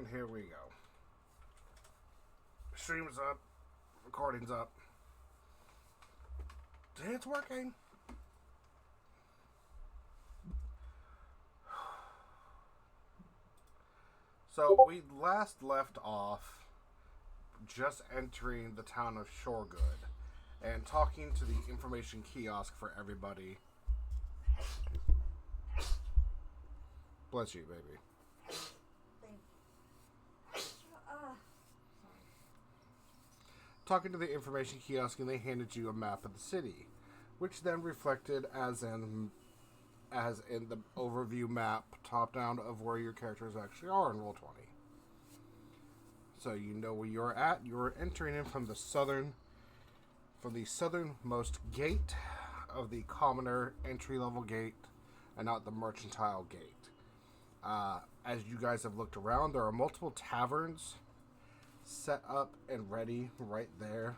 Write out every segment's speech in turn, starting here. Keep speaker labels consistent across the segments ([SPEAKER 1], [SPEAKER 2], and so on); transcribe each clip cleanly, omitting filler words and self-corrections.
[SPEAKER 1] And here we go. Stream's up. Recording's up. It's working. So we last left off just entering the town of Shoregood and talking to the information kiosk for everybody. Bless you, baby. Talking to the information kiosk, and they handed you a map of the city, which then reflected as in the overview map top down of where your characters actually are in Roll20. So you know where you're at. You're entering in from the southernmost gate of the commoner entry level gate, and not the mercantile gate. As you guys have looked around, there are multiple taverns set up and ready right there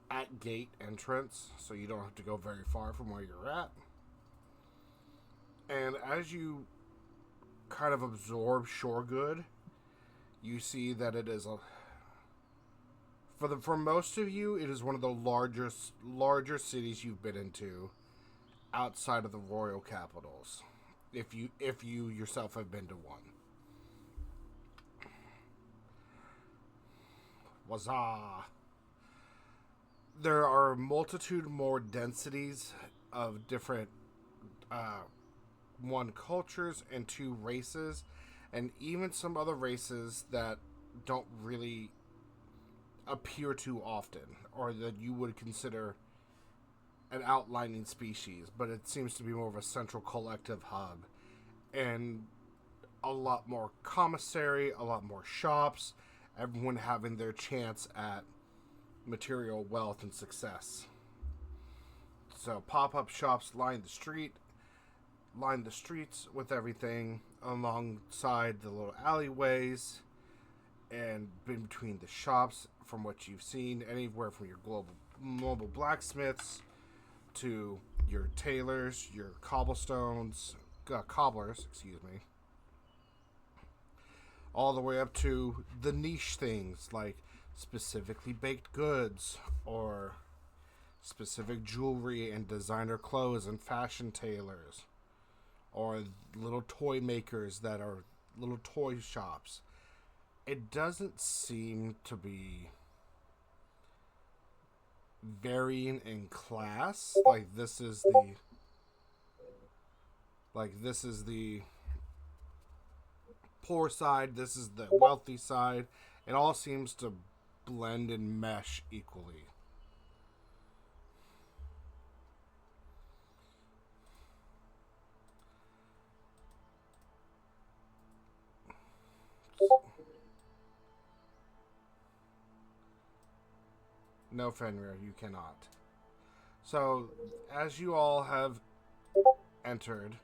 [SPEAKER 1] at gate entrance, so you don't have to go very far from where you're at. And as you kind of absorb Shoregood, you see that it is for most of you, it is one of the larger cities you've been into outside of the royal capitals, if you yourself have been to one. Wazah! There are a multitude more densities of different one, cultures, and two, races, and even some other races that don't really appear too often, or that you would consider an outlining species, but it seems to be more of a central collective hub, and a lot more commissary, a lot more shops, everyone having their chance at material wealth and success. So pop-up shops line the streets with everything alongside the little alleyways, and in between the shops, from what you've seen, anywhere from your mobile blacksmiths to your tailors, your cobblers, all the way up to the niche things like specifically baked goods or specific jewelry and designer clothes and fashion tailors, or little toy makers that are little toy shops. It doesn't seem to be varying in class. Like this is the poor side, this is the wealthy side. It all seems to blend and mesh equally. No, Fenrir, you cannot. So, as you all have entered,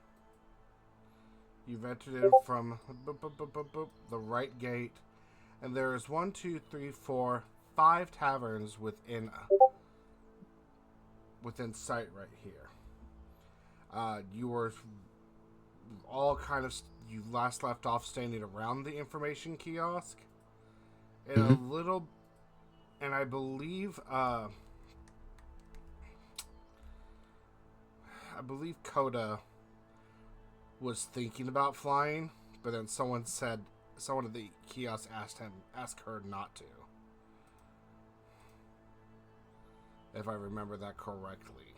[SPEAKER 1] you've entered in from the right gate, and there is 5 taverns within sight right here. You were all you last left off standing around the information kiosk, and and I believe Koada was thinking about flying, but then someone at the kiosk asked her not to. If I remember that correctly.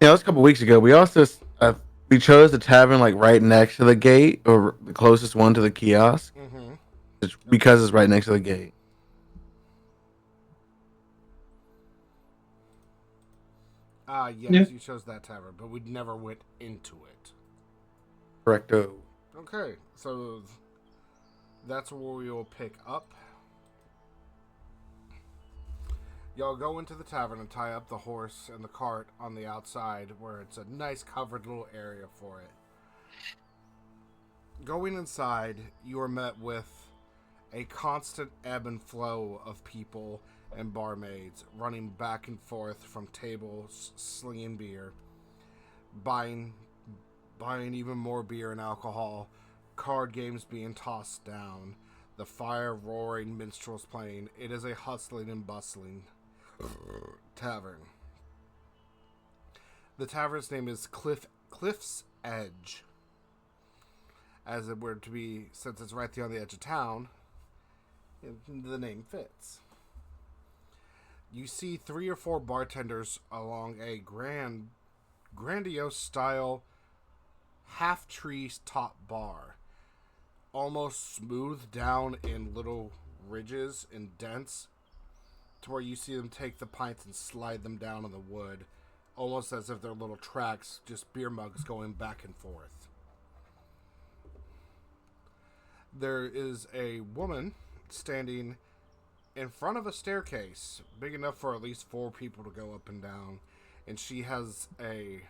[SPEAKER 2] Yeah, that was a couple weeks ago. We also we chose the tavern like right next to the gate, or the closest one to the kiosk, because it's right next to the gate.
[SPEAKER 1] Yes, you chose that tavern, but we never went into it.
[SPEAKER 2] Correcto.
[SPEAKER 1] Okay, so that's where we will pick up. Y'all go into the tavern and tie up the horse and the cart on the outside, where it's a nice covered little area for it. Going inside, you are met with a constant ebb and flow of people and barmaids running back and forth from tables, slinging beer, buying even more beer and alcohol, card games being tossed down, the fire roaring, minstrels playing. It is a hustling and bustling tavern. The tavern's name is Cliff's Edge. As it were to be, since it's right there on the edge of town, the name fits. You see 3 or 4 bartenders along a grandiose style half-tree top bar, almost smoothed down in little ridges and dents, to where you see them take the pints and slide them down on the wood, almost as if they're little tracks, just beer mugs going back and forth. There is a woman standing in front of a staircase big enough for at least 4 people to go up and down, and she has a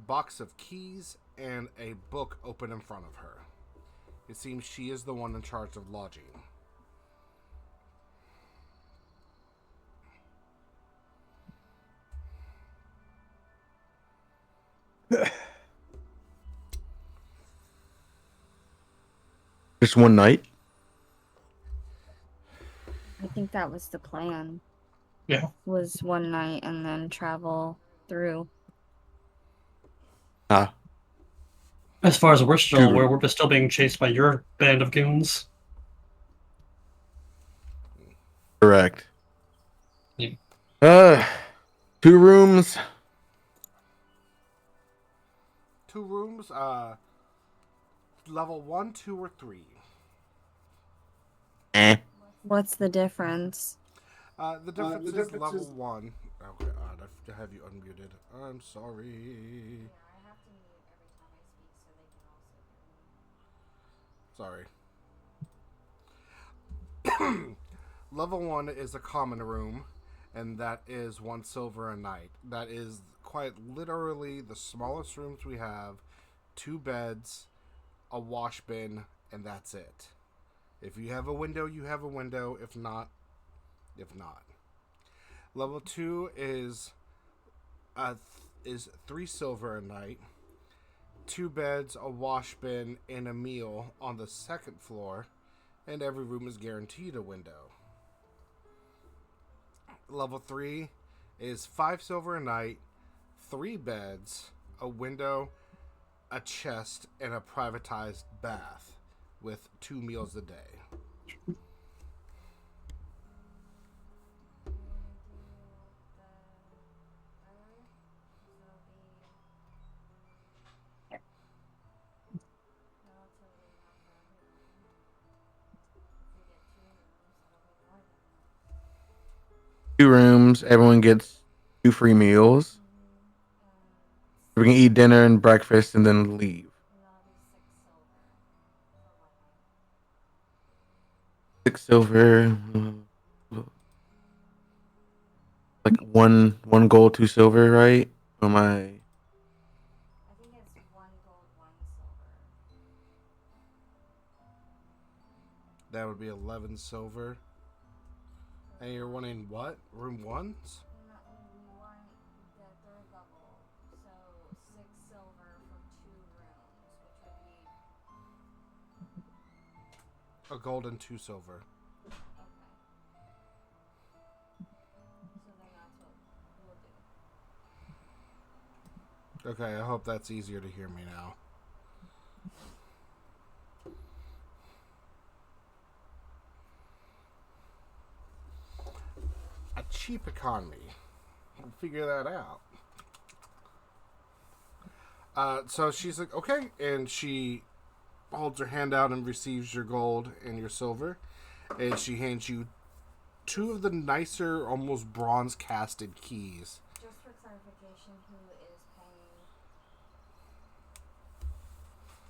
[SPEAKER 1] box of keys and a book open in front of her. It seems she is the one in charge of lodging.
[SPEAKER 2] Just one night?
[SPEAKER 3] I think that was the plan.
[SPEAKER 4] Yeah.
[SPEAKER 3] Was one night and then travel through.
[SPEAKER 2] Ah.
[SPEAKER 4] As far as we're still aware, we're still being chased by your band of goons.
[SPEAKER 2] Correct.
[SPEAKER 4] Yeah.
[SPEAKER 2] 2 rooms.
[SPEAKER 1] 2 rooms, level 1, 2, or 3.
[SPEAKER 3] What's the difference?
[SPEAKER 1] The difference is level 1. Oh god, I have you unmuted. I'm sorry. Sorry. Level 1 is a common room, and that is 1 silver a night. That is quite literally the smallest rooms we have. 2 beds, a wash bin, and that's it. If you have a window, you have a window. If not. Level 2 is 3 silver a night. 2 beds, a wash bin, and a meal on the 2nd floor, and every room is guaranteed a window. Level 3 is 5 silver a night, 3 beds, a window, a chest, and a privatized bath with 2 meals a day.
[SPEAKER 2] Two rooms. Everyone gets 2 free meals. We can eat dinner and breakfast and then leave. 6 silver. Like one gold, 2 silver, right? Am I?
[SPEAKER 3] I think it's 1 gold, 1 silver.
[SPEAKER 1] That would be 11 silver. And you're wanting what? Room 1s?
[SPEAKER 3] We want the 3rd level, so 6 silver for 2 rooms, which would be
[SPEAKER 1] A gold and 2 silver.
[SPEAKER 3] okay. So then that's what we'll do.
[SPEAKER 1] Okay, I hope that's easier to hear me now. A cheap economy. We'll figure that out. So she's like, okay, and she holds her hand out and receives your gold and your silver, and she hands you 2 of the nicer, almost bronze-casted keys.
[SPEAKER 3] Just for clarification, who is paying?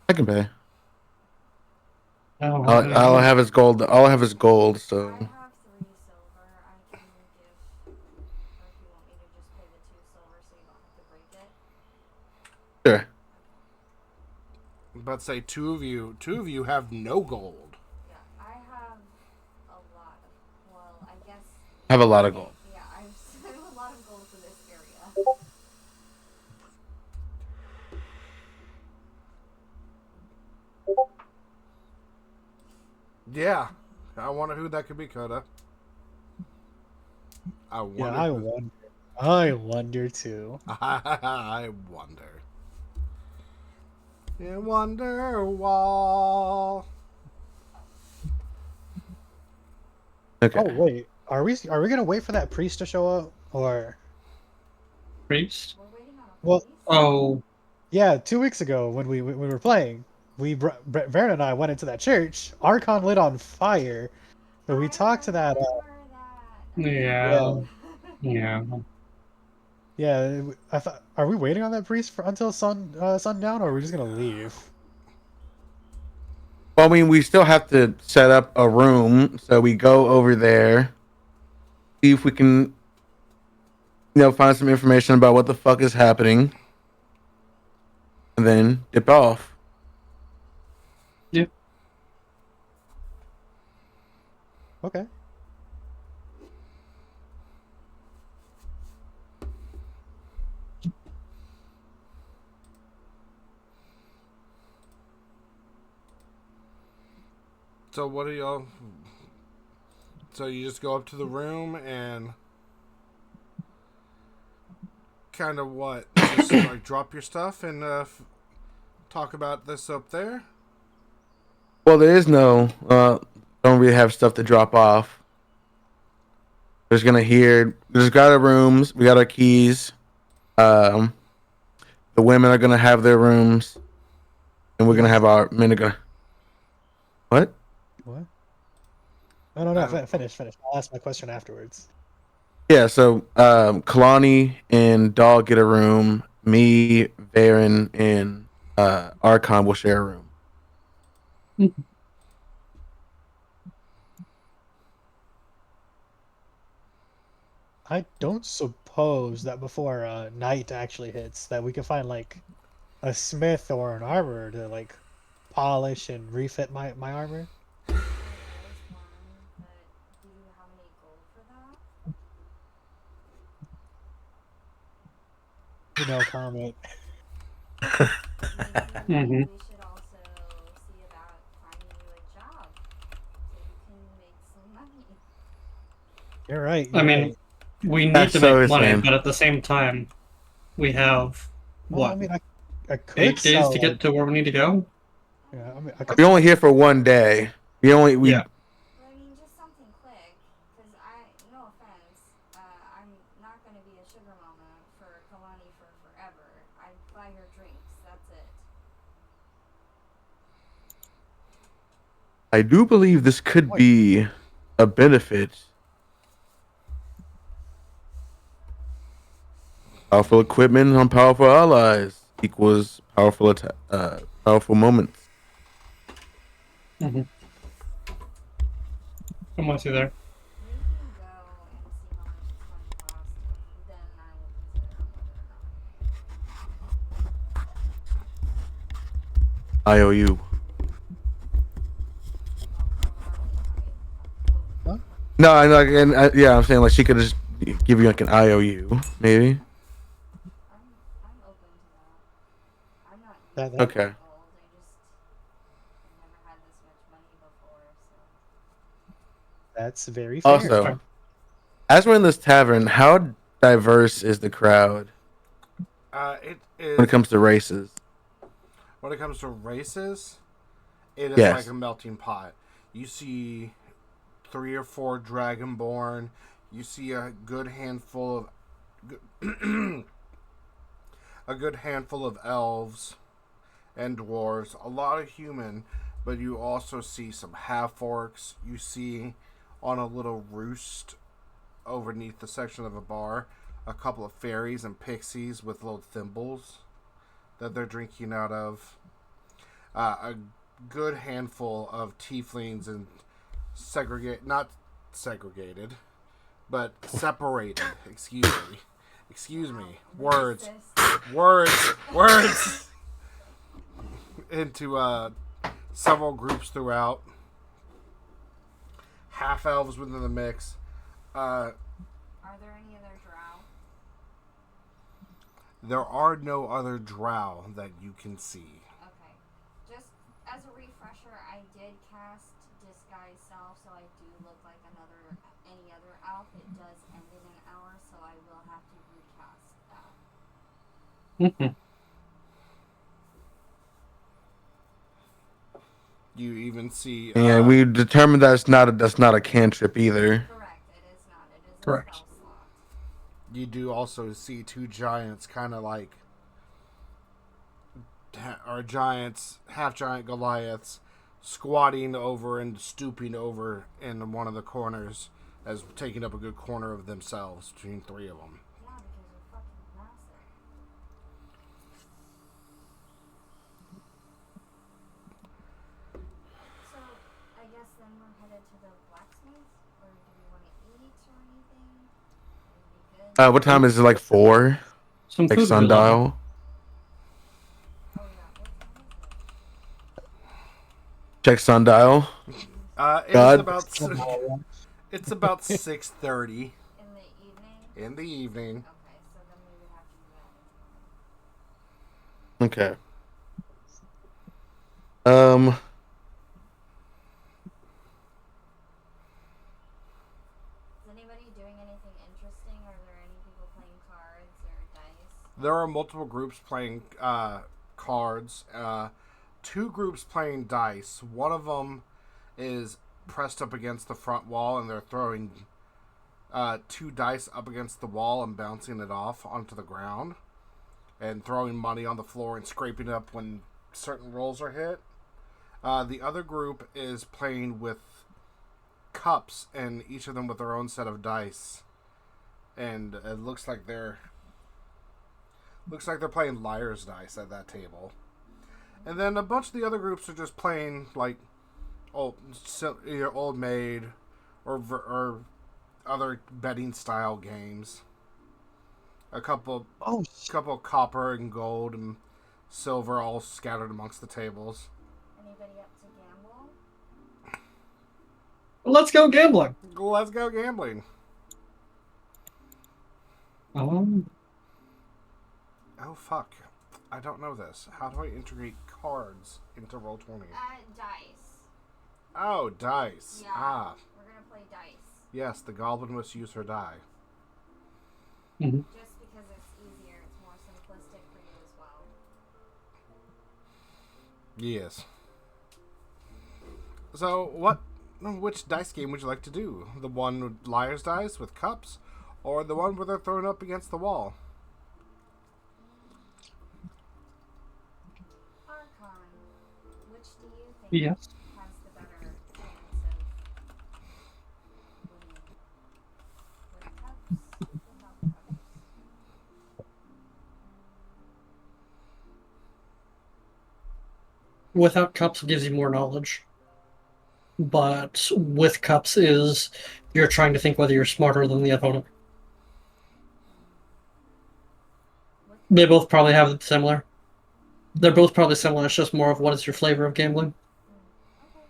[SPEAKER 2] I can pay.
[SPEAKER 4] Oh,
[SPEAKER 2] All I have is gold. All I have is gold. So
[SPEAKER 3] I have 3 silver. I can give, or if you want me to just pay the 2 silver so you don't have to break it.
[SPEAKER 2] sure.
[SPEAKER 1] But say 2 of you have no gold.
[SPEAKER 3] Yeah, I have a lot of, well, I guess.
[SPEAKER 2] I have a lot of gold.
[SPEAKER 3] Yeah, I have a lot of gold for this area.
[SPEAKER 1] Yeah. I wonder who that could be, Koada. I wonder.
[SPEAKER 5] Yeah, I wonder. I wonder too.
[SPEAKER 1] I wonder. You wonder wall.
[SPEAKER 2] Okay.
[SPEAKER 5] Oh wait, are we gonna wait for that priest to show up, or
[SPEAKER 4] Priest.
[SPEAKER 3] We're waiting on a
[SPEAKER 5] Well-
[SPEAKER 3] police?
[SPEAKER 4] Oh,
[SPEAKER 5] yeah, 2 weeks ago when we were playing, Vaeryn and I went into that church. Arkon lit on fire, but we
[SPEAKER 3] I
[SPEAKER 5] talked to that.
[SPEAKER 3] remember
[SPEAKER 4] yeah. Yeah.
[SPEAKER 5] Yeah, I thought, are we waiting on that priest until sundown, or are we just gonna leave?
[SPEAKER 2] Well, I mean, we still have to set up a room, so we go over there, see if we can, find some information about what the fuck is happening, and then dip off.
[SPEAKER 5] Okay.
[SPEAKER 1] So what do y'all? So you just go up to the room and kind of what? Just like drop your stuff and talk about this up there.
[SPEAKER 2] Well, there is no, don't really have stuff to drop off. There's just got our rooms, we got our keys. The women are gonna have their rooms, and we're gonna have our men are gonna. What?
[SPEAKER 5] What? No. Finish. I'll ask my question afterwards.
[SPEAKER 2] Yeah, so Keilani and Dog get a room. Me, Vaeryn, and Arkon will share a room.
[SPEAKER 5] I don't suppose that before night actually hits that we can find like a smith or an armorer to like polish and refit my armor.
[SPEAKER 3] There is one, but do you have any gold for that?
[SPEAKER 5] No comment.
[SPEAKER 3] Maybe
[SPEAKER 4] Mhm.
[SPEAKER 3] we should also see about finding you a job so you can make some money.
[SPEAKER 5] You're right.
[SPEAKER 4] I
[SPEAKER 5] you're
[SPEAKER 4] mean,
[SPEAKER 5] right.
[SPEAKER 4] we need
[SPEAKER 2] That's
[SPEAKER 4] to
[SPEAKER 2] so
[SPEAKER 4] make money,
[SPEAKER 2] insane.
[SPEAKER 4] but at the same time, we have
[SPEAKER 5] Well,
[SPEAKER 4] what,
[SPEAKER 5] I mean, I could
[SPEAKER 4] 8 days
[SPEAKER 5] sell,
[SPEAKER 4] to get to where we need to go?
[SPEAKER 5] Yeah, I mean, I could,
[SPEAKER 2] We're only here for one day. We
[SPEAKER 4] Yeah.
[SPEAKER 3] But I mean, just something quick, because no offense, I'm not going to be a sugar mama for Keilani for forever. I buy her drinks, that's it.
[SPEAKER 2] I do believe this could be a benefit. Powerful equipment on powerful allies equals powerful moments.
[SPEAKER 4] I'm with you there.
[SPEAKER 3] We can go and see how much it's going to cost, then I will consider whether or not.
[SPEAKER 2] IOU. No, I know, and yeah, I'm saying like she could just give you like an IOU, maybe.
[SPEAKER 3] I'm open to that. I'm not
[SPEAKER 5] That-
[SPEAKER 3] used to
[SPEAKER 2] Okay.
[SPEAKER 3] gold, I've never had this much money before, so.
[SPEAKER 5] that's very fair.
[SPEAKER 2] Also, as we're in this tavern, how diverse is the crowd
[SPEAKER 1] It is
[SPEAKER 2] when it comes to races?
[SPEAKER 1] when it comes to races. It is
[SPEAKER 2] Yes.
[SPEAKER 1] like a melting pot. You see 3 or 4 dragonborn. You see a good handful of elves and dwarves. A lot of human, but you also see some half orcs. You see on a little roost underneath the section of a bar a couple of fairies and pixies with little thimbles that they're drinking out of. A good handful of tieflings and not segregated, but separated. Excuse me. Words. Into several groups throughout. Half elves within the mix.
[SPEAKER 3] Are there any other drow?
[SPEAKER 1] There are no other drow that you can see.
[SPEAKER 3] Okay. Just as a refresher, I did cast disguise self, so I do look like any other elf. It does end in an hour, so I will have to recast that.
[SPEAKER 4] Mhm.
[SPEAKER 1] You even see.
[SPEAKER 2] And we determined that's not a cantrip either.
[SPEAKER 3] Correct, it is not. It is a
[SPEAKER 4] Correct.
[SPEAKER 3] spell slot.
[SPEAKER 1] You do also see two giants, kind of like, or giants, half giant Goliaths, squatting over and stooping over in one of the corners, as taking up a good corner of themselves between three of them.
[SPEAKER 3] Yeah, because you're fucking massive. So, I guess then we're headed to the blacksmith, or do we want to eat or anything? Would be good.
[SPEAKER 2] What time is it? Like 4?
[SPEAKER 4] Some
[SPEAKER 2] Like
[SPEAKER 4] food would be lovely.
[SPEAKER 2] sundial.
[SPEAKER 3] Oh yeah, what time is it?
[SPEAKER 2] Check sundial. God.
[SPEAKER 1] It's about 6:30
[SPEAKER 3] In the evening?
[SPEAKER 1] in the evening.
[SPEAKER 3] Okay, so then we would have to do that.
[SPEAKER 2] Okay. Um.
[SPEAKER 3] Is anybody doing anything interesting? Are there any people playing cards or dice?
[SPEAKER 1] There are multiple groups playing cards. 2 groups playing dice. One of them is pressed up against the front wall, and they're throwing 2 dice up against the wall and bouncing it off onto the ground, and throwing money on the floor and scraping it up when certain rolls are hit. The other group is playing with cups, and each of them with their own set of dice, and it looks like they're playing liar's dice at that table. And then a bunch of the other groups are just playing like old maid or other betting style games. A couple copper and gold and silver all scattered amongst the tables.
[SPEAKER 3] Anybody up to gamble?
[SPEAKER 4] Let's go gambling.
[SPEAKER 1] Let's go gambling.
[SPEAKER 4] Um,
[SPEAKER 1] Oh fuck. I don't know this. How do I integrate cards into Roll20?
[SPEAKER 3] Dice.
[SPEAKER 1] Oh, dice.
[SPEAKER 3] Yeah.
[SPEAKER 1] Ah,
[SPEAKER 3] We're gonna play dice.
[SPEAKER 1] yes, the goblin must use her die.
[SPEAKER 4] mhm.
[SPEAKER 3] Just because it's easier, it's more simplistic for you as well.
[SPEAKER 1] Yes. So, which dice game would you like to do? The one with liar's dice with cups, or the one where they're thrown up against the wall?
[SPEAKER 3] Arkon, which do you think
[SPEAKER 4] Yes.
[SPEAKER 3] has the better chance of winning? With cups? Without cups?
[SPEAKER 4] Without cups gives you more knowledge. But with cups is you're trying to think whether you're smarter than the opponent. They both probably have similar. They're both probably similar. It's just more of what is your flavor of gambling.
[SPEAKER 3] Okay.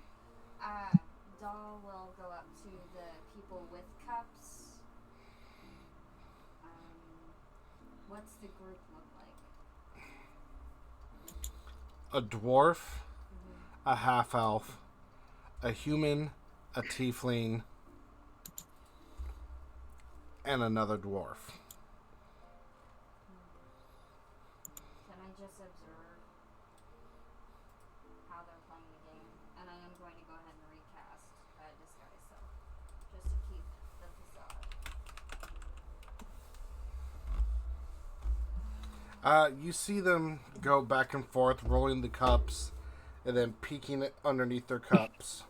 [SPEAKER 3] Doll will go up to the people with cups. What's the group look like?
[SPEAKER 1] A dwarf, a half-elf, a human, a tiefling, and another dwarf.
[SPEAKER 3] Can I just observe how they're playing the game? And I am going to go ahead and recast disguise self, just to keep the facade.
[SPEAKER 1] You see them go back and forth, rolling the cups, and then peeking it underneath their cups.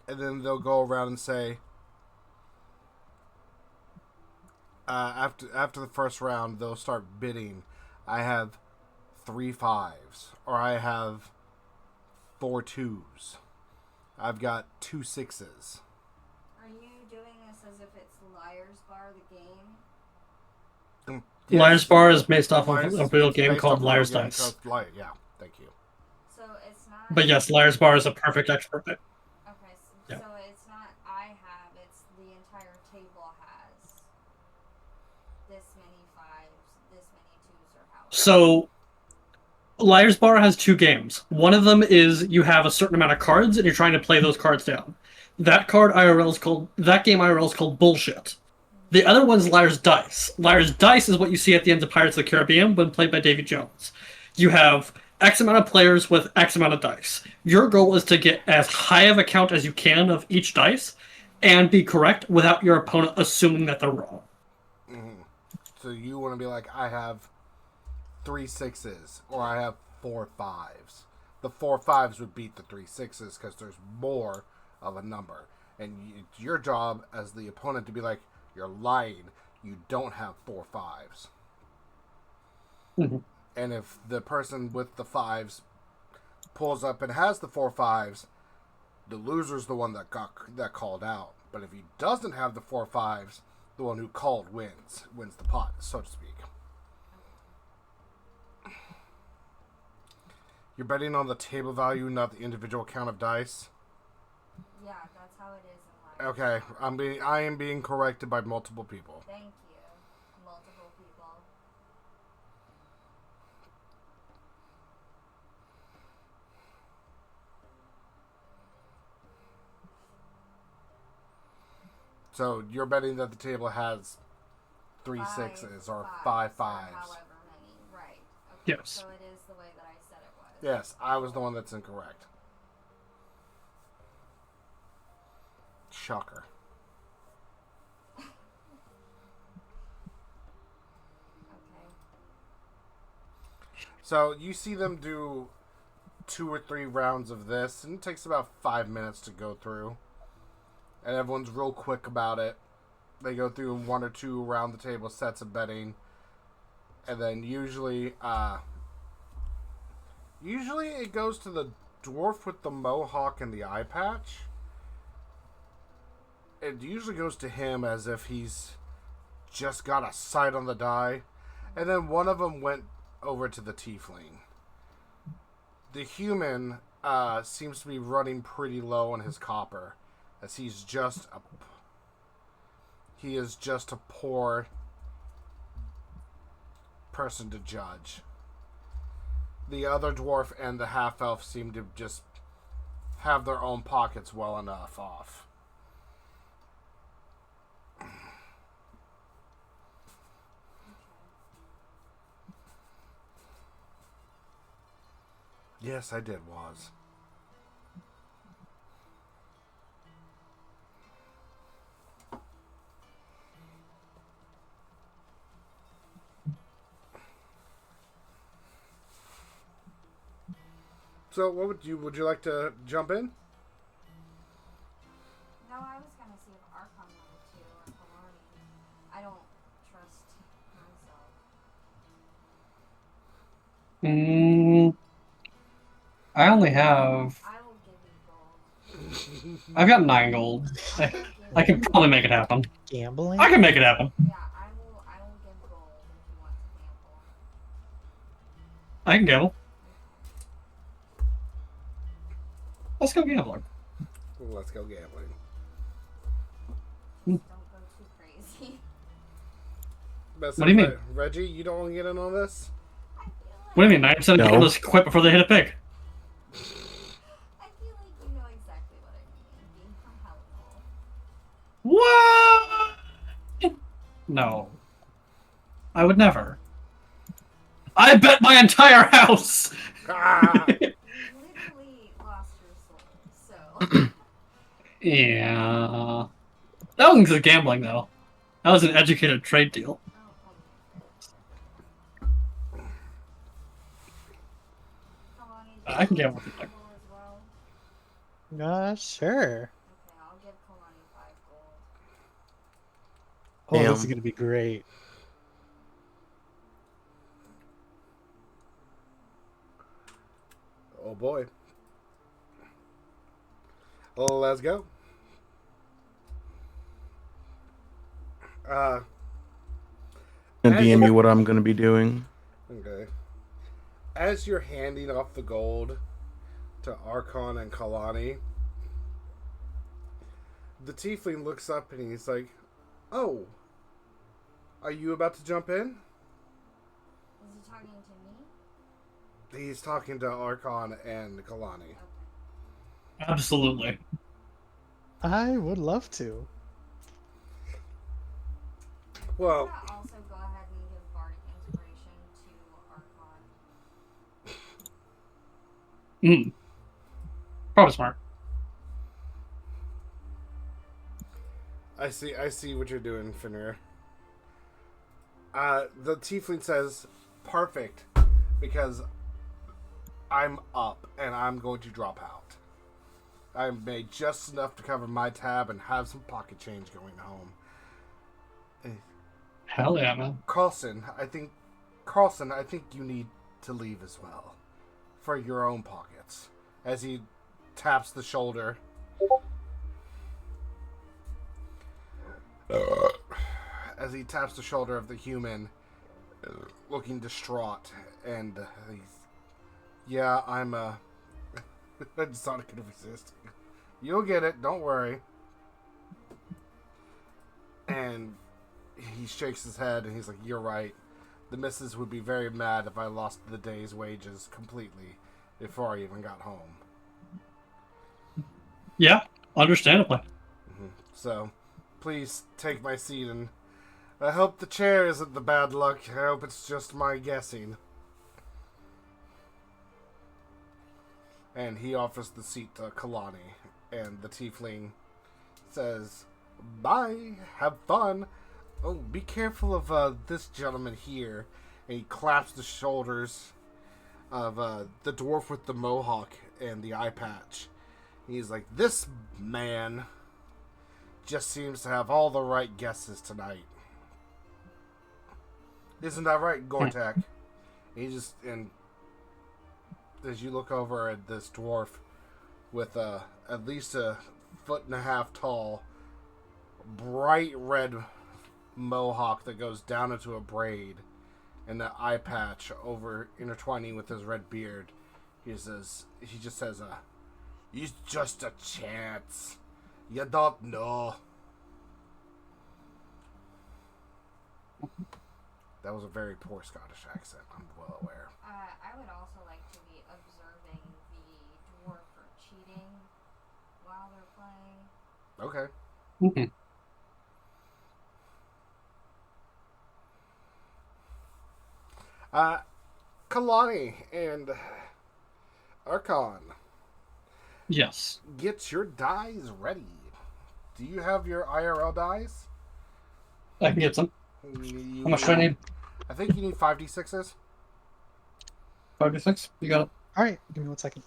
[SPEAKER 1] And then they'll go around and say, after the first round, they'll start bidding. I have 3 5s, or I have 4 2s. I've got 2 6s.
[SPEAKER 3] Are you doing this as if it's Liar's Bar, the game?
[SPEAKER 1] Yes.
[SPEAKER 4] Liar's Bar is based off of
[SPEAKER 1] Liar's-
[SPEAKER 4] a real
[SPEAKER 1] it's
[SPEAKER 4] game
[SPEAKER 1] based
[SPEAKER 4] called
[SPEAKER 1] off a
[SPEAKER 4] Liar's
[SPEAKER 1] real game
[SPEAKER 4] Dice.
[SPEAKER 1] called yeah, thank you.
[SPEAKER 3] So it's not.
[SPEAKER 4] But yes, Liar's Bar is a perfect expert pick.
[SPEAKER 3] Okay, so,
[SPEAKER 4] Yeah.
[SPEAKER 3] so it's not I have, it's the entire table has this many 5s, this many 2s, or how.
[SPEAKER 4] So Liar's Bar has two games. One of them is you have a certain amount of cards and you're trying to play those cards down. That game IRL is called Bullshit. The other one's Liar's Dice. Liar's Dice is what you see at the end of Pirates of the Caribbean when played by Davy Jones. You have X amount of players with X amount of dice. Your goal is to get as high of a count as you can of each dice and be correct without your opponent assuming that they're wrong.
[SPEAKER 1] Mm-hmm. So you want to be like, I have 3 6s, or I have 4 5s. The 4 5s would beat the 3 6s because there's more of a number. And it's your job as the opponent to be like, you're lying. You don't have 4 5s.
[SPEAKER 4] Mm-hmm.
[SPEAKER 1] And if the person with the 5s pulls up and has the 4 5s, the loser's the one that called out. But if he doesn't have the 4 5s, the one who called wins the pot, so to speak. You're betting on the table value, not the individual count of dice.
[SPEAKER 3] Yeah, that's how it is in life.
[SPEAKER 1] Okay, I am being corrected by multiple people.
[SPEAKER 3] Thank you. Multiple people.
[SPEAKER 1] So you're betting that the table has 3 6s or 5 5s.
[SPEAKER 3] However many, right. Okay,
[SPEAKER 4] Yes.
[SPEAKER 3] so it is the way that I said it was.
[SPEAKER 1] Yes, I was the one that's incorrect. Shocker.
[SPEAKER 3] Okay.
[SPEAKER 1] So you see them do 2 or 3 rounds of this, and it takes about 5 minutes to go through. And everyone's real quick about it. They go through 1 or 2 around the table sets of betting, and then usually it goes to the dwarf with the mohawk and the eye patch. It usually goes to him as if he's just got a sight on the die, and then one of them went over to the tiefling. The human seems to be running pretty low on his copper, as he is just a poor person to judge. The other dwarf and the half-elf seem to just have their own pockets well enough off. Yes, I did, was. So, what would you like to jump in?
[SPEAKER 3] No, I was gonna see if Arkon wanted to, or Keilani. I don't trust myself.
[SPEAKER 4] I only have.
[SPEAKER 3] I will give you gold.
[SPEAKER 4] I've got 9 gold. I can probably make it happen.
[SPEAKER 5] Gambling?
[SPEAKER 4] I can make it happen.
[SPEAKER 3] Yeah, I will give gold if you want to gamble.
[SPEAKER 4] I can gamble. Let's go gambling.
[SPEAKER 1] Let's go gambling.
[SPEAKER 3] Don't go too crazy.
[SPEAKER 1] Best
[SPEAKER 4] What do you mean?
[SPEAKER 1] Reggie, you don't want to get in on this?
[SPEAKER 3] I feel like
[SPEAKER 4] What do you mean? 9% of
[SPEAKER 2] No.
[SPEAKER 4] gamblers quit before they hit a pig.
[SPEAKER 3] I feel like you know exactly what I mean. Being from Hellhole.
[SPEAKER 4] What? No. I would never. I bet my entire house!
[SPEAKER 1] Ah!
[SPEAKER 3] Literally lost your soul, so.
[SPEAKER 4] Yeah. That wasn't just gambling, though. That was an educated trade deal.
[SPEAKER 3] Oh, okay. Keilani, do
[SPEAKER 4] I can
[SPEAKER 3] you
[SPEAKER 4] gamble
[SPEAKER 3] want
[SPEAKER 4] with
[SPEAKER 3] to
[SPEAKER 4] you.
[SPEAKER 3] gamble as well?
[SPEAKER 5] Sure.
[SPEAKER 3] Okay, I'll give Keilani 5 gold.
[SPEAKER 5] Oh, this is
[SPEAKER 2] Damn.
[SPEAKER 5] gonna be great.
[SPEAKER 1] Oh boy. Well, let's go.
[SPEAKER 2] And DM you what I'm gonna be doing.
[SPEAKER 1] Okay. As you're handing off the gold to Arkon and Keilani, the tiefling looks up and he's like, "Oh, are you about to jump in?"
[SPEAKER 3] Is he talking to me?
[SPEAKER 1] He's talking to Arkon and Keilani.
[SPEAKER 4] Absolutely.
[SPEAKER 5] I would love to.
[SPEAKER 1] Well,
[SPEAKER 3] I'm gonna also go ahead and give bardic inspiration to Arkon.
[SPEAKER 4] Probably smart.
[SPEAKER 1] I see what you're doing, Fenrir. The tiefling says, perfect, because I'm up and I'm going to drop out. I made just enough to cover my tab and have some pocket change going home.
[SPEAKER 4] Hell yeah, man.
[SPEAKER 1] Carlson, I think you need to leave as well. For your own pockets. As he taps the shoulder. As he taps the shoulder of the human, looking distraught, and he's, yeah, I'm I just thought I could resist. You'll get it, don't worry. And he shakes his head, and he's like, you're right. The missus would be very mad if I lost the day's wages completely before I even got home.
[SPEAKER 4] Yeah, understandably.
[SPEAKER 1] Mm-hmm. So, please take my seat, and I hope the chair isn't the bad luck. I hope it's just my guessing. And he offers the seat to Keilani, and the tiefling says, bye, have fun. Oh, be careful of this gentleman here. And he claps the shoulders of the dwarf with the mohawk and the eye patch. He's like, this man just seems to have all the right guesses tonight. Isn't that right, Gortek? And as you look over at this dwarf with at least 1.5 foot tall, bright red mohawk that goes down into a braid, and that eye patch over intertwining with his red beard, he just says, "It's just a chance. You don't know." That was a very poor Scottish accent, I'm well aware.
[SPEAKER 3] I would also like to be observing the dwarf for cheating while they're playing.
[SPEAKER 1] Okay.
[SPEAKER 4] Mm-hmm.
[SPEAKER 1] Keilani and Arkon,
[SPEAKER 4] Yes.
[SPEAKER 1] get your dice ready. Do you have your IRL dice?
[SPEAKER 4] I can get some.
[SPEAKER 1] You
[SPEAKER 4] How much do I need?
[SPEAKER 1] I think you need 5d6s.
[SPEAKER 4] 5 to 6? You got it.
[SPEAKER 5] All right, give me 1 second.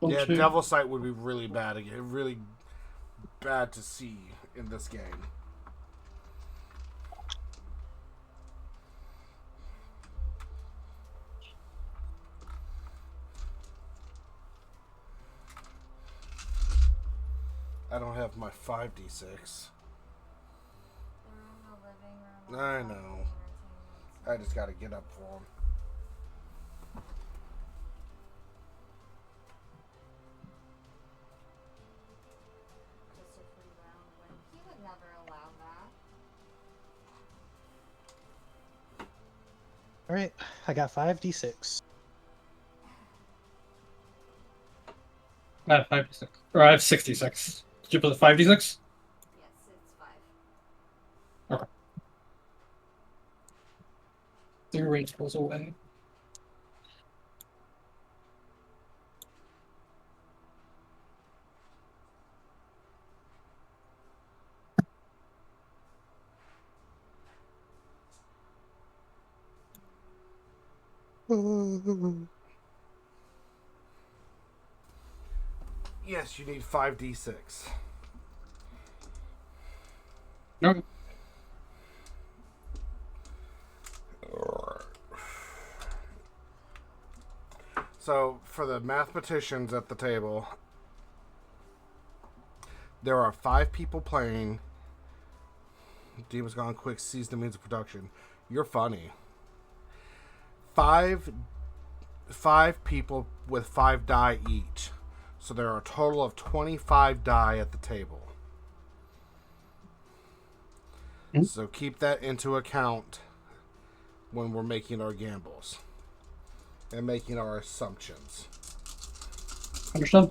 [SPEAKER 1] Yeah,
[SPEAKER 4] Two.
[SPEAKER 1] Devil Sight would be really bad again. Really bad to see in this game. I don't have my 5d6.
[SPEAKER 3] They're in the living room.
[SPEAKER 1] I know. I just gotta get up for them.
[SPEAKER 3] Christopher Brown, he would never allow that.
[SPEAKER 5] All right, I got 5d6.
[SPEAKER 4] I have 5 to 6. Or I have 66. Did you put the 5 to 6?
[SPEAKER 3] Yes, it's 5.
[SPEAKER 4] So your range goes away.
[SPEAKER 1] Yes, you need 5d6.
[SPEAKER 4] Okay.
[SPEAKER 1] So, for the mathematicians at the table, there are 5 people playing. Demon's Gone Quick sees the means of production. You're funny. Five people with 5 die each. So there are a total of 25 die at the table. So keep that into account when we're making our gambles and making our assumptions.
[SPEAKER 4] Understood.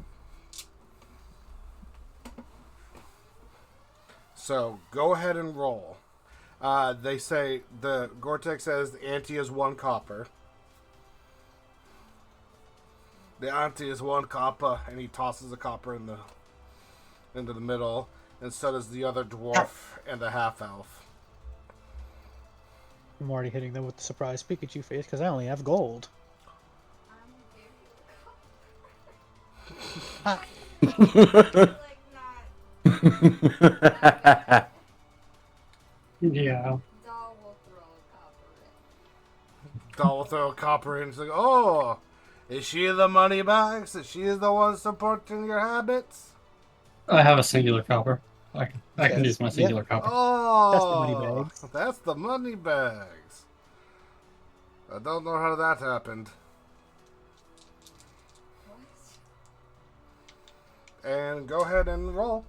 [SPEAKER 1] So go ahead and roll. They say the Gortek says the ante is 1 copper. The ante is 1 copper, and he tosses a copper into the middle, and so does the other dwarf and the half elf.
[SPEAKER 5] I'm already hitting them with the surprise Pikachu face because I only have gold.
[SPEAKER 3] I'm like not.
[SPEAKER 4] Yeah.
[SPEAKER 3] Doll will throw a copper in.
[SPEAKER 1] Doll will throw a copper in. It's like, oh, is she the money bags? Is she the one supporting your habits?
[SPEAKER 4] I have a singular copper. I can
[SPEAKER 5] Yes.
[SPEAKER 4] use my
[SPEAKER 5] Yep.
[SPEAKER 4] singular copper.
[SPEAKER 1] Oh,
[SPEAKER 5] That's the money bags.
[SPEAKER 1] That's the money bags. I don't know how that happened.
[SPEAKER 3] What?
[SPEAKER 1] And go ahead and roll.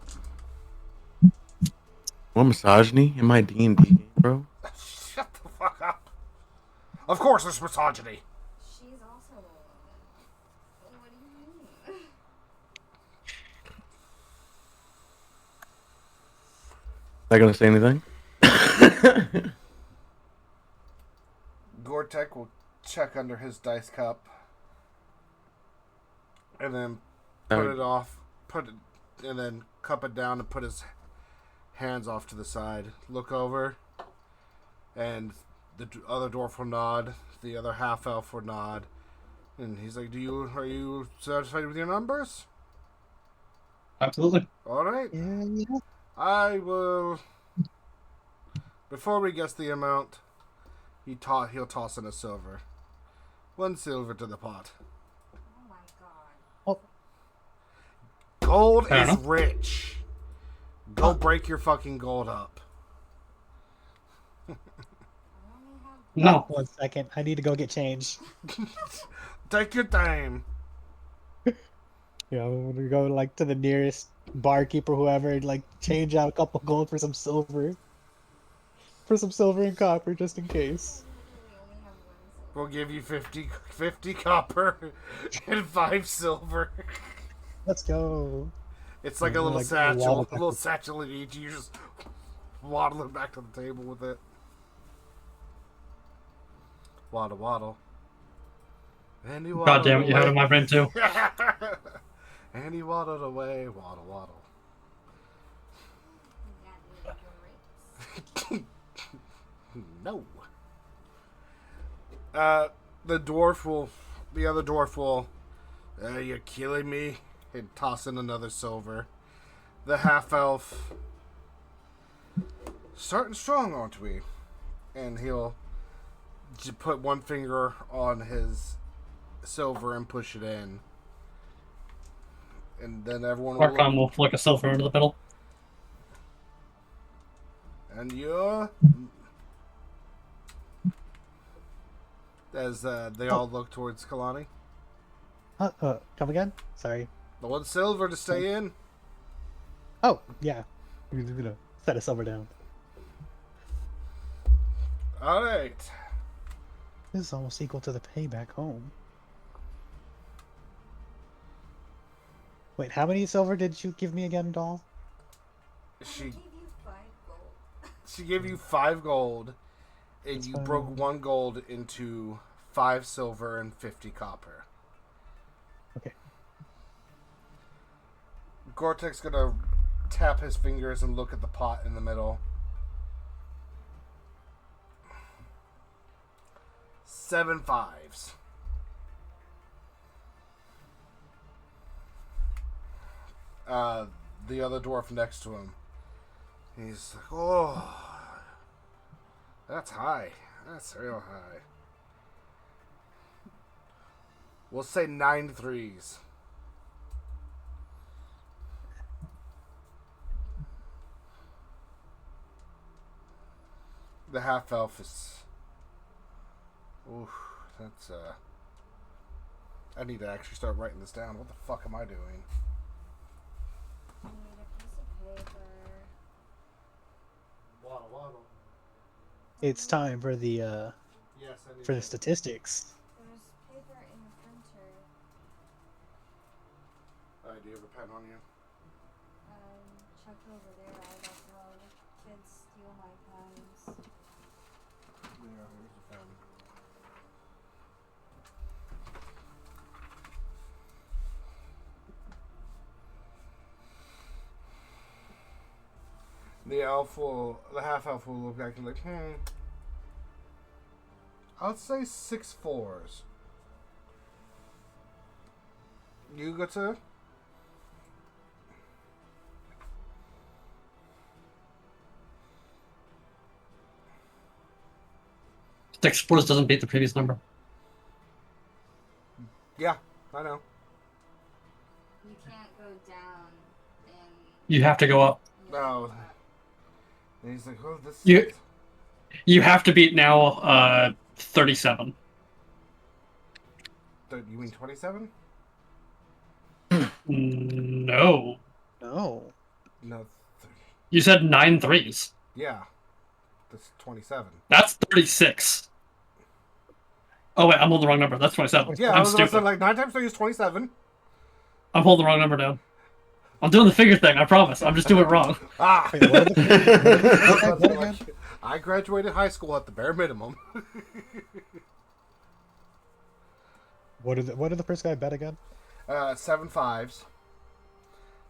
[SPEAKER 2] What misogyny in my D&D game, bro?
[SPEAKER 1] Shut the fuck up. Of course there's misogyny.
[SPEAKER 3] She's also a woman. What do you mean?
[SPEAKER 2] Not gonna say anything.
[SPEAKER 1] Gortek will check under his dice cup. And then put it off. And then cup it down and put his hands off to the side. Look over. And the other dwarf will nod. The other half elf will nod. And he's like, are you satisfied with your numbers?
[SPEAKER 4] Absolutely.
[SPEAKER 1] Alright.
[SPEAKER 5] Yeah.
[SPEAKER 1] I will. Before we guess the amount, he'll toss in a silver. 1 silver to the pot.
[SPEAKER 3] Oh my god.
[SPEAKER 5] Oh,
[SPEAKER 1] Gold
[SPEAKER 4] I don't
[SPEAKER 1] is
[SPEAKER 4] know.
[SPEAKER 1] rich. Go break your fucking gold up.
[SPEAKER 3] I only have.
[SPEAKER 4] No.
[SPEAKER 5] 1 second. I need to go get change.
[SPEAKER 1] Take your time.
[SPEAKER 5] You know, we go like to the nearest barkeeper, whoever, like change out a couple gold for some silver. For some silver and copper, just in case.
[SPEAKER 3] Literally only have 1 silver.
[SPEAKER 1] We'll give you 50 copper and 5 silver.
[SPEAKER 5] Let's go.
[SPEAKER 1] It's like a
[SPEAKER 5] Yeah,
[SPEAKER 1] little
[SPEAKER 5] like a
[SPEAKER 1] satchel.
[SPEAKER 5] wall
[SPEAKER 1] A little satchel in each. You just waddle it back to the table with it. Waddle, waddle. And he
[SPEAKER 4] God
[SPEAKER 1] waddled
[SPEAKER 4] damn it, you had it in
[SPEAKER 1] away.
[SPEAKER 4] my brain too.
[SPEAKER 1] And he waddled away. Waddle, waddle.
[SPEAKER 3] You got any grapes?
[SPEAKER 1] No. The other dwarf will, you're killing me, and toss in another silver. The half elf, starting strong, aren't we? And he'll put 1 finger on his silver and push it in. And then everyone will
[SPEAKER 4] Arkon will flick a silver into the middle.
[SPEAKER 1] And you're... As they all look towards Keilani.
[SPEAKER 5] Come again? Sorry.
[SPEAKER 1] The 1 silver to stay in.
[SPEAKER 5] Oh, yeah. We're gonna set a silver down.
[SPEAKER 1] Alright.
[SPEAKER 5] This is almost equal to the pay back home. Wait, how many silver did you give me again, doll?
[SPEAKER 1] She
[SPEAKER 3] I gave you 5 gold.
[SPEAKER 1] she gave you 5 gold, and
[SPEAKER 5] That's
[SPEAKER 1] you
[SPEAKER 5] fine.
[SPEAKER 1] broke 1 gold into 5 silver and 50 copper.
[SPEAKER 5] Okay.
[SPEAKER 1] Gortek's gonna tap his fingers and look at the pot in the middle. 7 5s. The other dwarf next to him. He's like, oh, that's high. That's real high. We'll say 9 3s. The half elf is. Oof, that's I need to actually start writing this down. What the fuck am I doing?
[SPEAKER 3] I need a piece of paper.
[SPEAKER 4] Waddle,
[SPEAKER 5] It's time for the
[SPEAKER 1] Yes, I need
[SPEAKER 5] for the
[SPEAKER 1] to-
[SPEAKER 5] statistics.
[SPEAKER 3] There's paper in the printer.
[SPEAKER 1] Do you have a pen on you?
[SPEAKER 3] Chuck over there. I don't know. The kids steal my pens.
[SPEAKER 1] Yeah, here's a pen. The half elf will look back and like, I'll say 6 4s. You go to?
[SPEAKER 4] Six sports doesn't beat the previous number.
[SPEAKER 1] Yeah, I know.
[SPEAKER 3] You can't go down in.
[SPEAKER 4] You have to go up.
[SPEAKER 1] No. And he's like, oh, this.
[SPEAKER 4] You have to beat now 37.
[SPEAKER 1] You mean 27?
[SPEAKER 4] No.
[SPEAKER 5] No.
[SPEAKER 1] No.
[SPEAKER 4] You said 9 threes.
[SPEAKER 1] Yeah. That's 27.
[SPEAKER 4] That's 36. Oh wait, I'm holding the wrong number. That's 27.
[SPEAKER 1] Yeah, I
[SPEAKER 4] I'm
[SPEAKER 1] was about to say,
[SPEAKER 4] stupid.
[SPEAKER 1] like 9 times 3 is 27.
[SPEAKER 4] I'm holding the wrong number down. I'm doing the figure thing, I promise. I'm just doing it wrong.
[SPEAKER 1] Ah!
[SPEAKER 5] Wait, what are the what again?
[SPEAKER 1] I graduated high school at the bare minimum.
[SPEAKER 5] What did the first guy bet again?
[SPEAKER 1] 7 5s,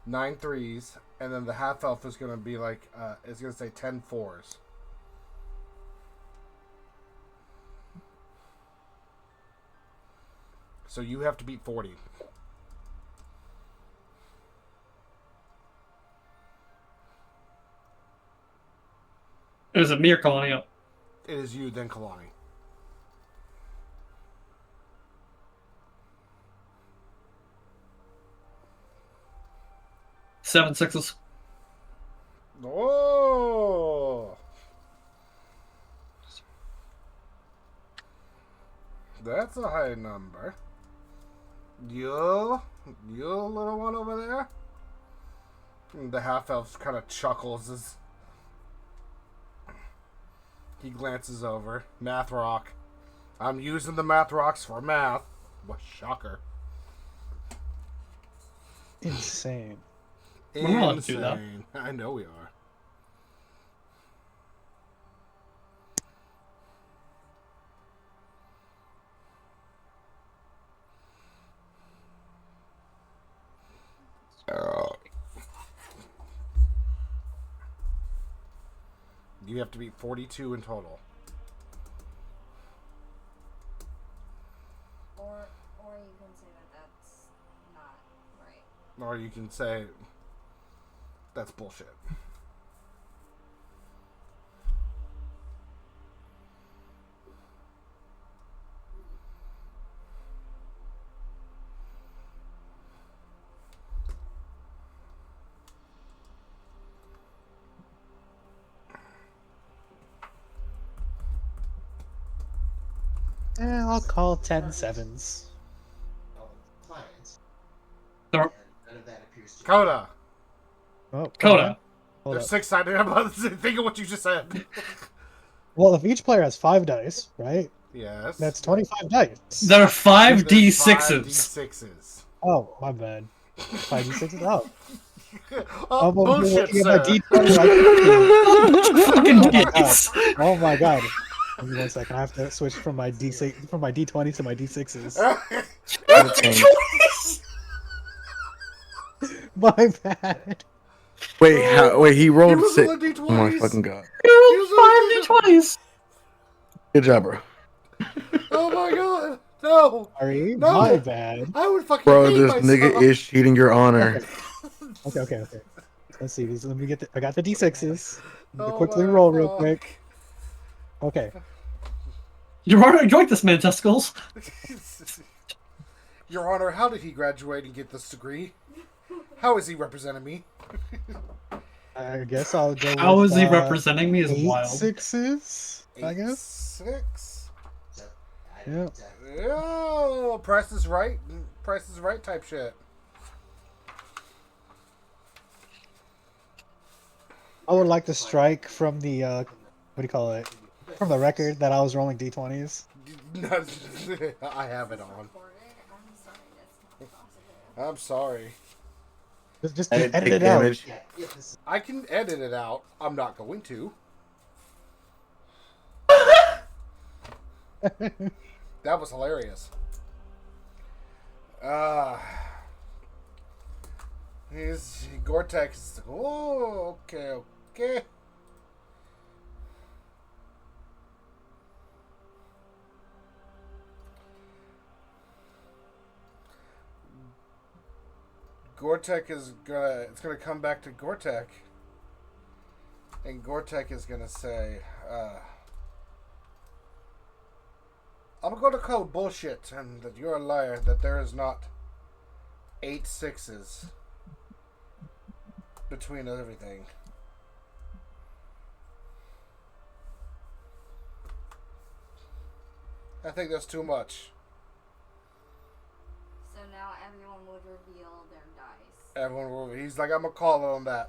[SPEAKER 1] 9 3s, and then the half elf is gonna be like is gonna say 10 4s. So you have to beat 40.
[SPEAKER 4] It was a mere calling up.
[SPEAKER 1] It is you, then Keilani.
[SPEAKER 4] Seven sixes.
[SPEAKER 1] Oh, that's a high number. You little one over there. The half elf kind of chuckles as he glances over. Math rock. I'm using the math rocks for math. What shocker!
[SPEAKER 5] Insane.
[SPEAKER 4] We're not allowed to do that.
[SPEAKER 1] Insane. I know we are. You have to beat 42 in total.
[SPEAKER 3] Or you can say that that's not right.
[SPEAKER 1] Or you can say that's bullshit.
[SPEAKER 5] I'll call 10 sevens.
[SPEAKER 4] There-
[SPEAKER 1] Koada.
[SPEAKER 5] Oh,
[SPEAKER 4] Koada.
[SPEAKER 5] Hold
[SPEAKER 1] They're
[SPEAKER 5] up.
[SPEAKER 1] 6-sided. I'm about to think of what you just said.
[SPEAKER 5] Well, if each player has 5 dice, right?
[SPEAKER 1] Yes.
[SPEAKER 5] That's 25 dice.
[SPEAKER 4] There are 5
[SPEAKER 1] There's
[SPEAKER 4] D6s.
[SPEAKER 1] 5 D6s.
[SPEAKER 5] Oh, my bad. 5 d6s. Oh,
[SPEAKER 1] Oh,
[SPEAKER 5] I'm over here
[SPEAKER 1] bullshit,
[SPEAKER 5] looking at my
[SPEAKER 1] sir.
[SPEAKER 5] d20 like
[SPEAKER 4] Fucking
[SPEAKER 5] Oh my
[SPEAKER 4] idiots.
[SPEAKER 5] Oh my god. Give me 1 second. I have to switch from my d6 from my d20 to my d6s. My bad.
[SPEAKER 2] Wait, he rolled
[SPEAKER 1] was
[SPEAKER 2] 6.
[SPEAKER 1] on the
[SPEAKER 2] Oh my
[SPEAKER 1] D20s.
[SPEAKER 2] fucking god.
[SPEAKER 4] You rolled 5 D20s.
[SPEAKER 2] Good job, bro.
[SPEAKER 1] Oh my god. No.
[SPEAKER 5] Sorry,
[SPEAKER 1] No.
[SPEAKER 5] my bad.
[SPEAKER 1] I would fucking
[SPEAKER 2] Bro,
[SPEAKER 1] hate
[SPEAKER 2] this
[SPEAKER 1] myself.
[SPEAKER 2] nigga is cheating your honor.
[SPEAKER 5] Okay. Let's see. Let me get. I got the d6s. Let me
[SPEAKER 1] Oh
[SPEAKER 5] quickly
[SPEAKER 1] my
[SPEAKER 5] roll real
[SPEAKER 1] fuck.
[SPEAKER 5] quick. Okay.
[SPEAKER 4] Your Honor, enjoyed this, man, testicles.
[SPEAKER 1] Your Honor, how did he graduate and get this degree? How is he representing me?
[SPEAKER 5] I guess I'll go.
[SPEAKER 4] How
[SPEAKER 5] with,
[SPEAKER 4] is he representing me is
[SPEAKER 5] 8
[SPEAKER 4] wild.
[SPEAKER 5] 6s. I guess.
[SPEAKER 1] 6.
[SPEAKER 5] Yeah.
[SPEAKER 1] Oh, Price is Right. Price is Right type shit.
[SPEAKER 5] I would like to strike from the what do you call it? From the record that I was rolling d20s.
[SPEAKER 1] I have it on.
[SPEAKER 3] Recorded. I'm sorry, that's not possible.
[SPEAKER 1] I'm sorry.
[SPEAKER 5] Just
[SPEAKER 2] I didn't
[SPEAKER 5] edit
[SPEAKER 2] take
[SPEAKER 5] it out.
[SPEAKER 2] damage.
[SPEAKER 1] I can edit it out. I'm not going to. That was hilarious. He's Gortek is oh okay. Gortek is gonna come back to Gortek. And Gortek is gonna say, I'm gonna call bullshit and that you're a liar, that there is not 8 sixes between everything. I think that's too much.
[SPEAKER 3] So now everyone would reveal their dice.
[SPEAKER 1] Everyone will, he's like, I'm gonna call it on that.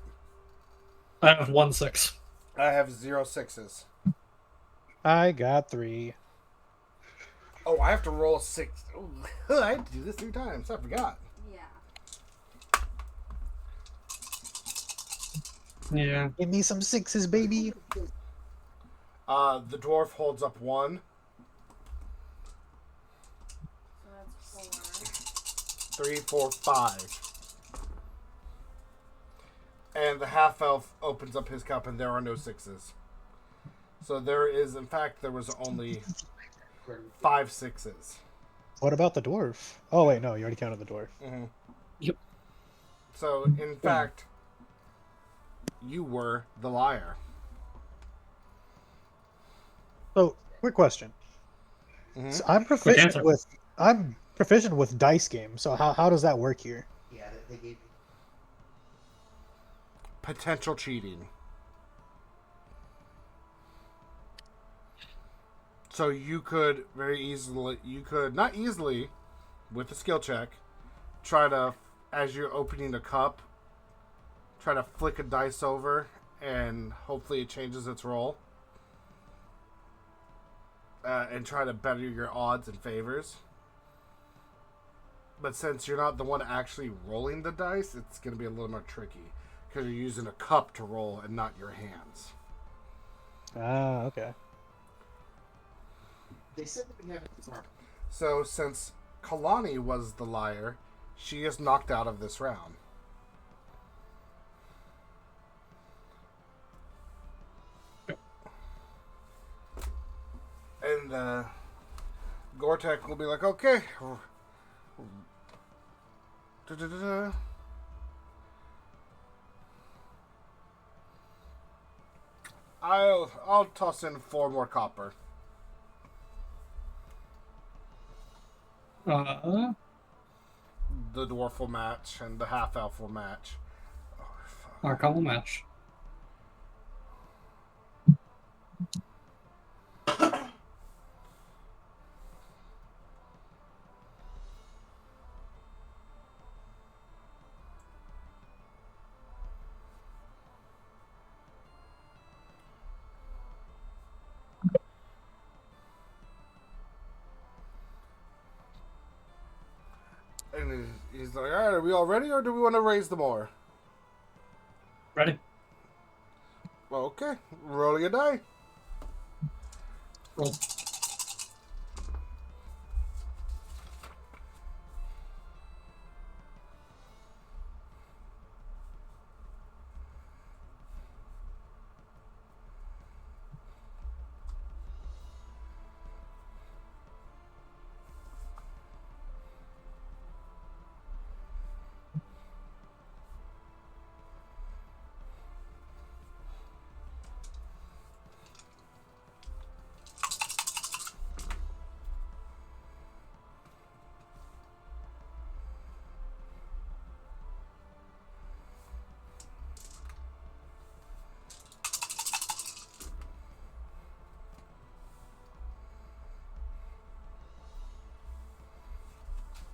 [SPEAKER 4] I have 1 6.
[SPEAKER 1] I have 0 sixes.
[SPEAKER 5] I got 3.
[SPEAKER 1] Oh, I have to roll a 6. Ooh, I had to do this 3 times. I forgot.
[SPEAKER 3] Yeah.
[SPEAKER 4] Yeah.
[SPEAKER 5] Give me some 6s, baby.
[SPEAKER 1] The dwarf holds up 1.
[SPEAKER 3] So that's 4.
[SPEAKER 1] 3, 4, 5. And the half elf opens up his cup, and there are no 6s. So there is, in fact, there was only 5 6s.
[SPEAKER 5] What about the dwarf? Oh wait, no, you already counted the dwarf.
[SPEAKER 1] Mm-hmm.
[SPEAKER 4] Yep.
[SPEAKER 1] So, in fact, you were the liar.
[SPEAKER 5] So, quick question.
[SPEAKER 1] Mm-hmm.
[SPEAKER 5] So
[SPEAKER 4] Quick answer.
[SPEAKER 5] I'm proficient with dice games. So how does that work here?
[SPEAKER 6] Yeah, they gave
[SPEAKER 1] Potential cheating. So you could very easily, not easily, with a skill check, try to, as you're opening a cup, try to flick a dice over, and hopefully it changes its roll. And try to better your odds and favors. But since you're not the one actually rolling the dice, it's going to be a little more tricky. Because you're using a cup to roll and not your hands.
[SPEAKER 5] Ah, okay.
[SPEAKER 6] they said that we have smart.
[SPEAKER 1] So since Keilani was the liar, she is knocked out of this round. And Gortek will be like, okay. Da-da-da-da. I'll toss in 4 more copper.
[SPEAKER 4] Uh,
[SPEAKER 1] The dwarf will match, and the half elf will match. Oh, fuck.
[SPEAKER 4] Arkon will match.
[SPEAKER 1] And he's like, alright, are we all ready, or do we want to raise them more?
[SPEAKER 4] Ready?
[SPEAKER 1] Well, okay. Rolling a die.
[SPEAKER 4] Roll.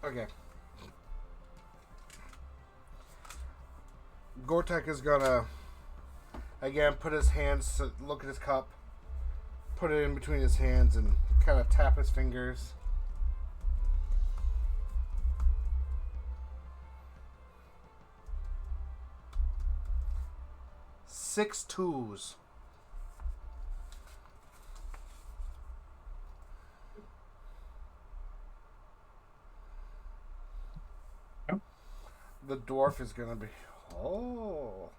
[SPEAKER 1] Okay. Gortek is gonna Again, put his hands to look at his cup. Put it in between his hands and kind of tap his fingers. Six twos. The dwarf is gonna be. Oh.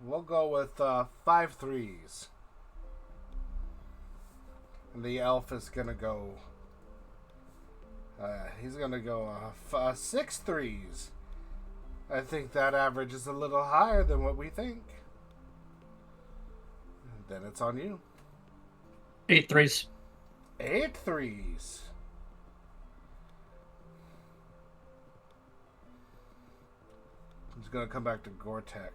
[SPEAKER 1] We'll go with 5 threes. And the elf is gonna go. He's gonna go 6 threes. I think that average is a little higher than what we think. Then it's on you.
[SPEAKER 4] 8 threes.
[SPEAKER 1] 8 threes. He's gonna come back to Gortek.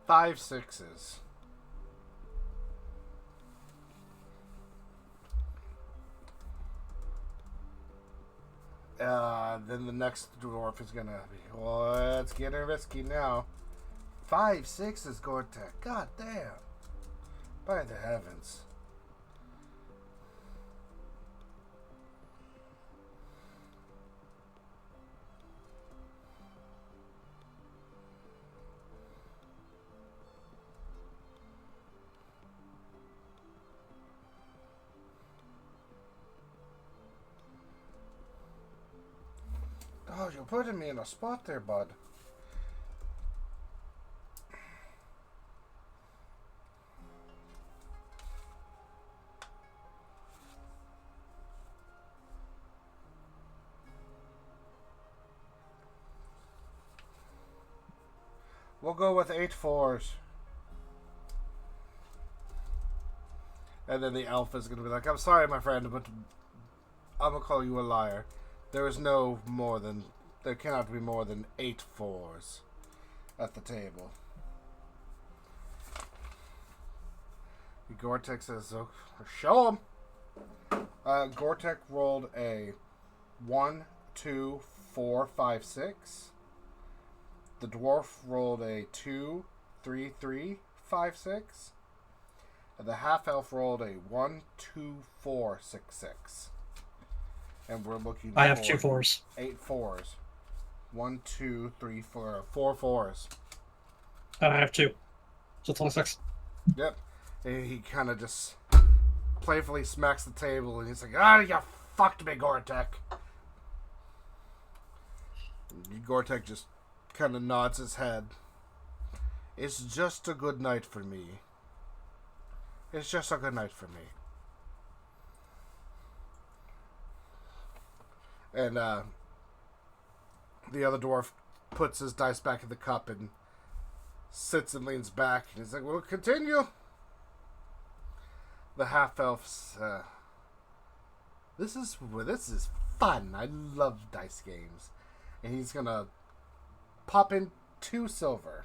[SPEAKER 1] 5 sixes. Then the next dwarf is gonna be. Oh, it's getting risky now. 5 sixes, Gortek. God damn. By the heavens. Oh, you're putting me in a spot there, bud. We'll go with 8 fours. And then the elf is going to be like, I'm sorry, my friend, but I'm going to call you a liar. There is no more than, there cannot be more than 8 fours at the table. Gortek says, oh, show him. Gortek rolled a 1, 2, 4, 5, 6. The dwarf rolled a 2, 3, 3, 5, 6. And the half elf rolled a 1, 2, 4, 6, 6. And we're looking
[SPEAKER 4] I have 2 fours.
[SPEAKER 1] 8 fours. 1, 2, 3, 4. 4 fours.
[SPEAKER 4] And I have 2. So it's only 6.
[SPEAKER 1] Yep. And he kind of just playfully smacks the table and he's like, ah, you fucked me, Gortek. Gortek just kind of nods his head. It's just a good night for me. It's just a good night for me. And the other dwarf puts his dice back in the cup and sits and leans back. And he's like, we'll continue. The half-elf's, this is fun. I love dice games. And he's going to pop in 2 silver.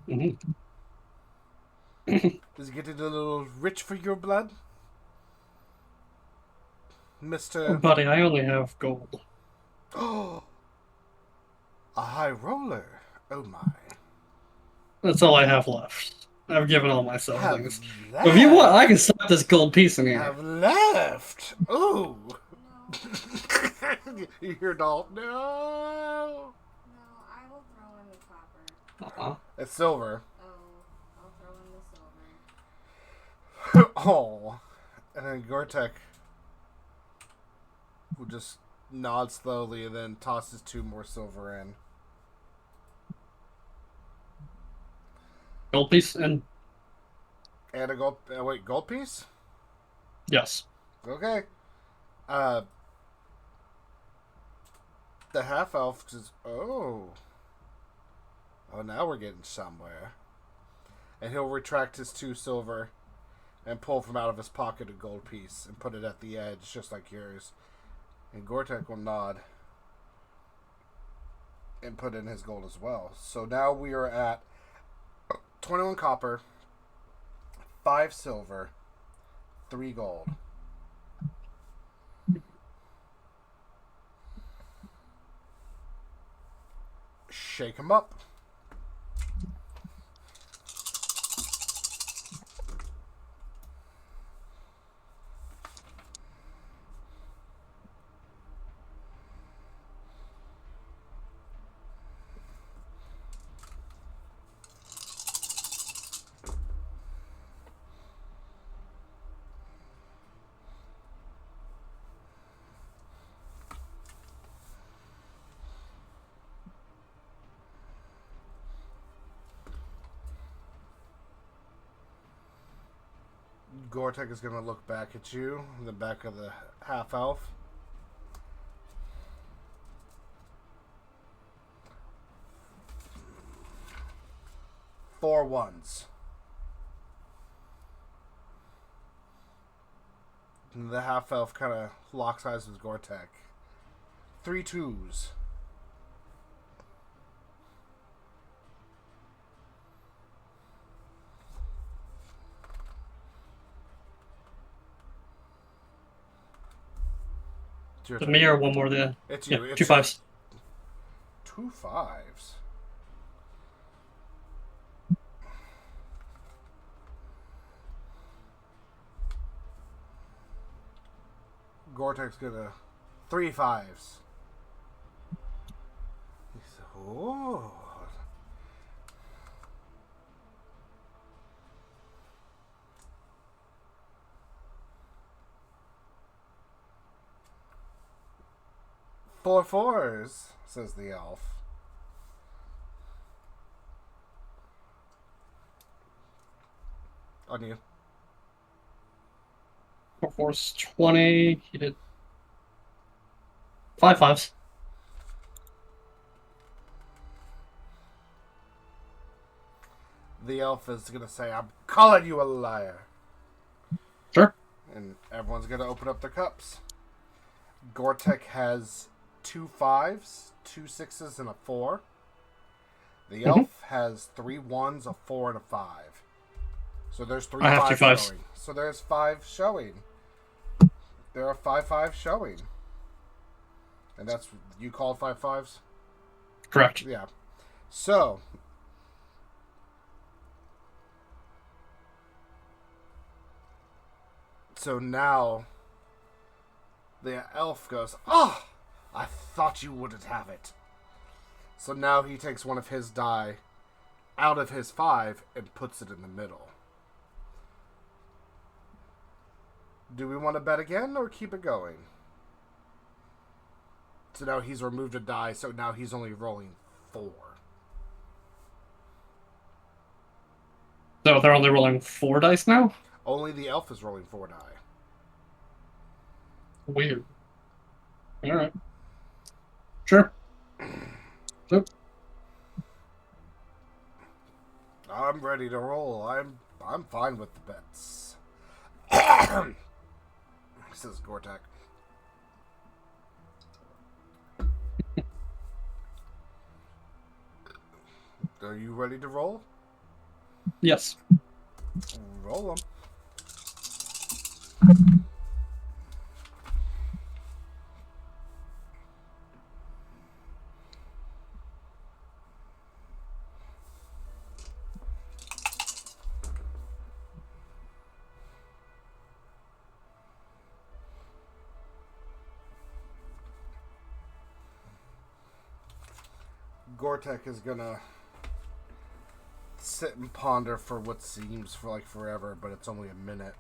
[SPEAKER 4] Mm-hmm.
[SPEAKER 1] Is it getting a little rich for your blood? Mr.
[SPEAKER 4] Buddy, I only have gold.
[SPEAKER 1] Oh, a high roller. Oh my.
[SPEAKER 4] That's all I have left. I've given all my savings.
[SPEAKER 1] Have
[SPEAKER 4] If you
[SPEAKER 1] left.
[SPEAKER 4] want, I can slap this gold piece in here.
[SPEAKER 1] Have left. Ooh.
[SPEAKER 3] No,
[SPEAKER 1] You hear Dalton? No.
[SPEAKER 3] no, I will throw in the copper.
[SPEAKER 4] Uh-uh.
[SPEAKER 1] It's silver.
[SPEAKER 3] Oh, I'll throw in the silver.
[SPEAKER 1] Oh. And then Gortek will just nod slowly and then tosses 2 more silver in.
[SPEAKER 4] Gold piece and
[SPEAKER 1] And a gold. Wait, gold piece?
[SPEAKER 4] yes.
[SPEAKER 1] Okay. The half elf says, "Oh, Oh, now we're getting somewhere. And he'll retract his 2 silver and pull from out of his pocket a gold piece and put it at the edge, just like yours. And Gortek will nod and put in his gold as well. So now we are at 21 copper, 5 silver, 3 gold. Shake him up. Gortek is going to look back at you, in the back of the half-elf. Four ones. And the half-elf kind of locks eyes with Gortek. 3 twos.
[SPEAKER 4] The me or one more there.
[SPEAKER 1] It's you.
[SPEAKER 4] Yeah,
[SPEAKER 1] It's
[SPEAKER 4] 2 5s.
[SPEAKER 1] 2 5s. Gortek's gonna 3 5s. Oh. Four fours, says the elf. On you.
[SPEAKER 4] 4 4s, 20. He did 5 5s.
[SPEAKER 1] The elf is gonna say, "I'm calling you a liar."
[SPEAKER 4] Sure.
[SPEAKER 1] And everyone's gonna open up their cups. Gortek has 2 5s, 2 6s, and a 4. The elf has 3 1s, a 4, and a 5. So there's 3
[SPEAKER 4] I have 2
[SPEAKER 1] 5s
[SPEAKER 4] 5s.
[SPEAKER 1] showing. So there's 5 showing. There are 5 5s showing. And that's, you called 5 5s?
[SPEAKER 4] Correct.
[SPEAKER 1] Yeah. So now the elf goes, "Oh, I thought you wouldn't have it." So now he takes one of his die out of his 5 and puts it in the middle. Do we want to bet again or keep it going? So now he's removed a die, so now he's only rolling 4.
[SPEAKER 4] So they're only rolling 4 dice now?
[SPEAKER 1] Only the elf is rolling 4 die.
[SPEAKER 4] Weird. Alright. Sure. Sure.
[SPEAKER 1] I'm ready to roll. I'm fine with the bets. Says Gortek. Are you ready to roll?
[SPEAKER 4] Yes.
[SPEAKER 1] Roll them. Gortek is gonna sit and ponder for what seems for like forever, but it's only a minute.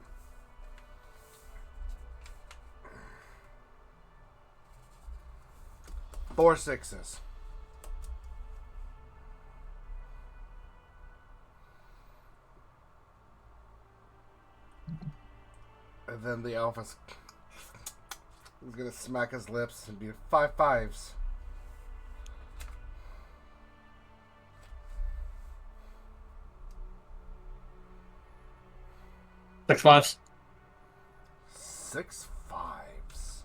[SPEAKER 1] Four 6s. And then the elf is gonna smack his lips and be 5 5s.
[SPEAKER 4] 6 5s.
[SPEAKER 1] 6 5s.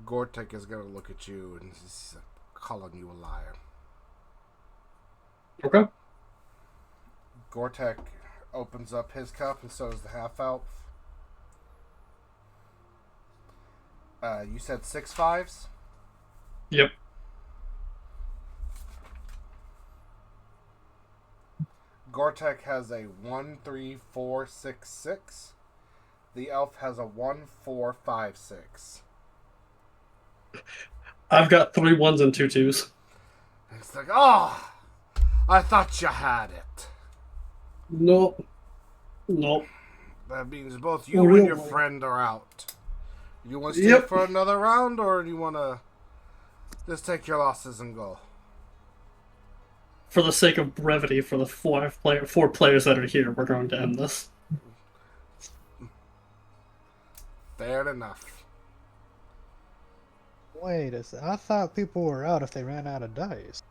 [SPEAKER 1] Gortek is gonna look at you and he's calling you a liar.
[SPEAKER 4] Okay.
[SPEAKER 1] Gortek opens up his cup and so does the half elf. You said 6 5s?
[SPEAKER 4] Yep.
[SPEAKER 1] Gortek has a 1 3 4 6 6. The elf has a 1 4 5 6.
[SPEAKER 4] I've got 3 1s and 2 2s.
[SPEAKER 1] It's like, oh, I thought you had it.
[SPEAKER 4] Nope. Nope.
[SPEAKER 1] That means both you and your friend are out. You want to stay
[SPEAKER 4] Yep.
[SPEAKER 1] for another round, or do you want to just take your losses and go?
[SPEAKER 4] For the sake of brevity, for the 4 players that are here, we're going to end this.
[SPEAKER 1] Fair enough.
[SPEAKER 5] Wait a second. I thought people were out if they ran out of dice.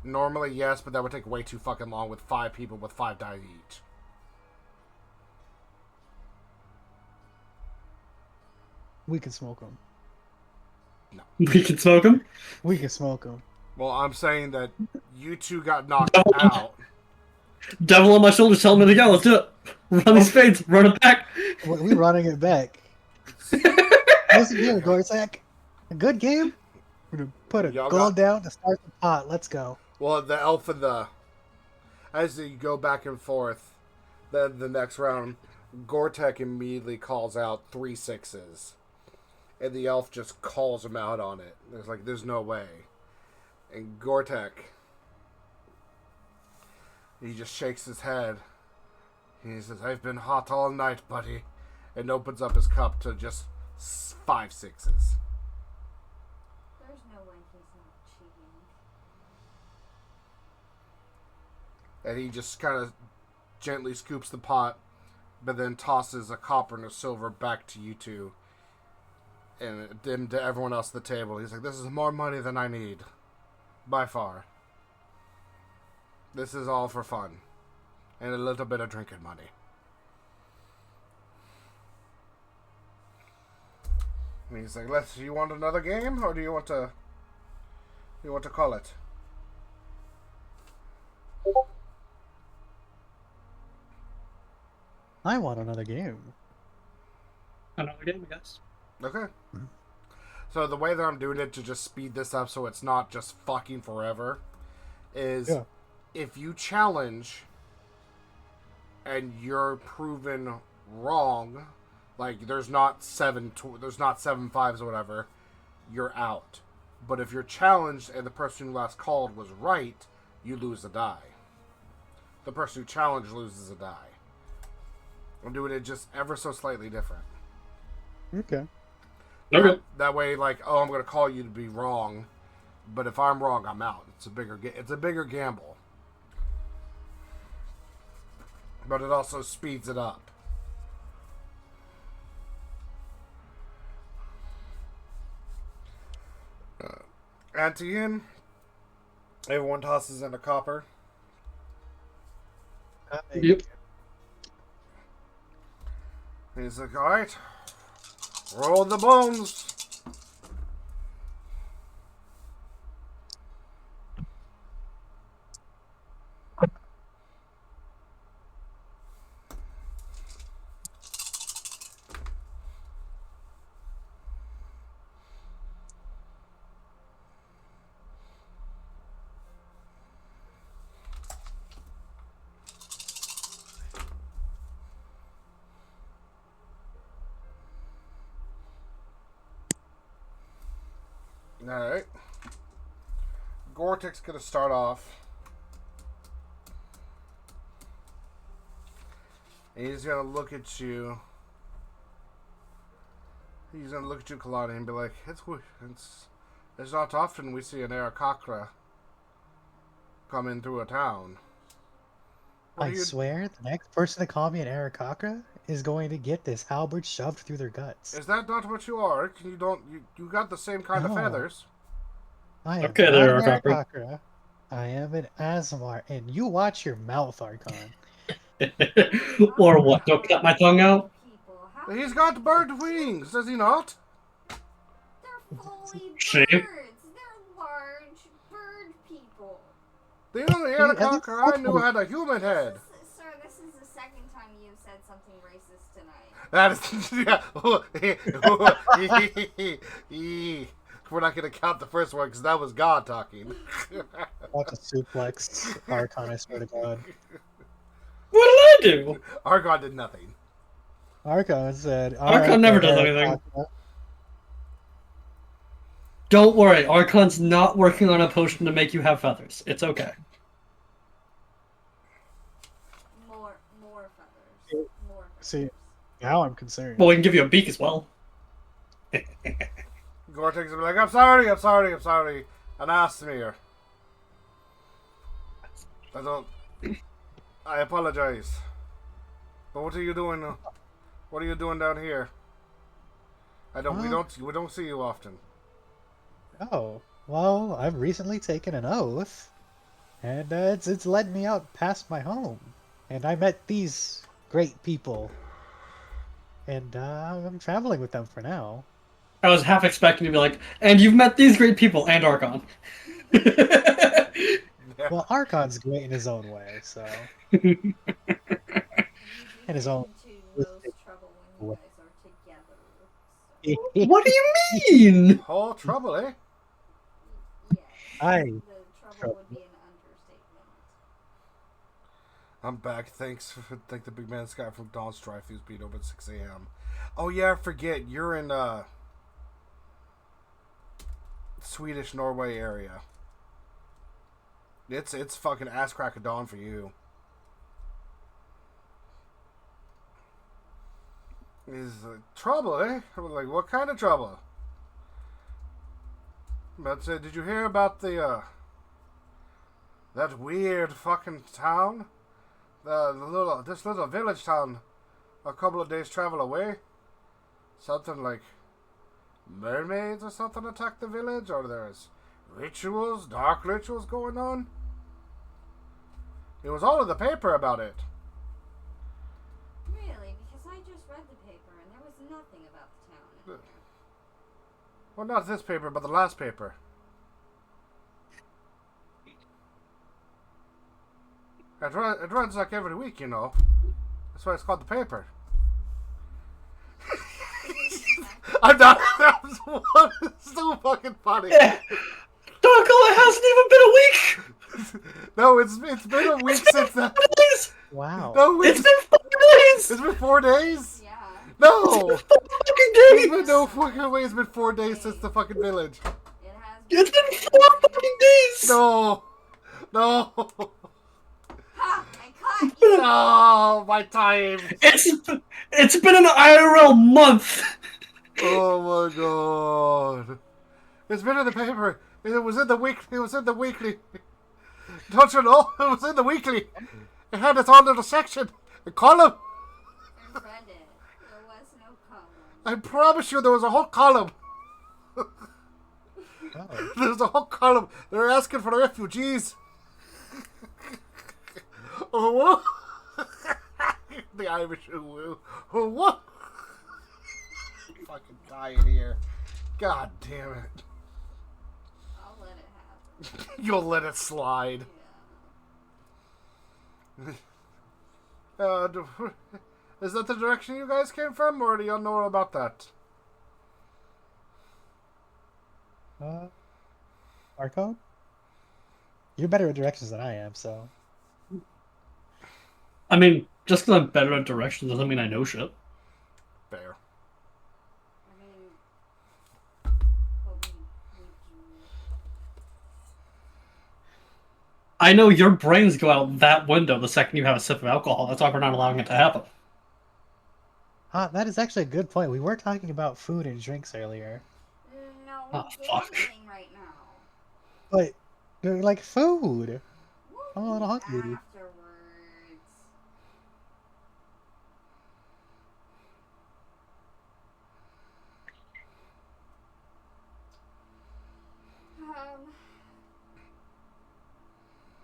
[SPEAKER 1] Normally, yes, but that would take way too fucking long with 5 people with 5 dice each.
[SPEAKER 5] We can smoke them.
[SPEAKER 4] We can smoke them.
[SPEAKER 5] We can smoke them.
[SPEAKER 1] Well, I'm saying that you two got knocked out.
[SPEAKER 4] Devil on my shoulder telling me to go. Let's do it. Run these fades. Run it back.
[SPEAKER 5] We running it back. Listen here, Gortek. A good game. We're gonna put a
[SPEAKER 1] Y'all
[SPEAKER 5] gold down to start the pot. Let's go.
[SPEAKER 1] Well, the elf and the... As you go back and forth, then the next round, Gortek immediately calls out 3 6s. And the elf just calls him out on it. It's like, there's no way. And Gortek, he just shakes his head. He says, I've been hot all night, buddy. And opens up his cup to just 5 6s.
[SPEAKER 3] There's no way he's not cheating.
[SPEAKER 1] And he just kind of gently scoops the pot, but then tosses a copper and a silver back to you two. And then to everyone else at the table. He's like, this is more money than I need. By far. This is all for fun. And a little bit of drinking money. And he's like, do you want another game? Or do you want to call it?
[SPEAKER 5] I want another game.
[SPEAKER 4] Another game, I guess.
[SPEAKER 1] Okay. So the way that I'm doing it to just speed this up so it's not just fucking forever is if you challenge and you're proven wrong, like there's not 7 5s or whatever, you're out. But if you're challenged and the person who last called was right, you lose a die. The person who challenged loses a die. I'm doing it just ever so slightly different.
[SPEAKER 5] Okay.
[SPEAKER 4] Okay.
[SPEAKER 1] That way, like, oh, I'm going to call you to be wrong, but if I'm wrong, I'm out. It's a bigger gamble, but it also speeds it up. Antian, everyone tosses in a copper.
[SPEAKER 4] Yep.
[SPEAKER 1] He's like, all right, roll the bones. Alright. Gortek's gonna start off. And he's gonna look at you. He's gonna look at you, Keilani, and be like, it's not often we see an Aarakocra come in through a town. What
[SPEAKER 5] I
[SPEAKER 1] are you-
[SPEAKER 5] swear, the next person to call me an Arakakra is going to get this halberd shoved through their guts.
[SPEAKER 1] Is that not what you are? You don't. You got the same kind of
[SPEAKER 5] No.
[SPEAKER 1] feathers.
[SPEAKER 5] I am
[SPEAKER 4] Okay
[SPEAKER 5] not
[SPEAKER 4] there,
[SPEAKER 5] an
[SPEAKER 4] Arakakra.
[SPEAKER 5] Arakakra. I am an Asmar, and you watch your mouth, Arkon.
[SPEAKER 4] Or what? Don't cut my tongue out?
[SPEAKER 3] People, how
[SPEAKER 1] He's got bird wings, does he not?
[SPEAKER 3] they're fully
[SPEAKER 4] Shame.
[SPEAKER 3] birds. They're large bird people.
[SPEAKER 1] The only Arakakra I knew had a human head.
[SPEAKER 3] Sir, this is the second time you've said something racist tonight.
[SPEAKER 1] That is. We're not going to count the first one because that was God talking.
[SPEAKER 5] About to suplex Arkon, I swear to God.
[SPEAKER 4] What did I do?
[SPEAKER 1] Argon did nothing.
[SPEAKER 5] Arkon said,
[SPEAKER 4] Arkon never does anything. Don't worry, Arkon's not working on a potion to make you have feathers. It's okay.
[SPEAKER 3] More feathers. More feathers.
[SPEAKER 5] See, now I'm concerned.
[SPEAKER 4] Well, we can give you a beak as well.
[SPEAKER 1] Gortek's will be like, I'm sorry. Anasmir. I apologize. But what are you doing? What are you doing down here? We don't see you often.
[SPEAKER 5] Oh, well, I've recently taken an oath, and it's led me out past my home, and I met these great people, and I'm traveling with them for now.
[SPEAKER 4] I was half expecting to be like, and you've met these great people and Arkon.
[SPEAKER 5] Well, Arkon's great in his own way, so
[SPEAKER 3] You
[SPEAKER 5] in his own.
[SPEAKER 3] get into most trouble when you guys are together.
[SPEAKER 4] What do you mean?
[SPEAKER 1] All trouble, eh?
[SPEAKER 3] Yeah.
[SPEAKER 5] Aye.
[SPEAKER 3] The trouble would be an understatement.
[SPEAKER 1] I'm back. Thank the big man Sky from Dawn Strife who's beat up at 6 a.m. Oh yeah, I forget. You're in Swedish Norway area. It's fucking ass crack of dawn for you. Is trouble, eh? I'm like, what kind of trouble? But did you hear about the that weird fucking town? This little village town, a couple of days travel away. Something like mermaids or something attack the village, or there's rituals, dark rituals going on. It was all in the paper about it.
[SPEAKER 3] Really? Because I just read the paper and there was nothing about the town in there.
[SPEAKER 1] Well, not this paper, but the last paper. It runs like every week, you know. That's why it's called the paper. I'm not. It's so fucking funny.
[SPEAKER 4] Dunkle, it hasn't even been a week!
[SPEAKER 1] No, it's been a week since that.
[SPEAKER 5] Wow.
[SPEAKER 1] No,
[SPEAKER 4] It's been 4 days!
[SPEAKER 1] It's been 4 days.
[SPEAKER 3] Yeah.
[SPEAKER 1] No,
[SPEAKER 4] It's been 4 fucking
[SPEAKER 1] there's
[SPEAKER 4] days!
[SPEAKER 1] been no fucking way. It's been 4 days since the fucking village.
[SPEAKER 3] It has
[SPEAKER 4] It's been 4 fucking days!
[SPEAKER 1] No.
[SPEAKER 3] Ha! I caught you!
[SPEAKER 1] Oh, my time.
[SPEAKER 4] It's been an IRL month!
[SPEAKER 1] Oh my god. It's been in the paper. It was in the weekly. Don't you know? It was in the weekly. It had its own little section. A column.
[SPEAKER 3] I read it. There was no column.
[SPEAKER 1] I promise you there was a whole column.
[SPEAKER 5] Oh.
[SPEAKER 1] There's a whole column. They're asking for the refugees. Oh, what? The Irish ooh. Oh, what? Fucking dying here. God damn it.
[SPEAKER 3] I'll let it happen.
[SPEAKER 1] You'll let it slide.
[SPEAKER 3] Yeah.
[SPEAKER 1] Is that the direction you guys came from, or do y'all know about that?
[SPEAKER 5] Arkon? You're better at directions than I am, so.
[SPEAKER 4] I mean, just because I'm better at directions doesn't mean I know shit.
[SPEAKER 1] Fair.
[SPEAKER 3] I mean, but we
[SPEAKER 4] I know your brains go out that window the second you have a sip of alcohol. That's why we're not allowing it to happen.
[SPEAKER 5] That is actually a good point. We were talking about food and drinks earlier.
[SPEAKER 3] no,
[SPEAKER 4] Oh,
[SPEAKER 3] we're
[SPEAKER 4] fuck.
[SPEAKER 3] gambling right now.
[SPEAKER 5] But, they're like food. I'm a little hungry.
[SPEAKER 3] Afterwards.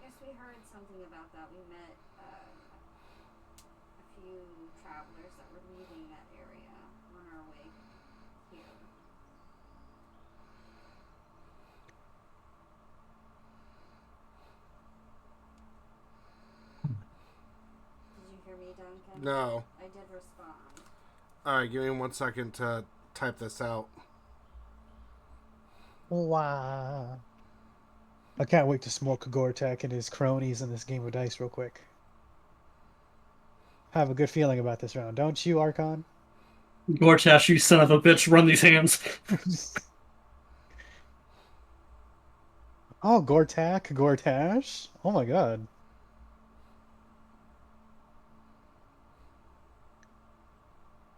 [SPEAKER 3] Yes, we heard something about that. We met a few travelers that were leaving that area on our way here. Did you hear me, Duncan?
[SPEAKER 1] No.
[SPEAKER 3] I did respond.
[SPEAKER 1] Alright, give me 1 second to type this out.
[SPEAKER 5] Wow. I can't wait to smoke Gortek and his cronies in this game of dice real quick. I have a good feeling about this round, don't you, Arkon?
[SPEAKER 4] Gortash, you son of a bitch, run these hands.
[SPEAKER 5] Oh, Gortash? Oh my god.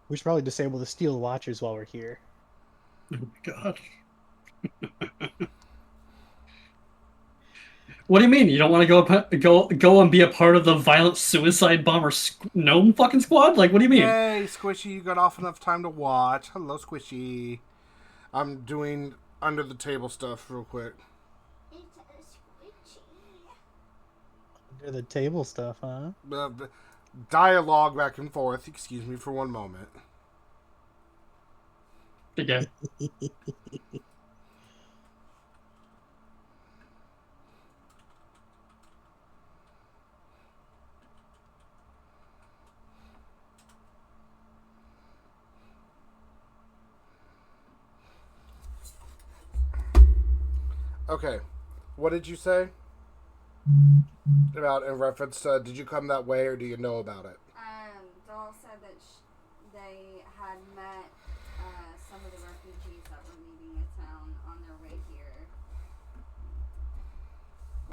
[SPEAKER 5] We should probably disable the steel watchers while we're here.
[SPEAKER 4] Oh my god. What do you mean? You don't want to go and be a part of the violent suicide bomber gnome fucking squad? Like, what do you mean?
[SPEAKER 1] Yay, Squishy, you got off enough time to watch. Hello, Squishy. I'm doing under the table stuff real quick.
[SPEAKER 3] It's squishy.
[SPEAKER 5] Under the table stuff, huh?
[SPEAKER 1] Dialogue back and forth. Excuse me for 1 moment.
[SPEAKER 4] Yeah.
[SPEAKER 1] Okay. What did you say? About in reference to, did you come that way or do you know about it?
[SPEAKER 3] Doll said that they had met some of the refugees that were leaving the town on their way here.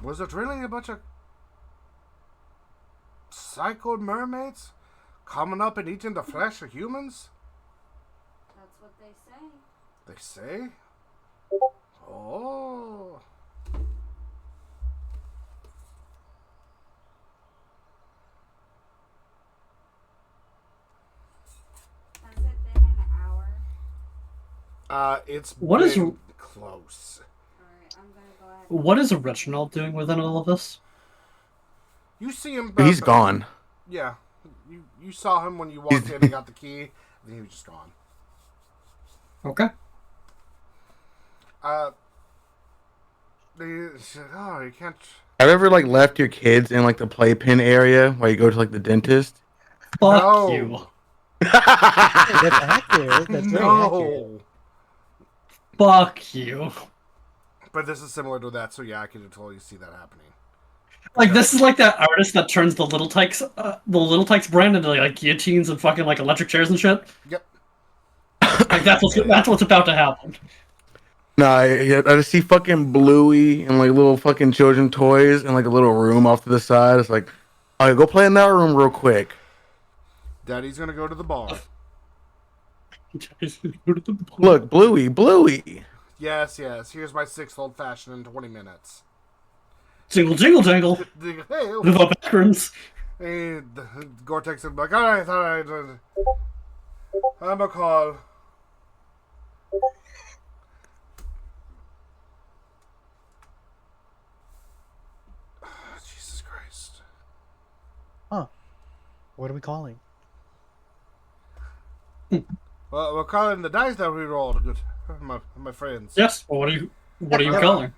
[SPEAKER 1] Was it really a bunch of psycho mermaids coming up and eating the flesh of humans?
[SPEAKER 3] That's what they say.
[SPEAKER 1] They say? Oh.
[SPEAKER 3] Has it been an hour?
[SPEAKER 1] It's
[SPEAKER 4] What is-
[SPEAKER 1] been close.
[SPEAKER 3] Alright, I'm gonna go ahead.
[SPEAKER 4] What is Reginald doing within all of this?
[SPEAKER 1] You see him.
[SPEAKER 2] He's gone.
[SPEAKER 1] Yeah. You saw him when you walked in and got the key, and then he was just gone.
[SPEAKER 4] Okay.
[SPEAKER 1] You can't.
[SPEAKER 2] Have you ever like left your kids in like the playpen area while you go to like the dentist?
[SPEAKER 4] Fuck
[SPEAKER 1] No.
[SPEAKER 4] you.
[SPEAKER 5] That's accurate. That's very accurate.
[SPEAKER 1] No.
[SPEAKER 4] Fuck you.
[SPEAKER 1] But this is similar to that, so yeah, I can totally see that happening.
[SPEAKER 4] Like, this is like that artist that turns the Little Tykes brand into like guillotines and fucking like electric chairs and shit.
[SPEAKER 1] Yep.
[SPEAKER 4] Like that's what's about to happen.
[SPEAKER 2] Nah, I just see fucking Bluey and like little fucking children toys in like a little room off to the side. It's like, all right, go play in that room real quick.
[SPEAKER 1] Daddy's gonna go to the bar.
[SPEAKER 2] Look, Bluey.
[SPEAKER 1] Yes. Here's my 6th old fashioned in 20 minutes.
[SPEAKER 4] Jingle jingle jangle.
[SPEAKER 1] Hey,
[SPEAKER 4] The backrooms.
[SPEAKER 1] Gortek said, like, all right. I'm a call. Jesus Christ.
[SPEAKER 5] Huh. What are we calling?
[SPEAKER 1] Well, we're calling the dice that we rolled. Good, my friends.
[SPEAKER 4] Yes. Well, what are you calling?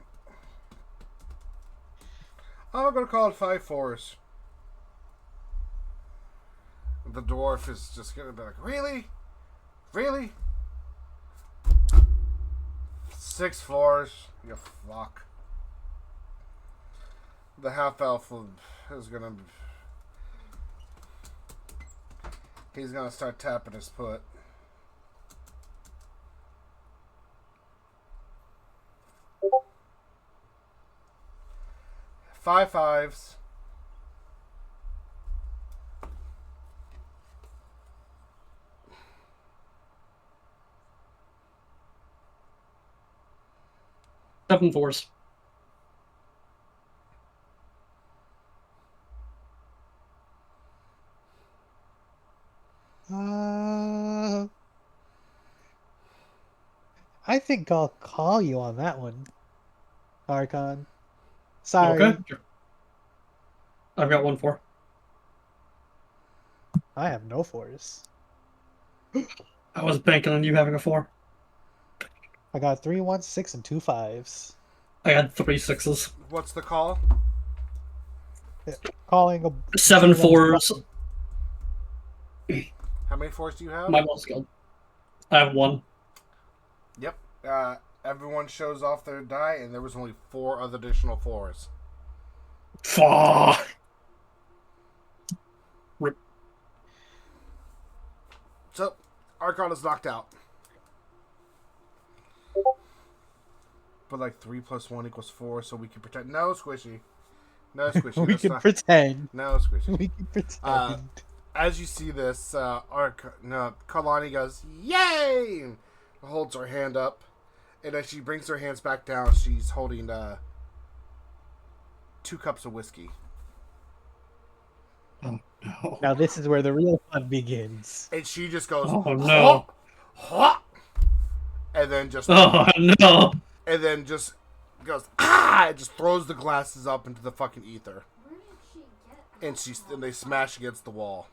[SPEAKER 1] I'm gonna call it 5 4s. The dwarf is just gonna be like, really? 6 4s? You fuck. The half elf is gonna. He's gonna start tapping his foot. 5 5s.
[SPEAKER 4] Seven fours.
[SPEAKER 5] I think I'll call you on that one, Arkon. Sorry,
[SPEAKER 4] Okay. Sure. I've got 1-4.
[SPEAKER 5] I have no force.
[SPEAKER 4] I was banking on you having a 4.
[SPEAKER 5] I got 3 1s, 6, and 2 5s.
[SPEAKER 4] I had 3 6s.
[SPEAKER 1] What's the call?
[SPEAKER 5] Calling a
[SPEAKER 4] 7
[SPEAKER 5] tier 1
[SPEAKER 4] 4s.
[SPEAKER 1] How many fours do you have?
[SPEAKER 4] My most skilled. I have 1.
[SPEAKER 1] Yep. Everyone shows off their die, and there was only 4 other additional fours.
[SPEAKER 4] Fuck.
[SPEAKER 1] So, Arkon is knocked out. But like 3 plus 1 equals 4, so we can pretend. No, Squishy. No, Squishy.
[SPEAKER 5] We
[SPEAKER 1] that's
[SPEAKER 5] can
[SPEAKER 1] not-
[SPEAKER 5] pretend.
[SPEAKER 1] No, Squishy.
[SPEAKER 5] We can pretend.
[SPEAKER 1] As you see this, Keilani goes, "Yay!" and holds her hand up. And as she brings her hands back down, she's holding 2 cups of whiskey.
[SPEAKER 4] Oh, no.
[SPEAKER 5] Now this is where the real fun begins.
[SPEAKER 1] And she just goes,
[SPEAKER 4] Oh, no.
[SPEAKER 1] "Hop!" And then just
[SPEAKER 4] Oh, no.
[SPEAKER 1] and then just goes, "Ah!" and just throws the glasses up into the fucking ether.
[SPEAKER 3] Where did she get
[SPEAKER 1] And they smash against the wall.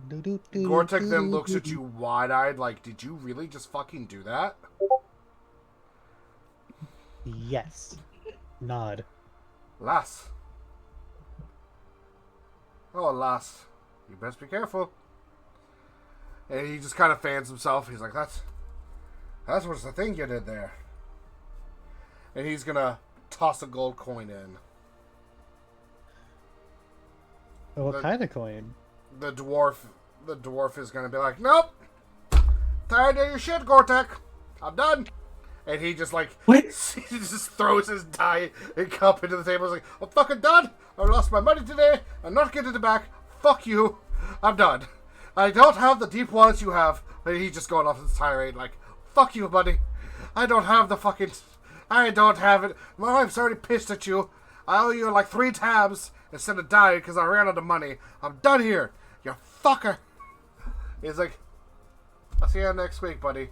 [SPEAKER 1] Gortek then looks at you wide-eyed like, "Did you really just fucking do that?"
[SPEAKER 5] Yes. Nod.
[SPEAKER 1] Lass. Oh, lass. You best be careful. And he just kind of fans himself. He's like, that's what's the thing you did there. And he's gonna toss a gold coin in.
[SPEAKER 5] What kind of coin?
[SPEAKER 1] The dwarf is gonna be like, "Nope. Tired of your shit, Gortek. I'm done." And he just like,
[SPEAKER 4] What?
[SPEAKER 1] he just throws his die and cup into the table. He's like, "I'm fucking done. I lost my money today. I'm not getting it back. Fuck you. I'm done. I don't have the deep wallets you have." And he's just going off his tirade like, "Fuck you, buddy. I don't have the fucking... I don't have it. My wife's already pissed at you. I owe you like 3 tabs instead of dying because I ran out of money. I'm done here. You fucker." He's like, "I'll see you next week, buddy."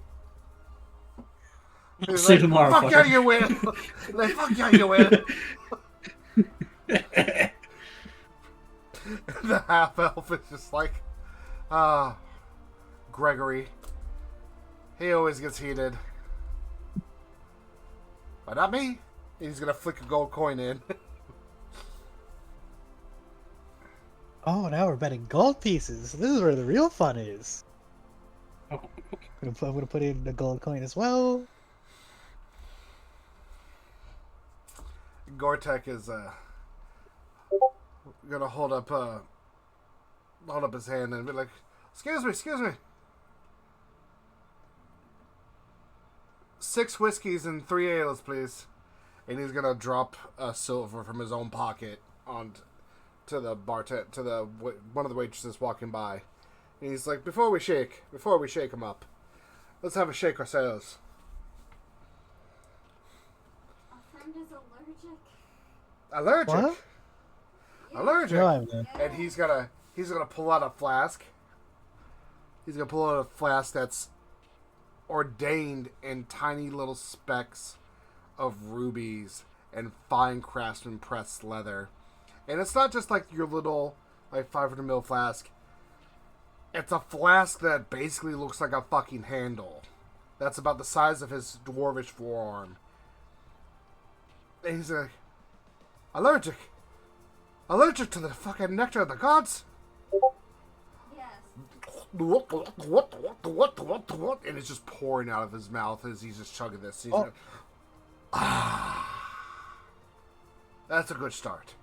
[SPEAKER 1] He's
[SPEAKER 4] See you
[SPEAKER 1] like,
[SPEAKER 4] tomorrow,
[SPEAKER 1] "Fuck yeah,
[SPEAKER 4] fucker."
[SPEAKER 1] you win." Like, "Fuck yeah, you win." The half elf is just like, Gregory. He always gets heated. But not me. He's gonna flick a gold coin in.
[SPEAKER 5] Oh, now we're betting gold pieces. This is where the real fun is.
[SPEAKER 4] Oh,
[SPEAKER 5] I'm gonna put in the gold coin as well.
[SPEAKER 1] Gortek is gonna hold up his hand and be like, excuse me. 6 whiskeys and 3 ales, please." And he's gonna drop a silver from his own pocket to the one of the waitresses walking by. And he's like, before we shake him up, let's have a shake ourselves."
[SPEAKER 3] Our friend is allergic.
[SPEAKER 1] Allergic.
[SPEAKER 5] What?
[SPEAKER 1] Allergic.
[SPEAKER 5] No, I'm not.
[SPEAKER 1] And he's gonna pull out a flask. He's gonna pull out a flask that's ordained in tiny little specks of rubies and fine craftsman pressed leather. And it's not just like your little like 500ml flask. It's a flask that basically looks like a fucking handle. That's about the size of his dwarvish forearm. And he's like, allergic to the fucking nectar of the gods.
[SPEAKER 3] Yes.
[SPEAKER 1] And it's just pouring out of his mouth as he's just chugging this. He's
[SPEAKER 5] Oh.
[SPEAKER 1] like, that's a good start.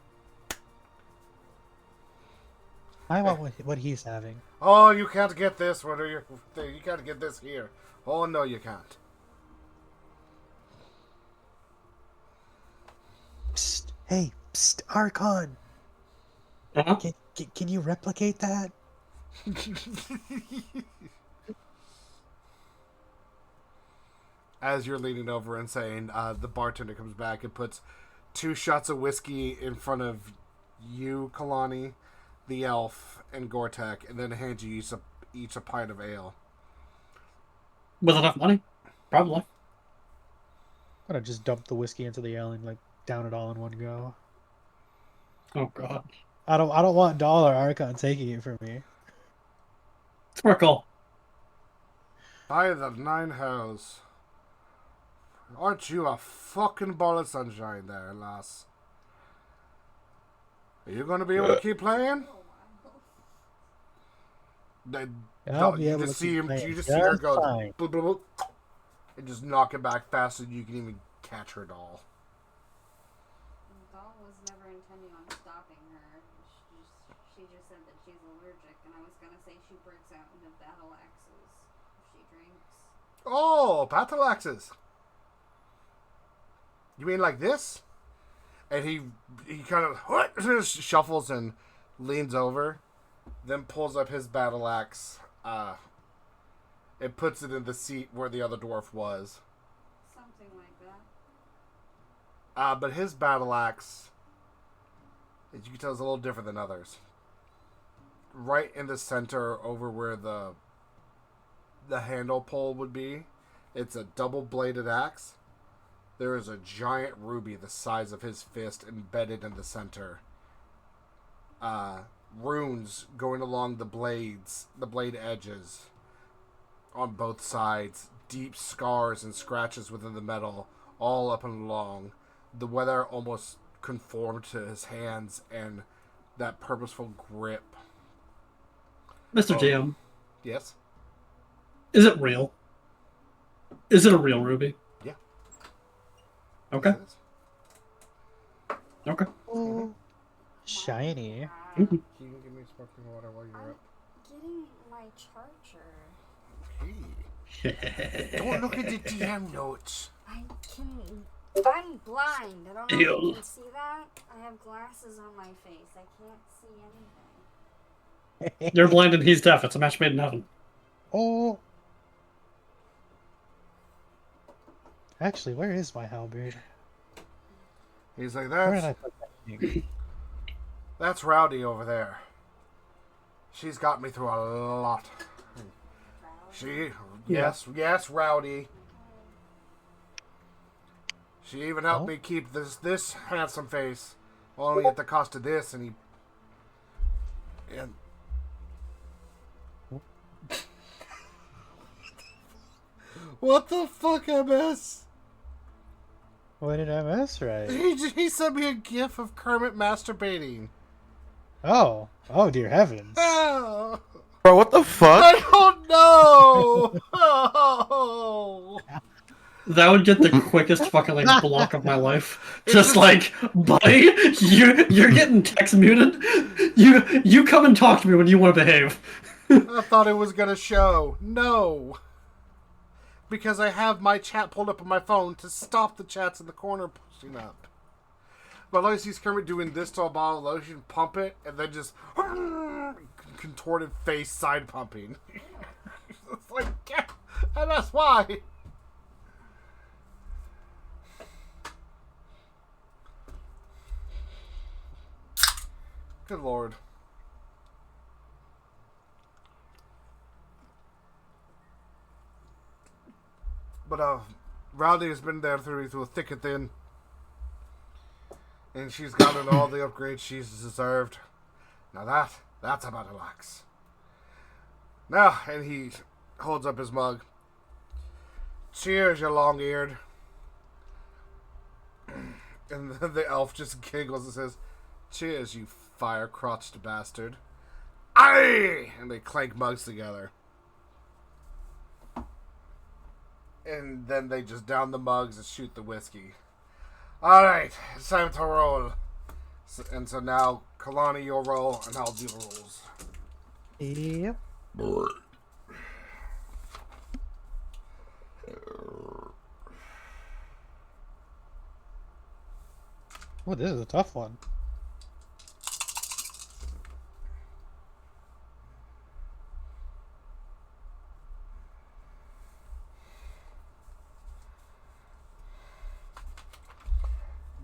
[SPEAKER 5] I want what he's having.
[SPEAKER 1] Oh, you can't get this. What are you can't get this here. Oh no, you can't.
[SPEAKER 5] Psst. Hey, psst, Arkon.
[SPEAKER 4] Uh-huh.
[SPEAKER 5] Can you replicate that?
[SPEAKER 1] As you're leaning over and saying, the bartender comes back and puts 2 shots of whiskey in front of you, Keilani, the elf, and Gortek, and then hand you each a pint of ale.
[SPEAKER 4] With enough money? Probably.
[SPEAKER 5] I'm gonna just dump the whiskey into the ale and like down it all in one go.
[SPEAKER 4] Oh god.
[SPEAKER 5] I don't want Dollar Arkon taking it from me.
[SPEAKER 4] Sparkle.
[SPEAKER 1] By the nine hells. Aren't you a fucking ball of sunshine there, lass? Are you gonna be able to keep playing?
[SPEAKER 5] I'll be
[SPEAKER 1] You
[SPEAKER 5] able
[SPEAKER 1] just
[SPEAKER 5] to
[SPEAKER 1] see
[SPEAKER 5] keep
[SPEAKER 1] him.
[SPEAKER 5] playing
[SPEAKER 1] You just see her
[SPEAKER 5] just
[SPEAKER 1] go,
[SPEAKER 5] fine.
[SPEAKER 1] bloop, bloop, bloop, and just knock it back faster than you can even catch her doll.
[SPEAKER 3] Doll was never intending on stopping her. She just said that she's allergic, and I was gonna say she breaks out into battle axes if she drinks.
[SPEAKER 1] Oh, battle axes. You mean like this? And he kind of shuffles and leans over, then pulls up his battle axe. And puts it in the seat where the other dwarf was.
[SPEAKER 3] Something like that.
[SPEAKER 1] But his battle axe, as you can tell, is a little different than others. Right in the center, over where the handle pole would be, it's a double-bladed axe. There is a giant ruby the size of his fist embedded in the center. Runes going along the blade edges on both sides. Deep scars and scratches within the metal, all up and along. The weather almost conformed to his hands and that purposeful grip.
[SPEAKER 4] Mr. DM,
[SPEAKER 1] Yes?
[SPEAKER 4] is it real? Is it a real ruby?
[SPEAKER 1] Yeah.
[SPEAKER 4] Okay.
[SPEAKER 1] Yes, it is.
[SPEAKER 4] Okay.
[SPEAKER 5] Oh, shiny.
[SPEAKER 1] Can you give me sparkling water while you're up?
[SPEAKER 3] Getting my charger.
[SPEAKER 1] Hey. Don't look at the DM notes.
[SPEAKER 3] I'm blind. I don't know if you
[SPEAKER 4] Ew.
[SPEAKER 3] can see that. I have glasses on my face. I can't see anything.
[SPEAKER 4] You're blind and he's deaf. It's a match made in heaven.
[SPEAKER 5] Oh. Actually, where is my halberd?
[SPEAKER 1] He's like,
[SPEAKER 5] Where did I put that thing?
[SPEAKER 1] that's Rowdy over there. She's got me through a lot. Yes, Rowdy. She even helped me keep this handsome face, only at the cost of this. And what the fuck, MS?
[SPEAKER 5] What did I miss right?
[SPEAKER 1] He sent me a gif of Kermit masturbating.
[SPEAKER 5] Oh dear heavens.
[SPEAKER 1] Oh,
[SPEAKER 2] Bro, what the fuck?
[SPEAKER 1] I don't know. Oh.
[SPEAKER 4] That would get the quickest fucking like block of my life. Just like, buddy, you're getting text muted. You come and talk to me when you want to behave.
[SPEAKER 1] I thought it was gonna show. No. Because I have my chat pulled up on my phone to stop the chats in the corner pushing up. But I see Kermit doing this to a bottle of lotion, pump it, and then just contorted face side pumping. It's like, yeah, and that's why. Good lord. But Rowdy has been there through thick and thin. And she's gotten all the upgrades she's deserved. Now that's a battle axe. Now, and he holds up his mug. Cheers, you long-eared. And the elf just giggles and says, cheers, you fire-crotched bastard. Aye! And they clank mugs together. And then they just down the mugs and shoot the whiskey. Alright, it's time to roll. So now, Keilani, you'll roll, and I'll do the rolls.
[SPEAKER 5] Yep. Oh, this is a tough one.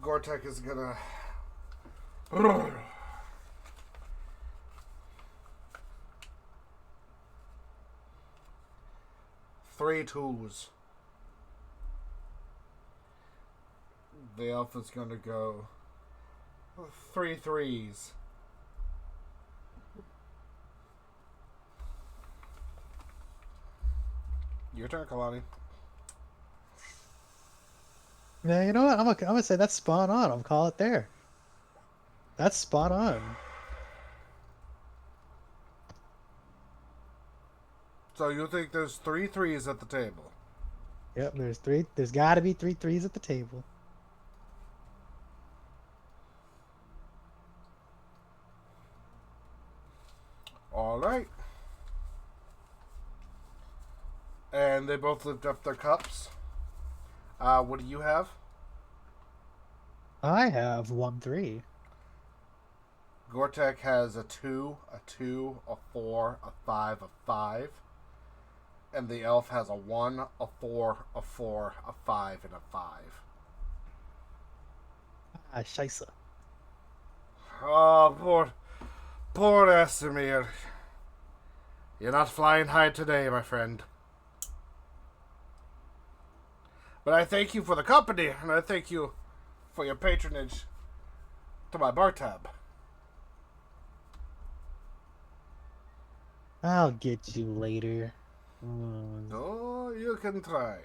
[SPEAKER 1] Gortek is gonna 3 2s. The elf is going to go 3 3s. Your turn, Keilani.
[SPEAKER 5] Yeah, you know what? I'm gonna say that's spot on. I'll call it there. That's spot on.
[SPEAKER 1] So you think there's 3 3s at the table?
[SPEAKER 5] Yep, there's three. There's got to be 3 3s at the table.
[SPEAKER 1] All right. And they both lift up their cups. What do you have?
[SPEAKER 5] I have 1 3.
[SPEAKER 1] Gortek has a 2, a 2, a 4, a 5, a 5. And the elf has a 1, a 4, a 4, a 5, and a 5.
[SPEAKER 5] Ah, scheisse.
[SPEAKER 1] Oh, poor Esamir. You're not flying high today, my friend. But I thank you for the company, and I thank you for your patronage to my bar tab.
[SPEAKER 5] I'll get you later. Mm.
[SPEAKER 1] Oh, you can try.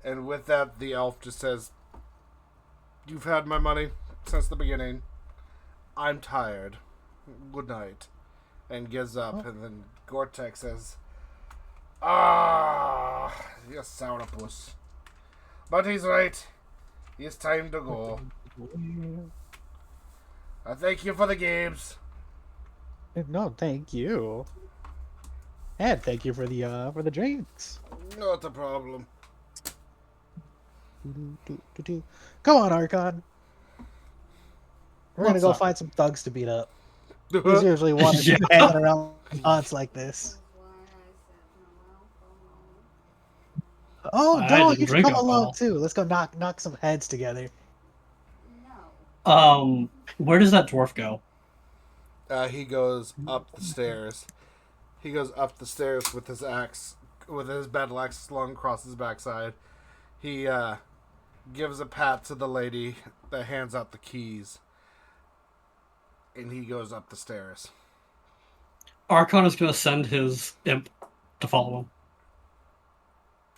[SPEAKER 1] And with that, the elf just says, "You've had my money since the beginning. I'm tired. Good night." And gives up. And then Gortek says, "Ah, you sourpuss. But he's right. It's time to go. I thank you for the games."
[SPEAKER 5] No, thank you. And thank you for the drinks.
[SPEAKER 1] Not a problem.
[SPEAKER 5] Come on, Arkon. We're gonna
[SPEAKER 4] What's
[SPEAKER 5] go
[SPEAKER 4] up?
[SPEAKER 5] find some thugs to beat up. He's usually one
[SPEAKER 4] Yeah.
[SPEAKER 5] hanging around haunts like this. Oh
[SPEAKER 4] I
[SPEAKER 5] no,
[SPEAKER 4] didn't
[SPEAKER 5] you can
[SPEAKER 4] drink
[SPEAKER 5] come along
[SPEAKER 4] alcohol.
[SPEAKER 5] too. Let's go knock some heads together.
[SPEAKER 3] No.
[SPEAKER 4] Where does that dwarf go?
[SPEAKER 1] He goes up the stairs. He goes up the stairs with his axe, with his battle axe slung across his backside. He gives a pat to the lady that hands out the keys, and he goes up the stairs.
[SPEAKER 4] Arkon is going to send his imp to follow him.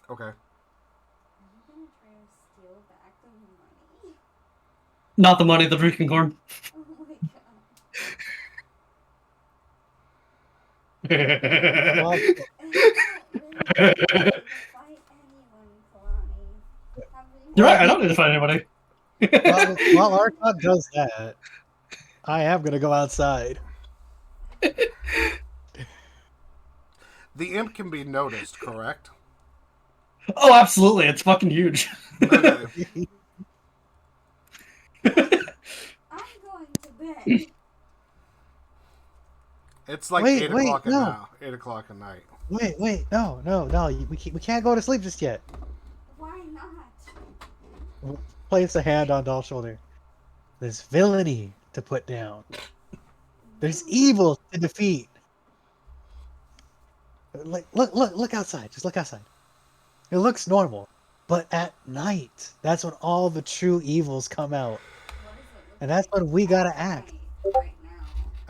[SPEAKER 1] Okay.
[SPEAKER 3] Are you gonna try to steal back the money?
[SPEAKER 4] Not the money, the drinking horn.
[SPEAKER 3] Oh my god.
[SPEAKER 5] Well,
[SPEAKER 3] And you don't really need to fight anyone, Keilani.
[SPEAKER 4] You're right, I don't need to find anybody.
[SPEAKER 5] while Arkon does that, I am gonna go outside.
[SPEAKER 1] The imp can be noticed, correct?
[SPEAKER 4] Oh, absolutely, it's fucking huge.
[SPEAKER 1] Okay.
[SPEAKER 3] I'm going to bed.
[SPEAKER 1] It's like
[SPEAKER 5] Wait,
[SPEAKER 1] 8
[SPEAKER 5] wait,
[SPEAKER 1] o'clock
[SPEAKER 5] no.
[SPEAKER 1] now. 8 o'clock at night.
[SPEAKER 5] Wait, no. We can't go to sleep just yet.
[SPEAKER 3] Why not?
[SPEAKER 5] Place a hand on Doll's shoulder. There's villainy to put down. There's evil to defeat. Like, look outside. Just look outside. It looks normal, but at night, that's when all the true evils come out,
[SPEAKER 3] What does it look
[SPEAKER 5] and that's when we
[SPEAKER 3] like
[SPEAKER 5] gotta
[SPEAKER 3] at
[SPEAKER 5] act.
[SPEAKER 3] night right now?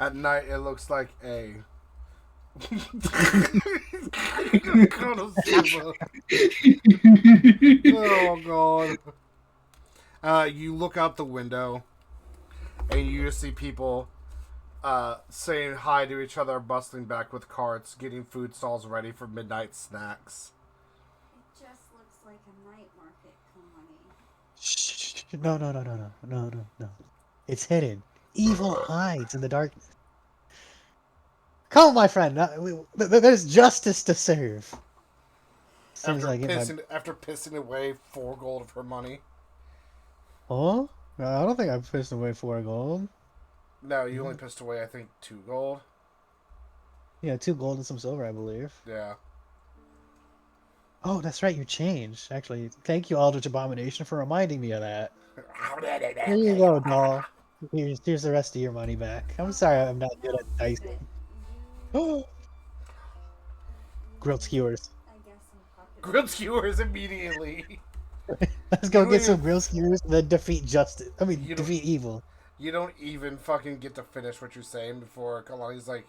[SPEAKER 1] At night, it looks like a. Oh god. You look out the window and you just see people saying hi to each other, bustling back with carts, getting food stalls ready for midnight snacks.
[SPEAKER 3] It just looks like a night market, Keilani.
[SPEAKER 5] Shh, no. It's hidden. Evil hides in the darkness. Come, my friend. There's justice to serve. As soon as I get my...
[SPEAKER 1] After pissing away 4 gold of her money.
[SPEAKER 5] Oh? No, I don't think I've pissed away 4 gold.
[SPEAKER 1] No, you only pissed away, I think, 2 gold.
[SPEAKER 5] Yeah, 2 gold and some silver, I believe.
[SPEAKER 1] Yeah.
[SPEAKER 5] Oh, that's right, you changed. Actually, thank you, Aldrich Abomination, for reminding me of that. Here you go, doll. Here's the rest of your money back. I'm sorry I'm not good at dice. Grilled skewers.
[SPEAKER 3] I guess some pocket.
[SPEAKER 1] Grilled skewers immediately.
[SPEAKER 5] Let's go
[SPEAKER 1] You
[SPEAKER 5] get some
[SPEAKER 1] even-
[SPEAKER 5] grilled skewers and then defeat justice. I mean,
[SPEAKER 1] You don't-
[SPEAKER 5] defeat evil.
[SPEAKER 1] You don't even fucking get to finish what you're saying before Keilani's like,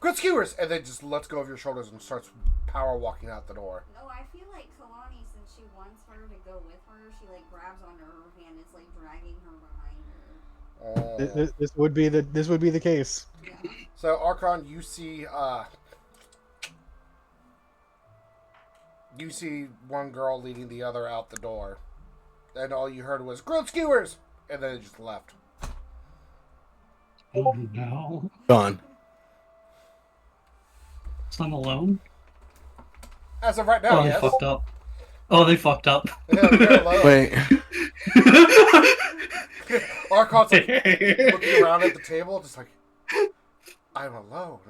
[SPEAKER 1] grilled skewers! And then just lets go of your shoulders and starts power walking out the door.
[SPEAKER 3] No, I feel like Keilani, since she wants her to go with her, she like grabs onto her hand, is like dragging her behind her.
[SPEAKER 1] Oh.
[SPEAKER 5] This would be the case.
[SPEAKER 3] Yeah.
[SPEAKER 1] So, Arkon, you see one girl leading the other out the door. And all you heard was, grilled skewers! And then it just left.
[SPEAKER 4] Oh no.
[SPEAKER 2] Gone.
[SPEAKER 4] So I'm alone?
[SPEAKER 1] As of right now,
[SPEAKER 4] Oh, they
[SPEAKER 1] yes.
[SPEAKER 4] fucked up. Oh, they fucked up.
[SPEAKER 1] Yeah, you're alone.
[SPEAKER 2] Wait.
[SPEAKER 1] Arkon's like, looking around at the table, just like, I'm alone.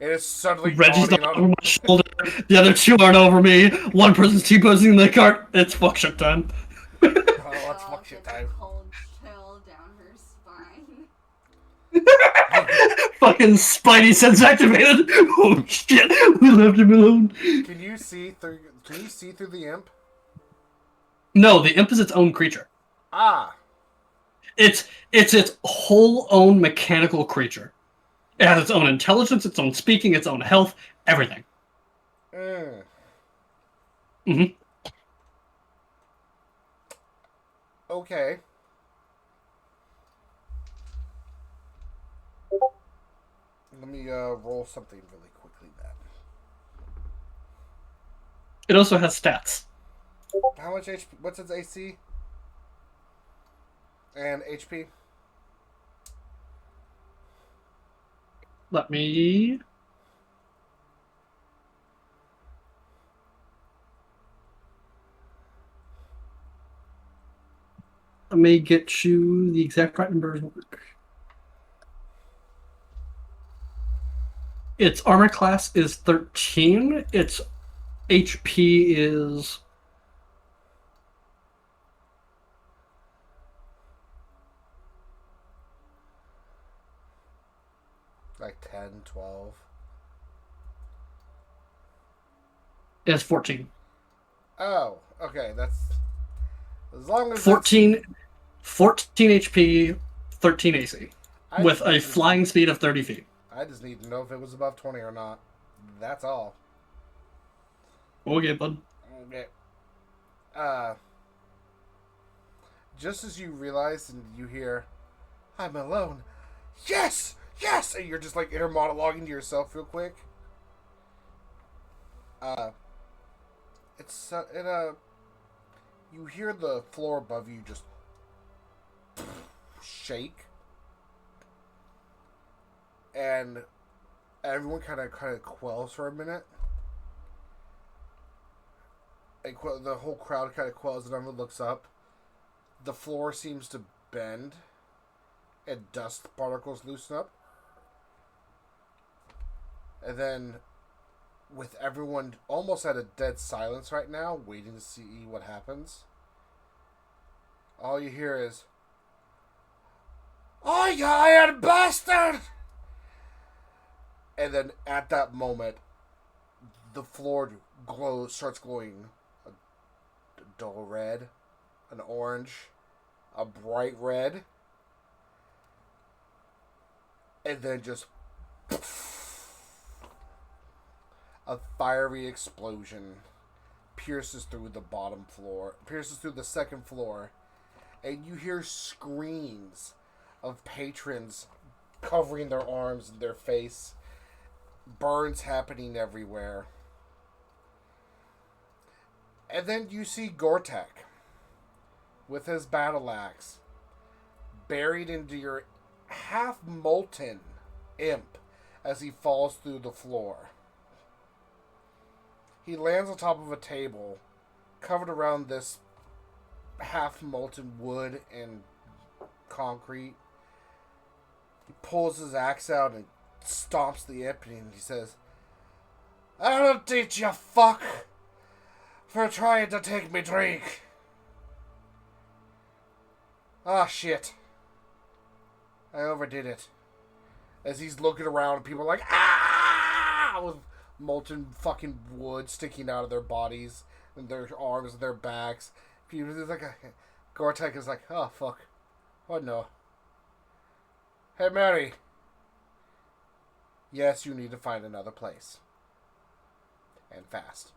[SPEAKER 1] It is suddenly
[SPEAKER 4] Reggie's
[SPEAKER 1] dawning
[SPEAKER 4] not
[SPEAKER 1] on
[SPEAKER 4] over my shoulder. The other two aren't over me. One person's T-posing in the cart. It's fuck shit time.
[SPEAKER 1] Oh, it's fuck shit
[SPEAKER 3] Gets a
[SPEAKER 1] time.
[SPEAKER 3] cold chill down her spine.
[SPEAKER 4] Fucking Spidey sense activated. Oh shit, we left him alone.
[SPEAKER 1] Can you see through the imp?
[SPEAKER 4] No, the imp is its own creature.
[SPEAKER 1] Ah.
[SPEAKER 4] It's its whole own mechanical creature. It has its own intelligence, its own speaking, its own health, everything.
[SPEAKER 1] Mm.
[SPEAKER 4] Mhm.
[SPEAKER 1] Okay. Let me roll something really quickly then.
[SPEAKER 4] It also has stats.
[SPEAKER 1] How much HP? What's its AC? And HP?
[SPEAKER 4] Let me get you the exact right numbers. Its armor class is 13. Its HP is
[SPEAKER 1] Like 10, 12.
[SPEAKER 4] 14.
[SPEAKER 1] Oh, okay. That's as long as
[SPEAKER 4] 14 HP, 13 AC,
[SPEAKER 1] I
[SPEAKER 4] with
[SPEAKER 1] just
[SPEAKER 4] a
[SPEAKER 1] need to-
[SPEAKER 4] flying speed of 30 feet.
[SPEAKER 1] I just need to know if it was above 20 or not. That's all.
[SPEAKER 4] Okay, bud.
[SPEAKER 1] Okay. Just as you realize and you hear, I'm alone. Yes! Yes! And you're just like inner monologuing to yourself real quick. You hear the floor above you just shake. And everyone kind of quells for a minute. The whole crowd kind of quells and everyone looks up. The floor seems to bend and dust particles loosen up. And then, with everyone almost at a dead silence right now, waiting to see what happens, all you hear is, "Oh, you iron bastard!" And then at that moment, the floor starts glowing a dull red, an orange, a bright red, and then just a fiery explosion pierces through the second floor, and you hear screams of patrons covering their arms and their face, burns happening everywhere. And then you see Gortek with his battle axe buried into your half-molten imp as he falls through the floor. He lands on top of a table covered around this half-molten wood and concrete. He pulls his axe out and stomps the imp and he says, "I'll teach you, fuck, for trying to take me drink." Ah, shit. I overdid it. as he's looking around, people are like, ah! With molten fucking wood sticking out of their bodies and their arms and their backs. People is like, Gortek is like, oh fuck, what no? Hey Mary. Yes, you need to find another place. And fast.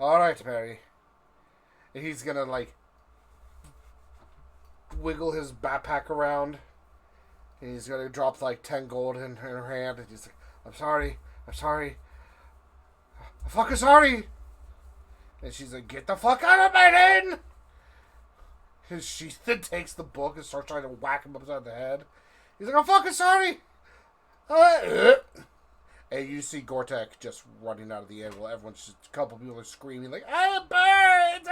[SPEAKER 1] Alright, Mary. And he's gonna, like, wiggle his backpack around. And he's gonna drop, like, 10 gold in her hand. And he's like, I'm sorry. I'm fucking sorry. And she's like, get the fuck out of my den! And she then takes the book and starts trying to whack him upside the head. He's like, I'm fucking sorry! And you see Gortek just running out of the anvil. Everyone's just, a couple people are screaming like, I'm burned!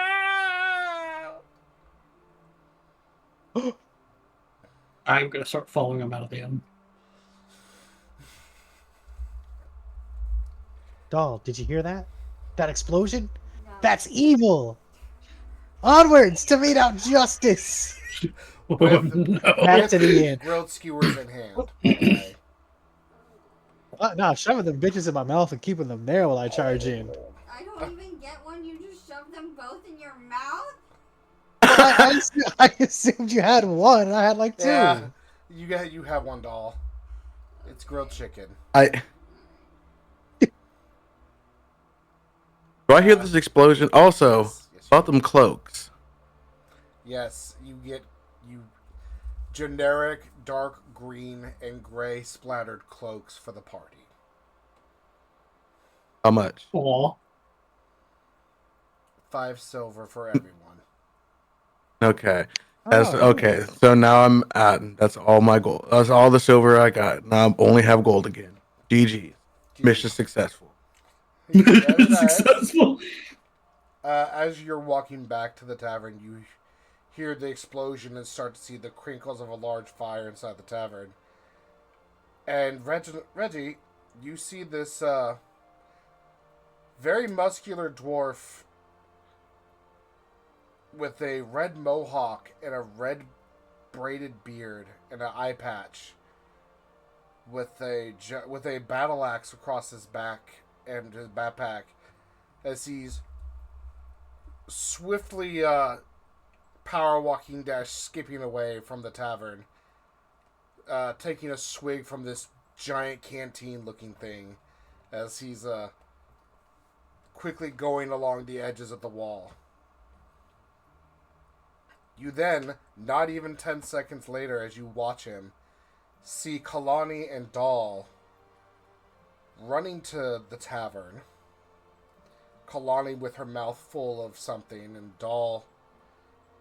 [SPEAKER 4] I'm gonna start following him out of the inn.
[SPEAKER 5] Doll, did you hear that? That explosion?
[SPEAKER 3] No.
[SPEAKER 5] That's evil! Onwards to meet out justice!
[SPEAKER 4] Oh,
[SPEAKER 1] With
[SPEAKER 4] no.
[SPEAKER 5] Back to the inn.
[SPEAKER 1] grilled skewers in hand. Okay.
[SPEAKER 5] Nah, shoving them bitches in my mouth and keeping them there while I charge in.
[SPEAKER 3] I don't even get one. You just shove them both in your mouth?
[SPEAKER 5] I assumed you had one, and I had like two.
[SPEAKER 1] Yeah, you have one, doll. It's grilled chicken.
[SPEAKER 2] Do I hear this explosion? Also,
[SPEAKER 1] Yes,
[SPEAKER 2] about them cloaks.
[SPEAKER 1] yes, you get generic dark green and gray splattered cloaks for the party.
[SPEAKER 2] How much?
[SPEAKER 4] Aw.
[SPEAKER 1] 5 silver for everyone.
[SPEAKER 2] Okay. That's
[SPEAKER 5] Oh.
[SPEAKER 2] okay. So now I'm at. That's all my gold. That's all the silver I got. Now I only have gold again. GG. Mission successful.
[SPEAKER 4] Successful.
[SPEAKER 1] As you're walking back to the tavern, you hear the explosion and start to see the crinkles of a large fire inside the tavern. And Reggie, you see this very muscular dwarf with a red mohawk and a red braided beard and an eye patch, with a battle axe across his back and his backpack, as he's swiftly power walking - skipping away from the tavern, taking a swig from this giant canteen looking thing, as he's quickly going along the edges of the wall. You then, not even 10 seconds later, as you watch him, see Keilani and Doll running to the tavern. Keilani with her mouth full of something, and Doll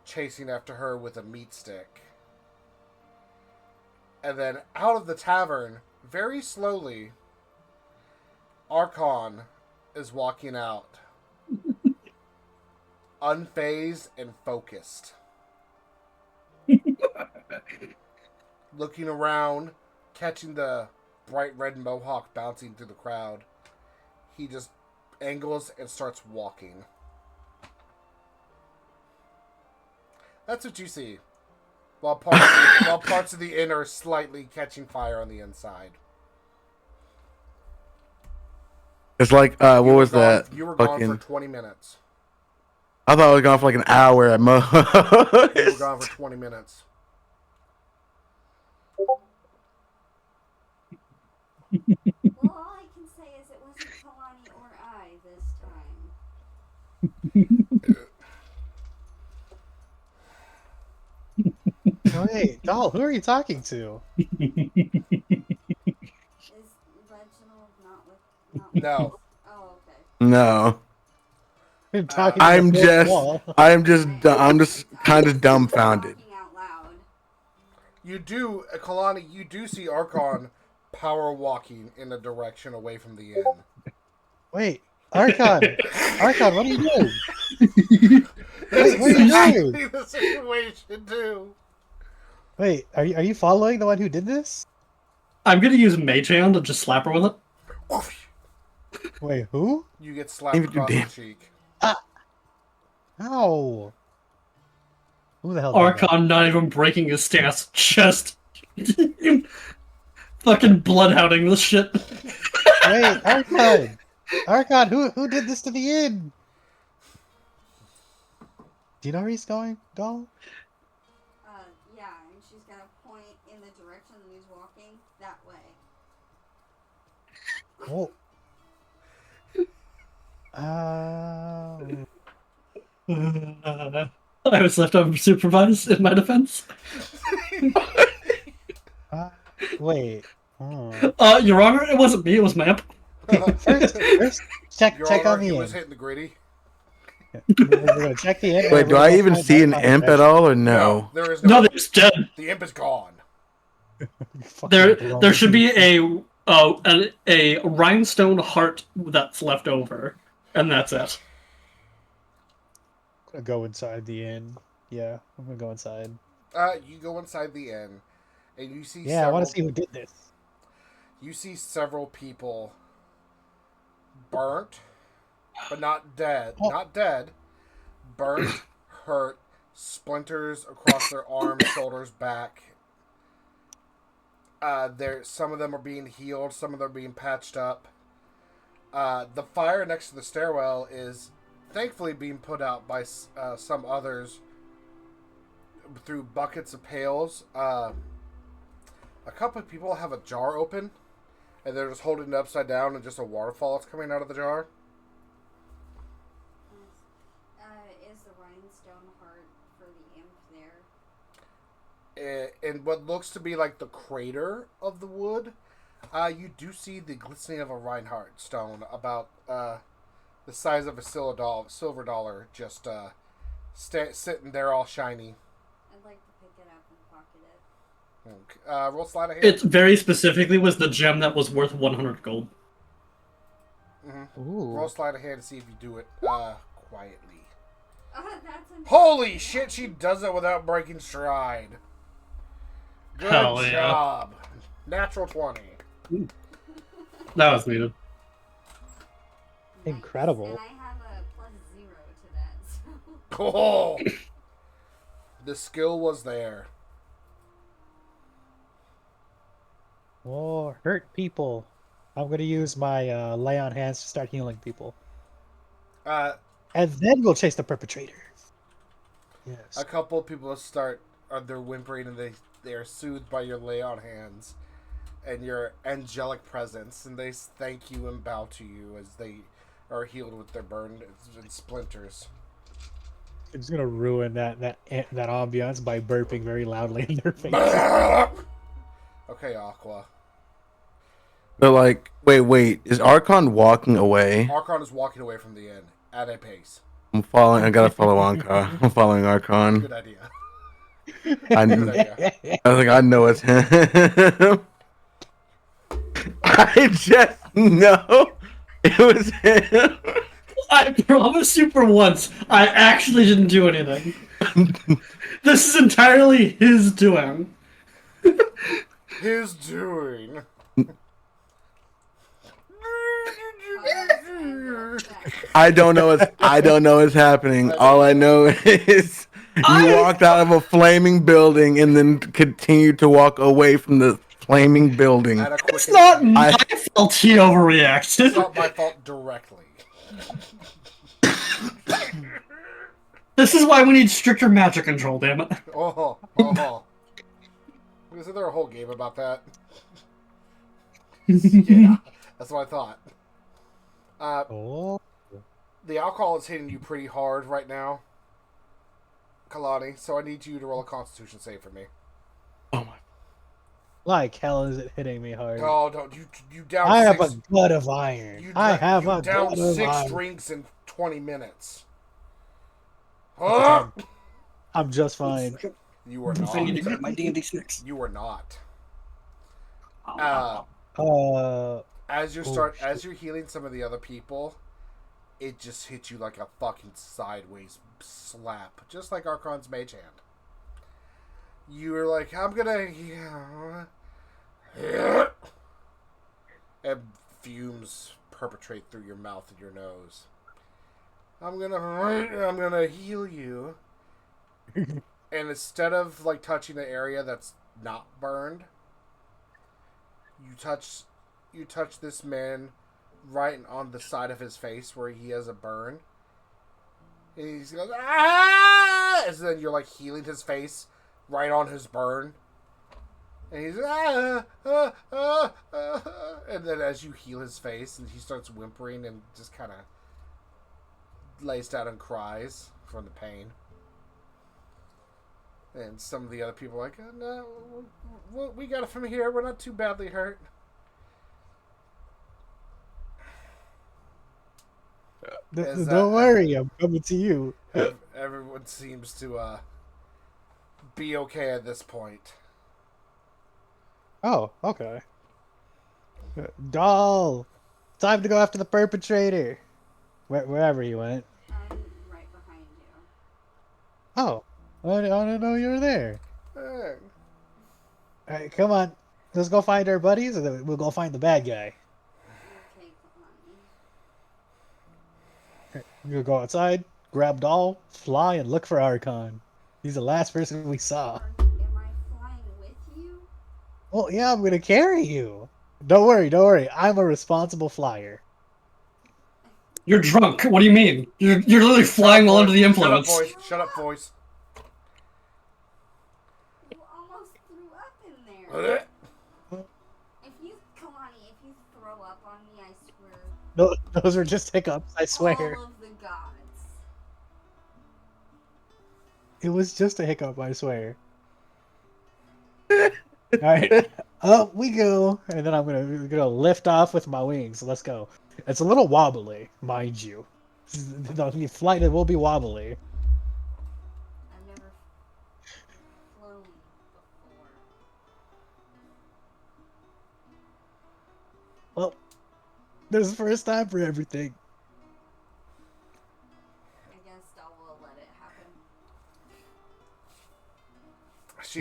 [SPEAKER 1] chasing after her with a meat stick. And then out of the tavern, very slowly, Arkon is walking out. Unfazed and focused. Looking around, catching the bright red mohawk bouncing through the crowd. He just angles and starts walking. That's what you see. While parts of the inn are slightly catching fire on the inside.
[SPEAKER 2] It's like what was that?
[SPEAKER 1] You were gone
[SPEAKER 2] Fucking.
[SPEAKER 1] for 20 minutes.
[SPEAKER 2] I thought I was gone for like an hour at most.
[SPEAKER 1] You were gone for 20 minutes.
[SPEAKER 3] Well, all I can say is it wasn't Keilani or I this time.
[SPEAKER 5] Oh, hey, Doll, who are you talking to?
[SPEAKER 3] Is Reginald not with...
[SPEAKER 1] No.
[SPEAKER 3] Oh, okay.
[SPEAKER 2] No.
[SPEAKER 5] I'm talking to
[SPEAKER 2] I'm
[SPEAKER 5] the fourth
[SPEAKER 2] just
[SPEAKER 5] wall.
[SPEAKER 2] I'm just kind of dumbfounded.
[SPEAKER 3] Talking out loud.
[SPEAKER 1] You do, Keilani, you do see Arkon power walking in a direction away from the inn.
[SPEAKER 5] Wait, Arkon! Arkon, what are you doing? Wait, what are you doing?
[SPEAKER 1] Exactly the situation, too.
[SPEAKER 5] Wait, are you following the one who did this?
[SPEAKER 4] I'm gonna use Mage Hand to just slap her with it.
[SPEAKER 1] Whoosh.
[SPEAKER 5] Wait, who?
[SPEAKER 1] You get slapped
[SPEAKER 2] Even
[SPEAKER 1] across the
[SPEAKER 2] damn-
[SPEAKER 1] cheek.
[SPEAKER 5] Ow! Who the hell did that?
[SPEAKER 4] Arkon not even breaking his stance, just Fucking bloodhounding this shit.
[SPEAKER 5] Wait, Arkon! Arkon, who did this to the inn? Do you know where he's going, doll?
[SPEAKER 3] Yeah, and she's gonna point in the direction that he's walking, that way.
[SPEAKER 5] Oh.
[SPEAKER 4] I was left unsupervised in my defense.
[SPEAKER 5] Wait. Oh.
[SPEAKER 4] Your Honor, it wasn't me, it was Mamp.
[SPEAKER 5] First check
[SPEAKER 1] Your
[SPEAKER 5] on
[SPEAKER 1] Honor,
[SPEAKER 5] the
[SPEAKER 1] he
[SPEAKER 5] inn.
[SPEAKER 1] was hitting the gritty.
[SPEAKER 5] We're gonna check the inn.
[SPEAKER 2] Wait, do I even see an imp at all or no?
[SPEAKER 1] There is
[SPEAKER 4] No,
[SPEAKER 1] no.
[SPEAKER 4] they're just dead.
[SPEAKER 1] The imp is gone.
[SPEAKER 4] There should be a rhinestone heart that's left over, and that's it.
[SPEAKER 5] I'm gonna go inside the inn. Yeah, I'm gonna go inside.
[SPEAKER 1] You go inside the inn, and you see.
[SPEAKER 5] Yeah, I want to see who did this.
[SPEAKER 1] You see several people burnt, but not dead.
[SPEAKER 5] Oh.
[SPEAKER 1] Not dead. Burnt, hurt, splinters across their arms, shoulders, back. Some of them are being healed. Some of them are being patched up. The fire next to the stairwell is thankfully being put out by some others through buckets of pails. A couple of people have a jar open, and they're just holding it upside down, and just a waterfall is coming out of the jar.
[SPEAKER 3] Is the rhinestone heart for the imp there?
[SPEAKER 1] In what looks to be like the crater of the wood, you do see the glistening of a Reinhardt stone about the size of a silver dollar, just sitting there all shiny.
[SPEAKER 3] I'd like to pick it up and pocket it.
[SPEAKER 1] Okay. Roll sleight of hand.
[SPEAKER 4] It very specifically was the gem that was worth 100 gold.
[SPEAKER 5] Ooh.
[SPEAKER 1] Roll sleight of hand to see if you do it quietly.
[SPEAKER 3] That's
[SPEAKER 1] Holy shit, she does it without breaking stride. Good
[SPEAKER 4] Hell yeah.
[SPEAKER 1] job. Natural 20.
[SPEAKER 4] That was needed.
[SPEAKER 5] Incredible.
[SPEAKER 3] And I have a +0 to that, so...
[SPEAKER 1] Oh! The skill was there.
[SPEAKER 5] Oh, hurt people. I'm gonna use my lay on hands to start healing people. And then we'll chase the perpetrators. Yes.
[SPEAKER 1] A couple of people they're whimpering, and they are soothed by your lay on hands and your angelic presence, and they thank you and bow to you as they are healed with their burned and splinters.
[SPEAKER 5] I'm just gonna ruin that ambiance by burping very loudly in their face.
[SPEAKER 1] Okay, Aqua.
[SPEAKER 2] They're like, wait, is Arkon walking away?
[SPEAKER 1] Arkon is walking away from the inn at a pace.
[SPEAKER 2] I gotta follow Arkon. I'm following Arkon.
[SPEAKER 1] Good idea.
[SPEAKER 2] I was like, I know it's him. I just know it was him.
[SPEAKER 4] I promise you for once, I actually didn't do anything. This is entirely his doing.
[SPEAKER 1] His doing.
[SPEAKER 2] I don't know what's happening. All I know is you walked out of a flaming building and then continued to walk away from the flaming building.
[SPEAKER 4] It's not my fault he overreacted.
[SPEAKER 1] It's not my fault directly.
[SPEAKER 4] This is why we need stricter magic control, damn it.
[SPEAKER 1] Oh. Isn't there a whole game about that? Yeah, that's what I thought.
[SPEAKER 5] Oh.
[SPEAKER 1] The alcohol is hitting you pretty hard right now, Keilani, so I need you to roll a Constitution save for me.
[SPEAKER 2] Oh my!
[SPEAKER 5] Like hell is it hitting me hard?
[SPEAKER 1] Oh, don't you down?
[SPEAKER 5] I have
[SPEAKER 1] six,
[SPEAKER 5] a gut of iron. I have a
[SPEAKER 1] down
[SPEAKER 5] gut of
[SPEAKER 1] 6
[SPEAKER 5] iron.
[SPEAKER 1] drinks in 20 minutes.
[SPEAKER 5] Okay, I'm just fine.
[SPEAKER 1] You were
[SPEAKER 4] I need to
[SPEAKER 1] not.
[SPEAKER 4] get my D&D 6.
[SPEAKER 1] You were not. As you're healing some of the other people, it just hits you like a fucking sideways slap, just like Arkon's mage hand. You were like, I'm gonna, and fumes perpetrate through your mouth and your nose. I'm gonna heal you, and instead of like touching the area that's not burned, you touch this man right on the side of his face where he has a burn. And he's goes, ah! And then you're like healing his face right on his burn. And he's and then as you heal his face, and he starts whimpering and just kind of lays down and cries from the pain. And some of the other people are like, oh, no, we got it from here. We're not too badly hurt.
[SPEAKER 5] Don't worry, I'm coming to you.
[SPEAKER 1] Everyone seems to be okay at this point.
[SPEAKER 5] Oh, okay. Doll, time to go after the perpetrator. Wherever he went.
[SPEAKER 3] I'm right behind you.
[SPEAKER 5] Oh, I didn't know you were there. All right, come on. Let's go find our buddies, and then we'll go find the bad guy.
[SPEAKER 3] Okay, Keilani.
[SPEAKER 5] We'll go outside, grab Doll, fly, and look for Arkon. He's the last person we saw.
[SPEAKER 3] Am I flying with you?
[SPEAKER 5] Well, yeah, I'm gonna carry you. Don't worry. I'm a responsible flyer.
[SPEAKER 4] You're drunk. What do you mean? You're literally flying while under the influence.
[SPEAKER 1] Shut up, voice.
[SPEAKER 3] You almost threw up in there. Keilani, if you throw up on me, I swear.
[SPEAKER 5] No, those are just hiccups, I swear.
[SPEAKER 3] All of the gods.
[SPEAKER 5] It was just a hiccup, I swear. Alright, up we go. And then I'm gonna lift off with my wings. Let's go. It's a little wobbly, mind you. The flight will be wobbly.
[SPEAKER 3] I've never flown before.
[SPEAKER 5] Well, there's a first time for everything.
[SPEAKER 3] I guess I will let it happen.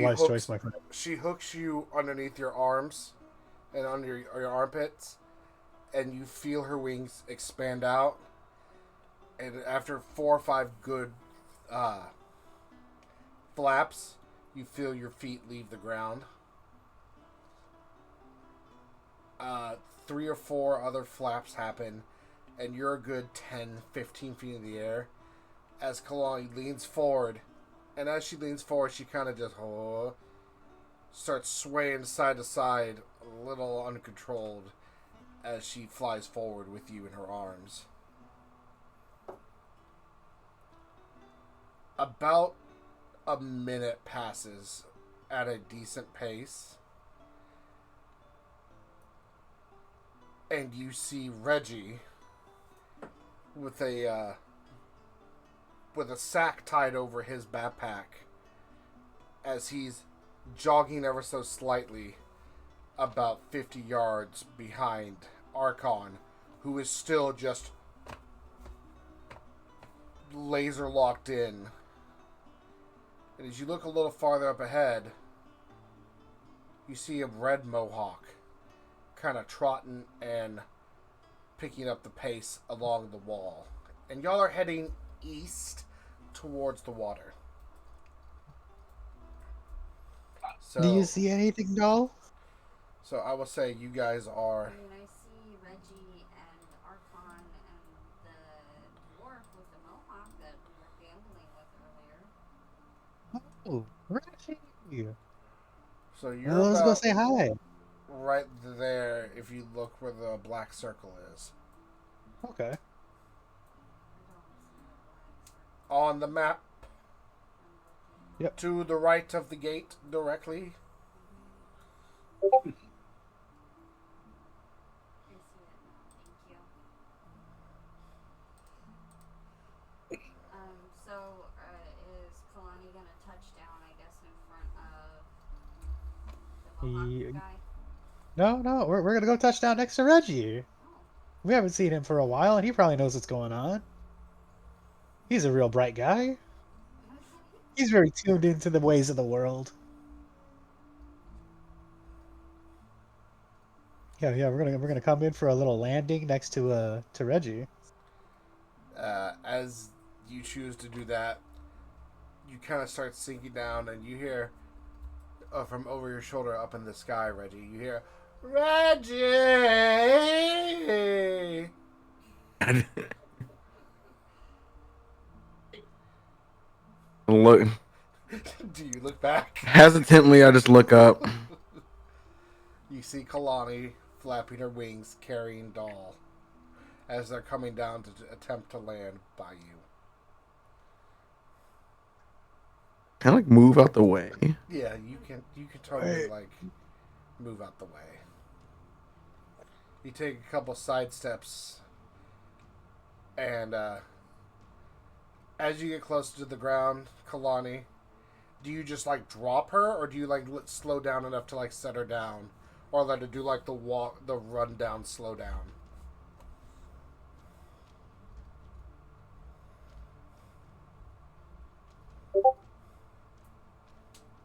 [SPEAKER 5] Wise choice, my friend.
[SPEAKER 1] She hooks you underneath your arms and under your armpits, and you feel her wings expand out. And after 4 or 5 good flaps, you feel your feet leave the ground. 3 or 4 other flaps happen, and you're a good 10, 15 feet in the air as Keilani leans forward. And as she leans forward, she kind of just starts swaying side to side, a little uncontrolled, as she flies forward with you in her arms. About a minute passes at a decent pace, and you see Reggie with a sack tied over his backpack as he's jogging ever so slightly about 50 yards behind Arkon, who is still just laser locked in. And as you look a little farther up ahead, you see a red mohawk kind of trotting and picking up the pace along the wall. And y'all are heading east towards the water. So,
[SPEAKER 5] Do you see anything, Doll?
[SPEAKER 1] So I will say you guys are...
[SPEAKER 3] I mean, I see Reggie and Arkon and the dwarf with the mohawk that we were gambling with earlier.
[SPEAKER 5] Oh, Reggie.
[SPEAKER 1] So you're
[SPEAKER 5] Well, let's go
[SPEAKER 1] about
[SPEAKER 5] say hi.
[SPEAKER 1] right there if you look where the black circle is.
[SPEAKER 5] Okay.
[SPEAKER 1] On the map.
[SPEAKER 5] Yep.
[SPEAKER 1] To the right of the gate directly.
[SPEAKER 3] I see it now. Thank you. So, is Keilani gonna touch down, I guess, in front of the mohawk guy?
[SPEAKER 5] No, we're gonna go touchdown next to Reggie.
[SPEAKER 3] Oh.
[SPEAKER 5] We haven't seen him for a while, and he probably knows what's going on. He's a real bright guy. He's very tuned into the ways of the world. Yeah, we're gonna come in for a little landing next to Reggie.
[SPEAKER 1] As you choose to do that, you kind of start sinking down, and you hear from over your shoulder up in the sky, Reggie. You hear, Reggie!
[SPEAKER 2] Look,
[SPEAKER 1] Do you look back?
[SPEAKER 2] hesitantly, I just look up.
[SPEAKER 1] You see Keilani flapping her wings, carrying Doll, as they're coming down to attempt to land by you.
[SPEAKER 2] Kind of like move out the way.
[SPEAKER 1] Yeah, you can totally like move out the way. You take a couple side steps, and as you get closer to the ground, Keilani, do you just like drop her, or do you like slow down enough to like set her down, or let her do like the run down, slow down?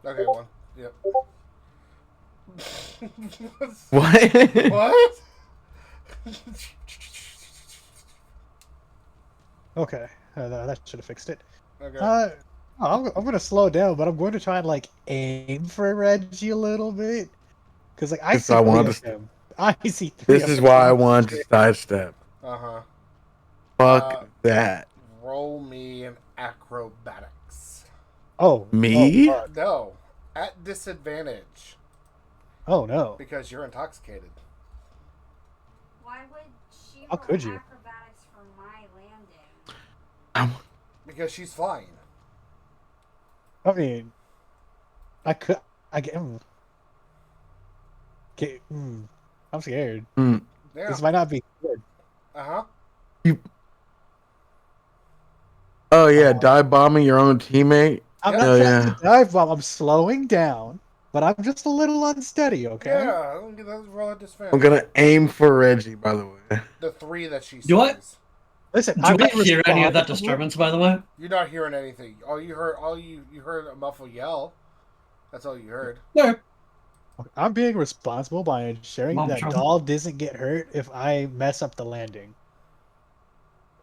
[SPEAKER 1] Okay, one. Yep.
[SPEAKER 2] What?
[SPEAKER 1] What?
[SPEAKER 5] Okay, that should have fixed it.
[SPEAKER 1] Okay.
[SPEAKER 5] I'm gonna slow down, but I'm going to try and like aim for Reggie a little bit, because like I
[SPEAKER 2] If
[SPEAKER 5] see
[SPEAKER 2] I
[SPEAKER 5] three
[SPEAKER 2] wanted
[SPEAKER 5] of
[SPEAKER 2] to-
[SPEAKER 5] them. I see three.
[SPEAKER 2] This
[SPEAKER 5] of
[SPEAKER 2] is
[SPEAKER 5] them.
[SPEAKER 2] why I wanted to sidestep.
[SPEAKER 1] Uh-huh.
[SPEAKER 2] Fuck that.
[SPEAKER 1] Roll me an acrobatics.
[SPEAKER 5] Oh,
[SPEAKER 2] Me?
[SPEAKER 5] Oh, fuck.
[SPEAKER 1] No, at disadvantage
[SPEAKER 5] Oh, no.
[SPEAKER 1] because you're intoxicated.
[SPEAKER 3] Why would she
[SPEAKER 5] How
[SPEAKER 3] roll
[SPEAKER 5] could you?
[SPEAKER 3] acrobatics for my landing?
[SPEAKER 1] Because she's flying.
[SPEAKER 5] I mean, I could. I get. Okay, I'm scared.
[SPEAKER 2] Mm.
[SPEAKER 1] Yeah.
[SPEAKER 5] This might not be good.
[SPEAKER 1] Uh-huh.
[SPEAKER 2] Oh yeah, dive bombing your own teammate.
[SPEAKER 5] I'm
[SPEAKER 1] Yeah.
[SPEAKER 5] not
[SPEAKER 2] Oh,
[SPEAKER 5] trying
[SPEAKER 2] yeah.
[SPEAKER 5] to dive bomb. I'm slowing down, but I'm just a little unsteady. Okay.
[SPEAKER 1] Yeah, let's roll at disadvantage.
[SPEAKER 2] I'm gonna aim for Reggie, by the way.
[SPEAKER 1] The three that she sees.
[SPEAKER 4] Do what?
[SPEAKER 5] Listen,
[SPEAKER 4] Do
[SPEAKER 5] I'm
[SPEAKER 4] we
[SPEAKER 5] being
[SPEAKER 4] hear any of that
[SPEAKER 5] responsible.
[SPEAKER 4] disturbance, by the way?
[SPEAKER 1] You're not hearing anything. You heard a muffled yell. That's all you heard.
[SPEAKER 4] No.
[SPEAKER 5] I'm being responsible by ensuring
[SPEAKER 4] Mom,
[SPEAKER 5] that
[SPEAKER 4] Charlie.
[SPEAKER 5] Doll doesn't get hurt if I mess up the landing.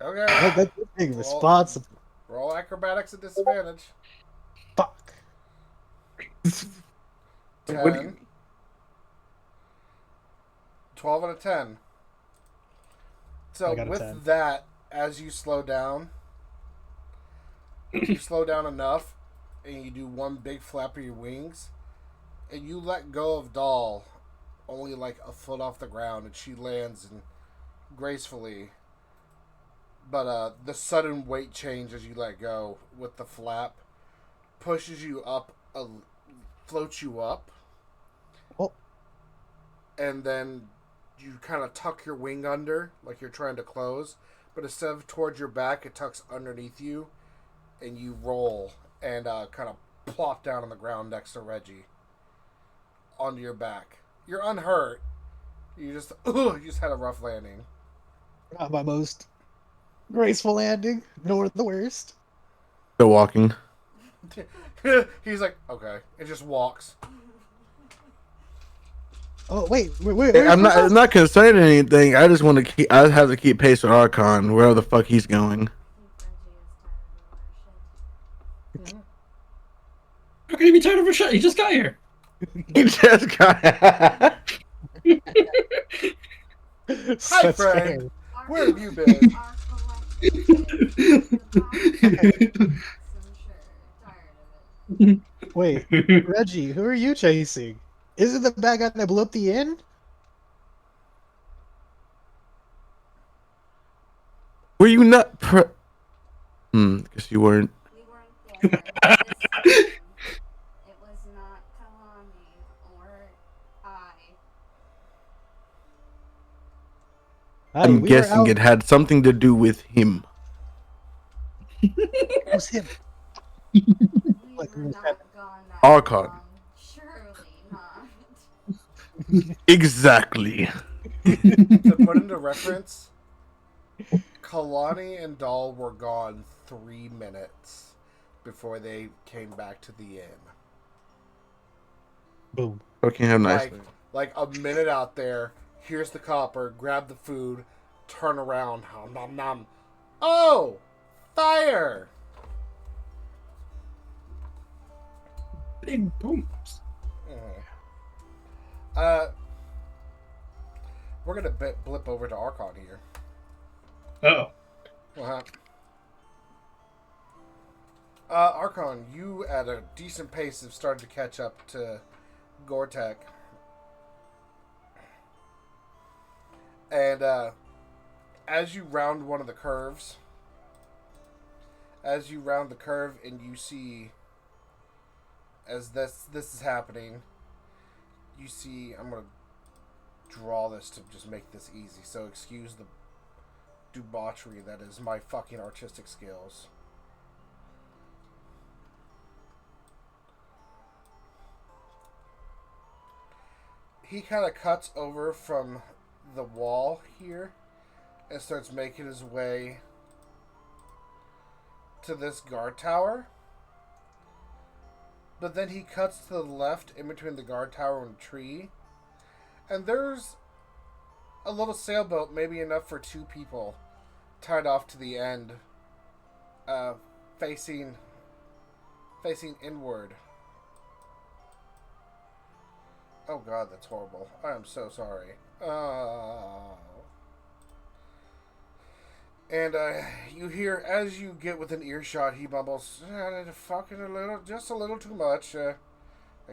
[SPEAKER 1] Okay.
[SPEAKER 5] That's being responsible.
[SPEAKER 1] Roll acrobatics at disadvantage.
[SPEAKER 5] Fuck.
[SPEAKER 1] 10. 12 out of 10. So
[SPEAKER 5] I got a
[SPEAKER 1] with
[SPEAKER 5] 10.
[SPEAKER 1] that, as you slow down enough, and you do one big flap of your wings, and you let go of Doll only like a foot off the ground, and she lands and gracefully. But the sudden weight change as you let go with the flap pushes you up, floats you up,
[SPEAKER 5] Oh.
[SPEAKER 1] and then you kind of tuck your wing under like you're trying to close, but instead of towards your back, it tucks underneath you, and you roll and kind of plop down on the ground next to Reggie onto your back. You're unhurt. You just had a rough landing.
[SPEAKER 5] Not my most graceful landing, nor the worst.
[SPEAKER 2] Still walking.
[SPEAKER 1] He's like, okay, and just walks.
[SPEAKER 5] Oh wait.
[SPEAKER 2] I'm not concerned or anything. I just want to keep. I have to keep pace with Arkon wherever the fuck he's going.
[SPEAKER 3] I think Reggie is tired of our shit.
[SPEAKER 4] How can you be tired of a shit? He just got here.
[SPEAKER 2] He just got.
[SPEAKER 1] Hi, friend. Where have you been?
[SPEAKER 3] Our collective is I'm sure tired of it.
[SPEAKER 5] Wait, Reggie, who are you chasing? Is it the bad guy that blew up the inn?
[SPEAKER 2] Were you not? Guess you weren't.
[SPEAKER 3] We weren't there. It was not Keilani or I.
[SPEAKER 5] Hi,
[SPEAKER 2] I'm
[SPEAKER 5] we were
[SPEAKER 2] guessing
[SPEAKER 5] out-
[SPEAKER 2] it had something to do with him.
[SPEAKER 5] It was him.
[SPEAKER 3] We
[SPEAKER 5] Like,
[SPEAKER 3] were
[SPEAKER 5] we
[SPEAKER 3] not
[SPEAKER 5] said-
[SPEAKER 3] gone that
[SPEAKER 2] Arkon.
[SPEAKER 3] long. Surely not.
[SPEAKER 2] Exactly.
[SPEAKER 1] To put into reference, Keilani and Doll were gone 3 minutes before they came back to the inn.
[SPEAKER 5] Boom.
[SPEAKER 2] Fucking have nice.
[SPEAKER 1] Like a minute out there, here's the copper, grab the food, turn around, nom nom. Oh! Fire!
[SPEAKER 4] Big booms.
[SPEAKER 1] Uh, We're gonna blip over to Arkon here.
[SPEAKER 4] Oh.
[SPEAKER 1] Uh-huh. Arkon, you at a decent pace have started to catch up to Gortek. And as you round one of the curves, and you see, as this is happening, you see, I'm going to draw this to just make this easy, so excuse the debauchery that is my fucking artistic skills. He kind of cuts over from the wall here and starts making his way to this guard tower. But then he cuts to the left in between the guard tower and the tree. And there's a little sailboat, maybe enough for 2 people, tied off to the end, facing inward. Oh god, that's horrible. I am so sorry. Oh. And you hear, as you get within earshot, he mumbles, fucking just a little too much. I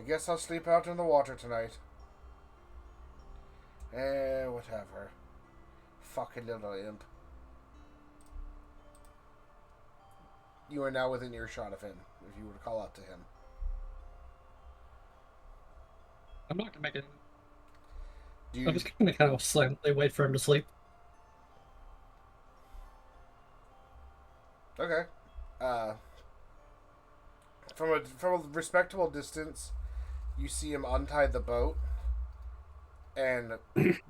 [SPEAKER 1] guess I'll sleep out in the water tonight. Whatever. Fucking little imp. You are now within earshot of him, if you were to call out to him.
[SPEAKER 4] I'm not gonna make it.
[SPEAKER 1] Do
[SPEAKER 4] I'm just gonna kind of silently wait for him to sleep.
[SPEAKER 1] Okay. From a respectable distance, you see him untie the boat and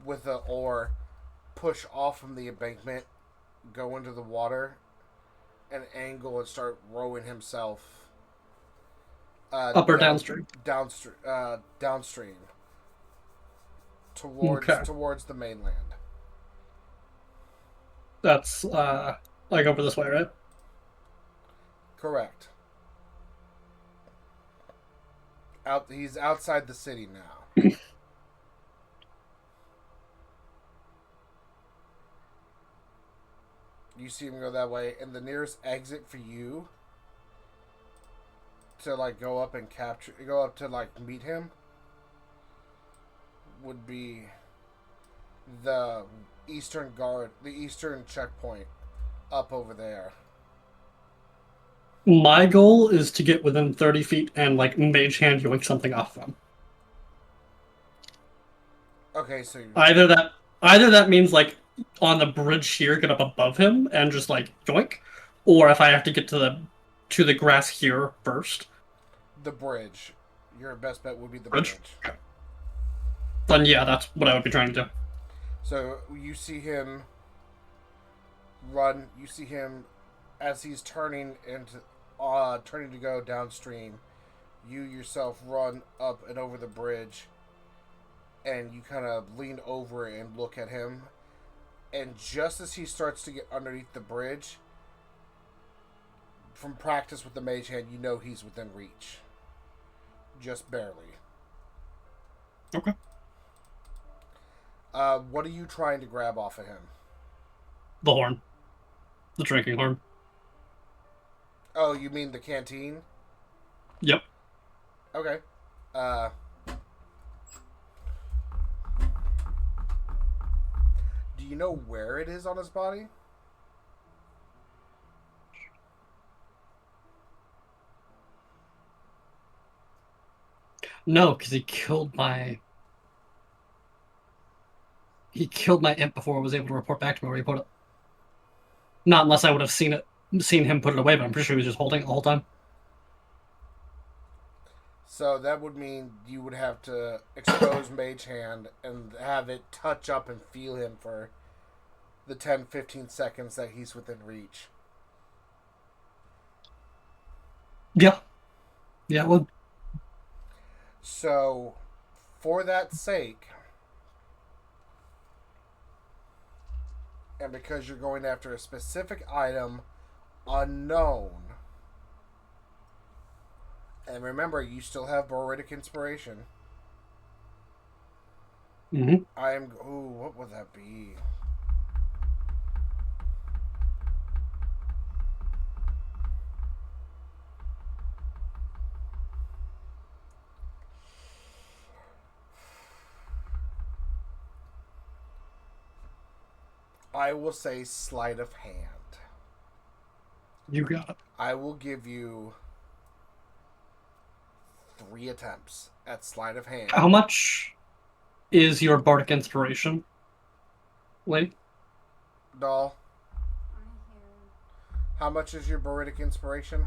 [SPEAKER 1] with the oar push off from the embankment, go into the water, and angle and start rowing himself
[SPEAKER 4] Up or downstream?
[SPEAKER 1] Downstream. Towards the mainland.
[SPEAKER 4] That's like over this way, right?
[SPEAKER 1] Correct. He's outside the city now. You see him go that way, and the nearest exit for you to go up to meet him would be the eastern checkpoint up over there.
[SPEAKER 4] My goal is to get within 30 feet and mage hand yoink something off them.
[SPEAKER 1] Okay, so
[SPEAKER 4] either that means on the bridge here, get up above him and just yoink, or if I have to get to the grass here first.
[SPEAKER 1] The bridge. Your best bet would be the bridge.
[SPEAKER 4] Then yeah, that's what I would be trying to do.
[SPEAKER 1] So you see him run. You see him as he's turning to go downstream. You yourself run up and over the bridge, and you kind of lean over and look at him. And just as he starts to get underneath the bridge, from practice with the mage hand, you know he's within reach. Just barely.
[SPEAKER 4] Okay.
[SPEAKER 1] What are you trying to grab off of him?
[SPEAKER 4] The horn. The drinking horn.
[SPEAKER 1] Oh, you mean the canteen?
[SPEAKER 4] Yep.
[SPEAKER 1] Okay. Do you know where it is on his body?
[SPEAKER 4] No, because he killed my imp before I was able to report back to me where he put it. Not unless I would have seen him put it away, but I'm pretty sure he was just holding it the whole time.
[SPEAKER 1] So that would mean you would have to expose Mage Hand and have it touch up and feel him for the 10-15 seconds that he's within reach.
[SPEAKER 4] Yeah. Yeah, well.
[SPEAKER 1] So, for that sake, and because you're going after a specific item unknown, and remember, you still have Boridic Inspiration,
[SPEAKER 4] Mm-hmm.
[SPEAKER 1] Ooh, what would that be? I will say sleight of hand.
[SPEAKER 4] You got it.
[SPEAKER 1] I will give you 3 attempts at sleight of hand.
[SPEAKER 4] How much is your bardic inspiration, lady?
[SPEAKER 1] Doll,
[SPEAKER 3] I hear.
[SPEAKER 1] how much is your bardic inspiration?
[SPEAKER 3] I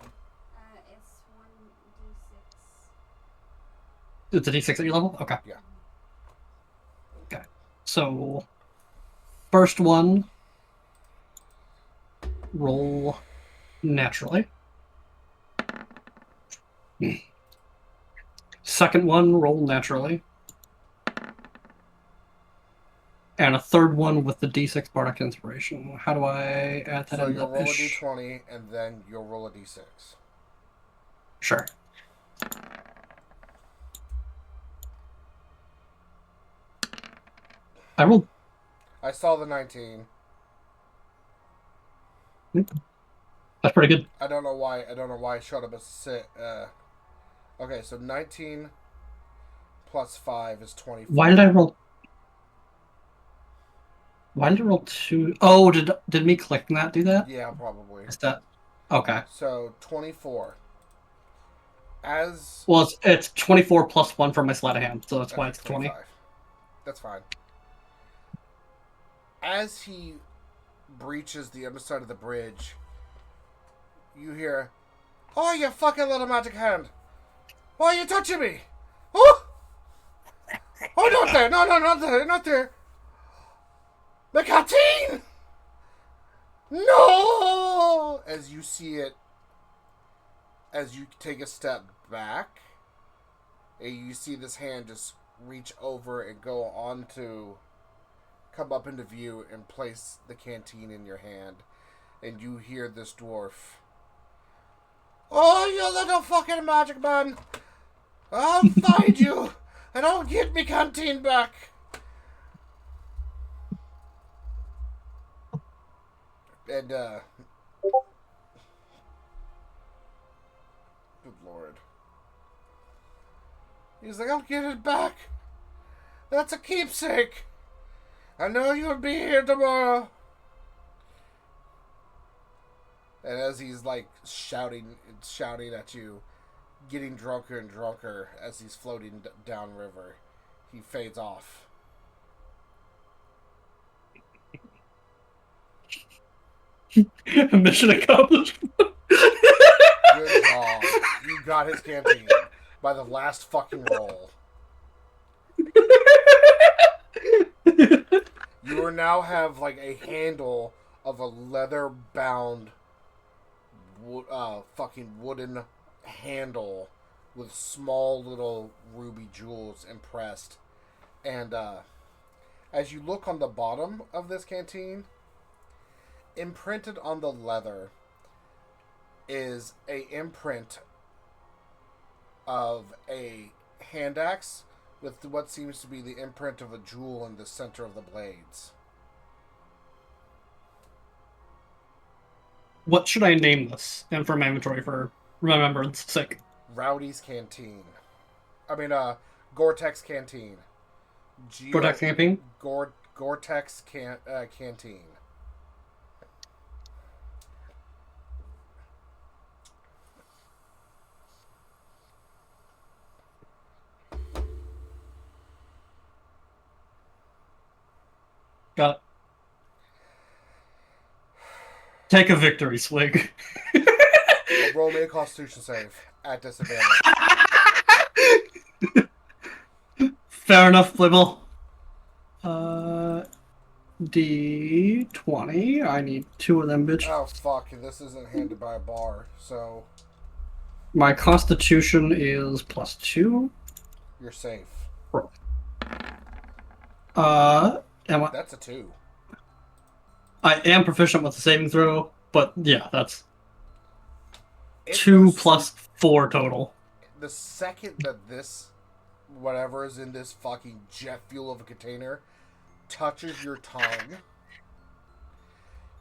[SPEAKER 3] heard. It's 1d6.
[SPEAKER 4] It's a d6 at your level? Okay.
[SPEAKER 1] Yeah.
[SPEAKER 4] Okay. So, first one, roll naturally. Second one, roll naturally. And a third one with the d6 bardic inspiration. How do I add that
[SPEAKER 1] So
[SPEAKER 4] in?
[SPEAKER 1] you'll roll a d20 and then you'll roll a d6.
[SPEAKER 4] Sure. I rolled.
[SPEAKER 1] I saw the 19.
[SPEAKER 4] That's pretty good.
[SPEAKER 1] I don't know why I showed up as okay, so 19 plus 5 is 24.
[SPEAKER 4] Why did I roll? Why did I roll 2? Oh, did me clicking that do that?
[SPEAKER 1] Yeah, probably.
[SPEAKER 4] Is that okay?
[SPEAKER 1] So 24. As
[SPEAKER 4] Well, it's 24 plus 1 for my sleight of hand, so that's why it's 20.
[SPEAKER 1] 25. That's fine. As he breaches the underside of the bridge, you hear, "Oh, you fucking little magic hand! Why are you touching me? Oh! Oh, not there! No, not there! Not there! The canteen! No!" As you see it, as you take a step back, and you see this hand just reach over and go on to come up into view and place the canteen in your hand, and you hear this dwarf, "Oh, you little fucking magic man! I'll find you, and I'll get me canteen back!" And, good lord. He's like, "I'll get it back. That's a keepsake. I know you'll be here tomorrow." And as he's like shouting at you, getting drunker and drunker as he's floating downriver, he fades off.
[SPEAKER 4] Mission accomplished.
[SPEAKER 1] Good job. You got his canteen by the last fucking roll. You now have like a handle of a leather-bound fucking wooden handle with small little ruby jewels impressed. And as you look on the bottom of this canteen, imprinted on the leather is a imprint of a hand axe with what seems to be the imprint of a jewel in the center of the blades.
[SPEAKER 4] What should I name this? And for my inventory for remembrance sake.
[SPEAKER 1] Rowdy's Canteen. I mean, Gortek's Canteen.
[SPEAKER 4] Gortek camping?
[SPEAKER 1] Gortek's Canteen.
[SPEAKER 4] Got it. Take a victory swig.
[SPEAKER 1] Roll me a Constitution save at disadvantage.
[SPEAKER 4] Fair enough, Blibble. D20. I need 2 of them, bitch.
[SPEAKER 1] Oh, fuck. This isn't handed by a bar, so
[SPEAKER 4] My Constitution is +2.
[SPEAKER 1] you're safe.
[SPEAKER 4] Am I?
[SPEAKER 1] That's a 2.
[SPEAKER 4] I am proficient with the saving throw, but yeah, that's
[SPEAKER 1] It
[SPEAKER 4] 2
[SPEAKER 1] was-
[SPEAKER 4] plus 4 total.
[SPEAKER 1] The second that this whatever is in this fucking jet fuel of a container touches your tongue,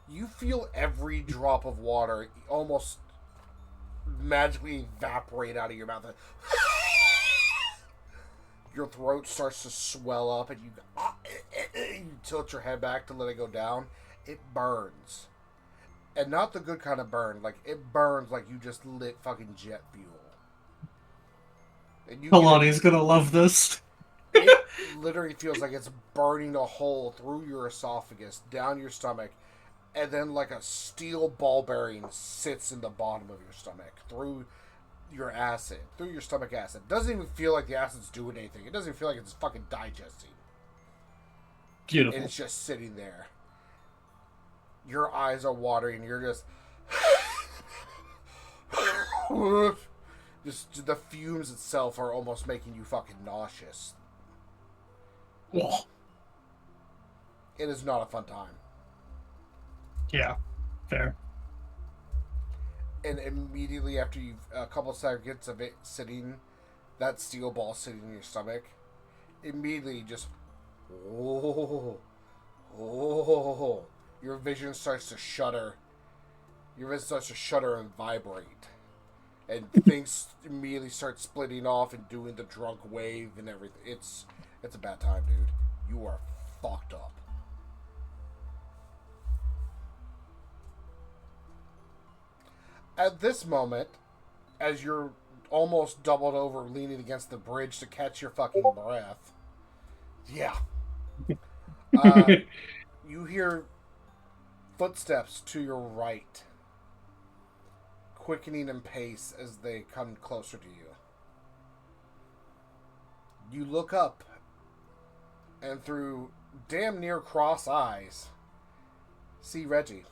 [SPEAKER 1] you feel every drop of water almost magically evaporate out of your mouth. Your throat starts to swell up, and you tilt your head back to let it go down. It burns. And not the good kind of burn. Like, it burns like you just lit fucking jet fuel. And
[SPEAKER 4] Keilani's gonna love this.
[SPEAKER 1] It literally feels like it's burning a hole through your esophagus, down your stomach, and then like a steel ball bearing sits in the bottom of your stomach, through your acid, through your stomach acid. It doesn't even feel like the acid's doing anything. It doesn't even feel like it's fucking digesting.
[SPEAKER 4] Beautiful.
[SPEAKER 1] And it's just sitting there. Your eyes are watering, and you're just... just the fumes itself are almost making you fucking nauseous.
[SPEAKER 4] Ugh.
[SPEAKER 1] It is not a fun time.
[SPEAKER 4] Yeah, fair.
[SPEAKER 1] And immediately after you've a couple seconds of it sitting, that steel ball sitting in your stomach, immediately just your vision starts to shudder. Your vision starts to shudder and vibrate, and things immediately start splitting off and doing the drunk wave and everything. It's a bad time, dude. You are fucked up. At this moment, as you're almost doubled over, leaning against the bridge to catch your fucking breath, yeah, you hear footsteps to your right, quickening in pace as they come closer to you. You look up, and through damn near cross eyes, see Reggie.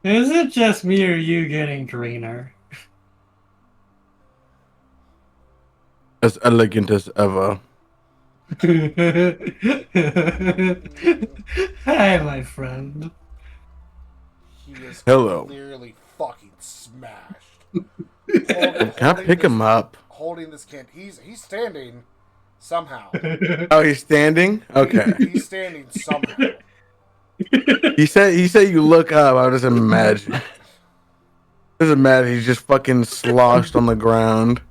[SPEAKER 4] Is it just me or you getting greener?
[SPEAKER 2] As elegant as ever.
[SPEAKER 4] Hi, my friend.
[SPEAKER 1] He is
[SPEAKER 2] Hello.
[SPEAKER 1] clearly fucking smashed.
[SPEAKER 2] Can I pick him up?
[SPEAKER 1] Holding this can. He's standing somehow.
[SPEAKER 2] Oh, he's standing? Okay.
[SPEAKER 1] He's standing somehow.
[SPEAKER 2] He said you look up. I just imagine. Doesn't matter. He's just fucking sloshed on the ground.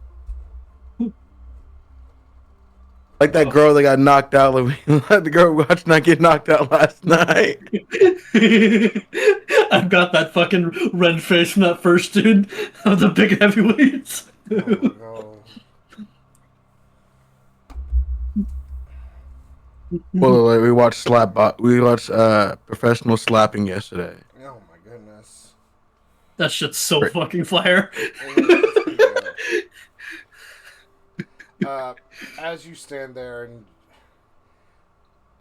[SPEAKER 2] Like that girl that got knocked out. Like the girl we watched not get knocked out last night.
[SPEAKER 4] I've got that fucking red face from that first dude of the big heavyweights.
[SPEAKER 1] Oh, no.
[SPEAKER 2] Well, we watched professional slapping yesterday.
[SPEAKER 1] Oh my goodness.
[SPEAKER 4] That shit's so fucking fire.
[SPEAKER 1] As you stand there and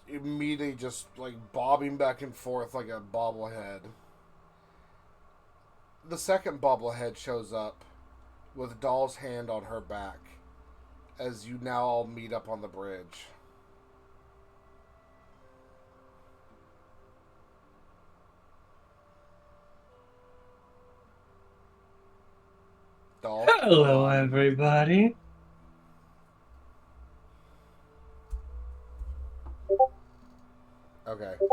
[SPEAKER 1] immediately just like bobbing back and forth like a bobblehead, the second bobblehead shows up with Doll's hand on her back as you now all meet up on the bridge. Doll.
[SPEAKER 4] Hello, everybody.
[SPEAKER 1] Okay.
[SPEAKER 3] Did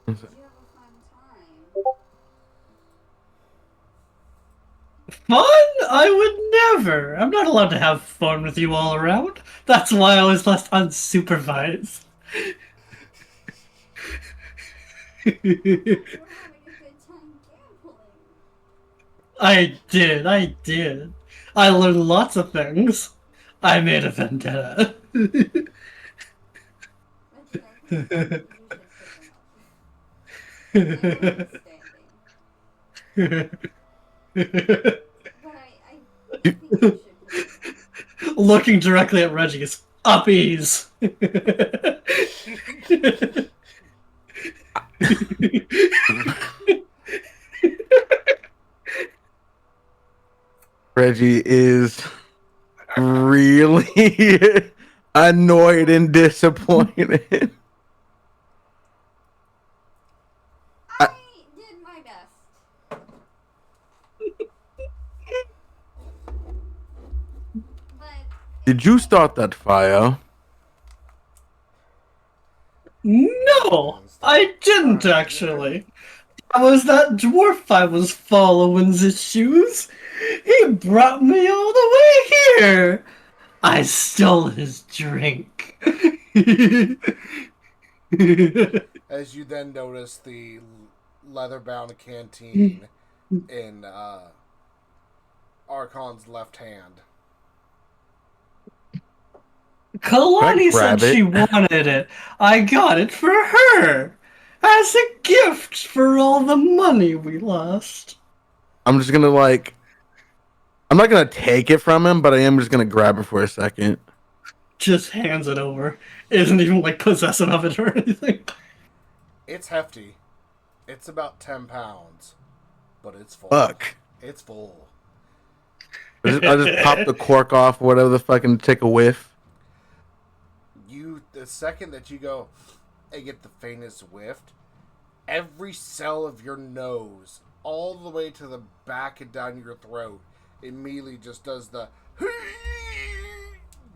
[SPEAKER 3] you have a fun time?
[SPEAKER 4] Fun? I would never. I'm not allowed to have fun with you all around. That's why I was left unsupervised.
[SPEAKER 3] We're having a good time gambling.
[SPEAKER 4] I did. I learned lots of things. I made a vendetta. Looking directly at Reggie's uppies.
[SPEAKER 2] Reggie is really annoyed and disappointed.
[SPEAKER 3] I did my best.
[SPEAKER 2] Did you start that fire?
[SPEAKER 4] No, I didn't actually. It was that dwarf I was following's shoes. He brought me all the way here. I stole his drink.
[SPEAKER 1] As you then notice the leather-bound canteen in Arkon's left hand.
[SPEAKER 4] Kalani
[SPEAKER 2] grab
[SPEAKER 4] said
[SPEAKER 2] it?
[SPEAKER 4] she wanted it. I got it for her. As a gift for all the money we lost.
[SPEAKER 2] I'm just gonna I'm not gonna take it from him, but I am just gonna grab it for a second.
[SPEAKER 4] Just hands it over. Isn't even like possessive of it or anything.
[SPEAKER 1] It's hefty. It's about 10 pounds, but it's full.
[SPEAKER 2] Fuck.
[SPEAKER 1] It's full.
[SPEAKER 2] I just pop the cork off, whatever the fucking, take a whiff.
[SPEAKER 1] The second that you go and get the faintest whiff, every cell of your nose, all the way to the back and down your throat, immediately just does the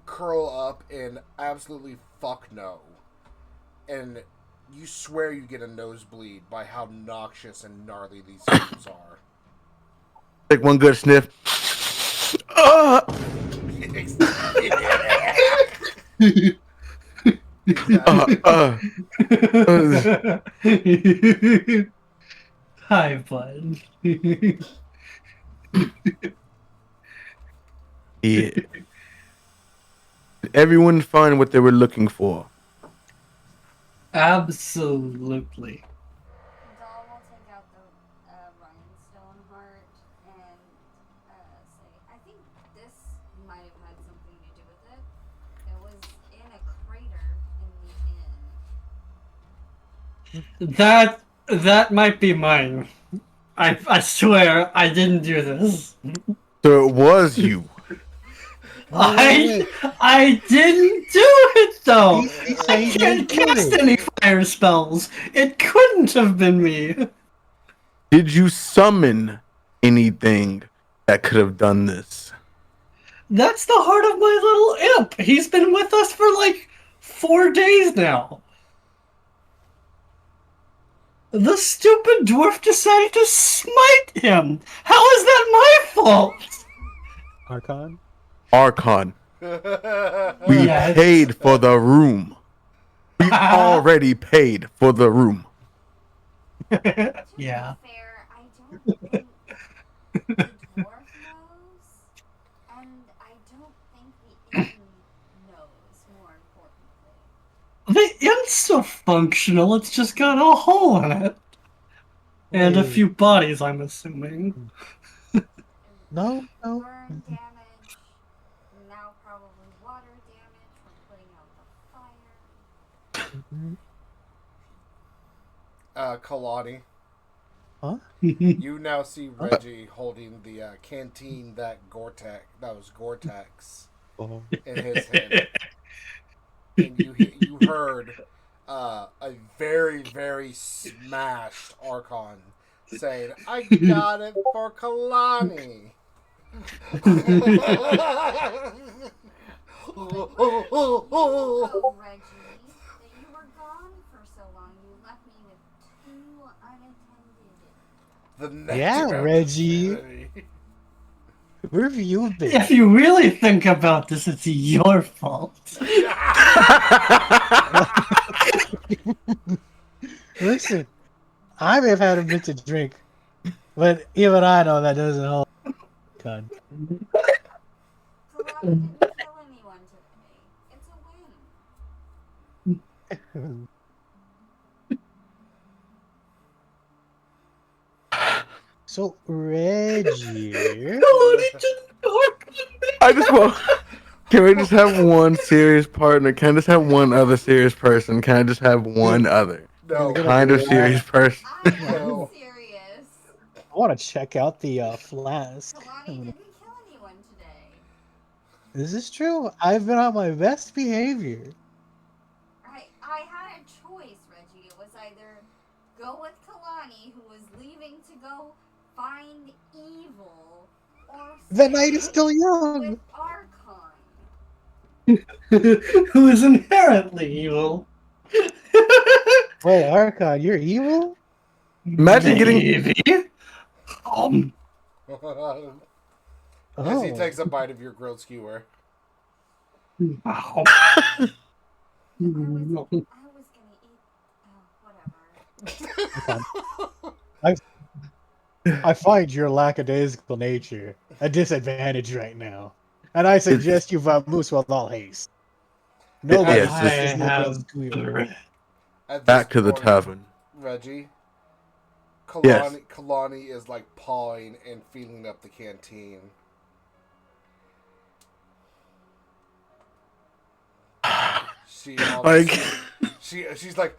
[SPEAKER 1] curl up and absolutely fuck no. And you swear you get a nosebleed by how noxious and gnarly these fumes are.
[SPEAKER 2] Take one good sniff.
[SPEAKER 4] Hi, bud.
[SPEAKER 2] Yeah. Did everyone find what they were looking for?
[SPEAKER 4] Absolutely.
[SPEAKER 3] Doll will take out the rhinestone heart and say, I think this might have had something to do with it. It was in a crater in the inn.
[SPEAKER 4] That might be mine. I swear I didn't do this.
[SPEAKER 2] So it was you.
[SPEAKER 4] I didn't do it though.
[SPEAKER 5] He's
[SPEAKER 4] I
[SPEAKER 5] saying
[SPEAKER 4] can't
[SPEAKER 5] he did
[SPEAKER 4] cast
[SPEAKER 5] it.
[SPEAKER 4] any fire spells. It couldn't have been me.
[SPEAKER 2] Did you summon anything that could have done this?
[SPEAKER 4] That's the heart of my little imp. He's been with us for like 4 days now. The stupid dwarf decided to smite him. How is that my fault?
[SPEAKER 5] Arkon?
[SPEAKER 2] Arkon, we
[SPEAKER 4] Yes.
[SPEAKER 2] paid for the room. We already paid for the room.
[SPEAKER 3] To
[SPEAKER 4] Yeah.
[SPEAKER 3] be fair, I don't think the dwarf knows, and I don't think the inn knows, more importantly.
[SPEAKER 4] The inn's so functional, it's just got a hole in it. And a
[SPEAKER 5] Wait.
[SPEAKER 4] few bodies, I'm assuming.
[SPEAKER 5] No, no.
[SPEAKER 3] Burn damage, now probably water damage from putting out the fire.
[SPEAKER 1] Keilani,
[SPEAKER 5] Huh?
[SPEAKER 1] you now see Reggie holding the canteen that was Gortek's
[SPEAKER 5] Oh.
[SPEAKER 1] in his hand. And you heard a very, very smashed Arkon saying, I got it for Keilani.
[SPEAKER 3] Oh, Reggie, that you were gone for so long, you left me with 2 unattended.
[SPEAKER 1] The next
[SPEAKER 5] Yeah, Reggie.
[SPEAKER 1] opportunity.
[SPEAKER 5] Where have you been?
[SPEAKER 4] If you really think about this, it's your fault.
[SPEAKER 5] Listen, I may have had a bit to drink, but even I know that doesn't hold. God.
[SPEAKER 3] Keilani didn't kill anyone today. It's a win.
[SPEAKER 5] So, Reggie.
[SPEAKER 2] I just want. Can we just have one serious partner? Can I just have one other serious person? Can I just have one other
[SPEAKER 1] No.
[SPEAKER 2] kind of serious person?
[SPEAKER 3] I'm
[SPEAKER 1] No.
[SPEAKER 3] serious.
[SPEAKER 5] I want to check out the flask.
[SPEAKER 3] Keilani didn't kill anyone today.
[SPEAKER 5] Is this true? I've been on my best behavior.
[SPEAKER 3] I had a choice, Reggie. It was either go with Keilani, who was leaving to go find evil, or
[SPEAKER 5] The night is
[SPEAKER 3] stay
[SPEAKER 5] still young.
[SPEAKER 3] with Arkon.
[SPEAKER 4] who is inherently evil.
[SPEAKER 5] Wait, Arkon, you're evil?
[SPEAKER 2] Imagine getting.
[SPEAKER 4] Maybe. Um,
[SPEAKER 1] As he
[SPEAKER 5] Oh.
[SPEAKER 1] takes a bite of your grilled skewer.
[SPEAKER 4] wow.
[SPEAKER 3] I was gonna eat. Whatever.
[SPEAKER 5] I find your lackadaisical nature a disadvantage right now, and I suggest you vamoose with all haste. Nobody
[SPEAKER 2] Yes,
[SPEAKER 4] I
[SPEAKER 5] is no
[SPEAKER 4] have
[SPEAKER 5] grilled skewer.
[SPEAKER 4] bread.
[SPEAKER 1] At
[SPEAKER 2] Back
[SPEAKER 1] this
[SPEAKER 2] to the
[SPEAKER 1] point,
[SPEAKER 2] tavern.
[SPEAKER 1] Reggie.
[SPEAKER 2] Yes.
[SPEAKER 1] Keilani is like pawing and feeling up the canteen. She
[SPEAKER 2] Like,
[SPEAKER 1] she's like,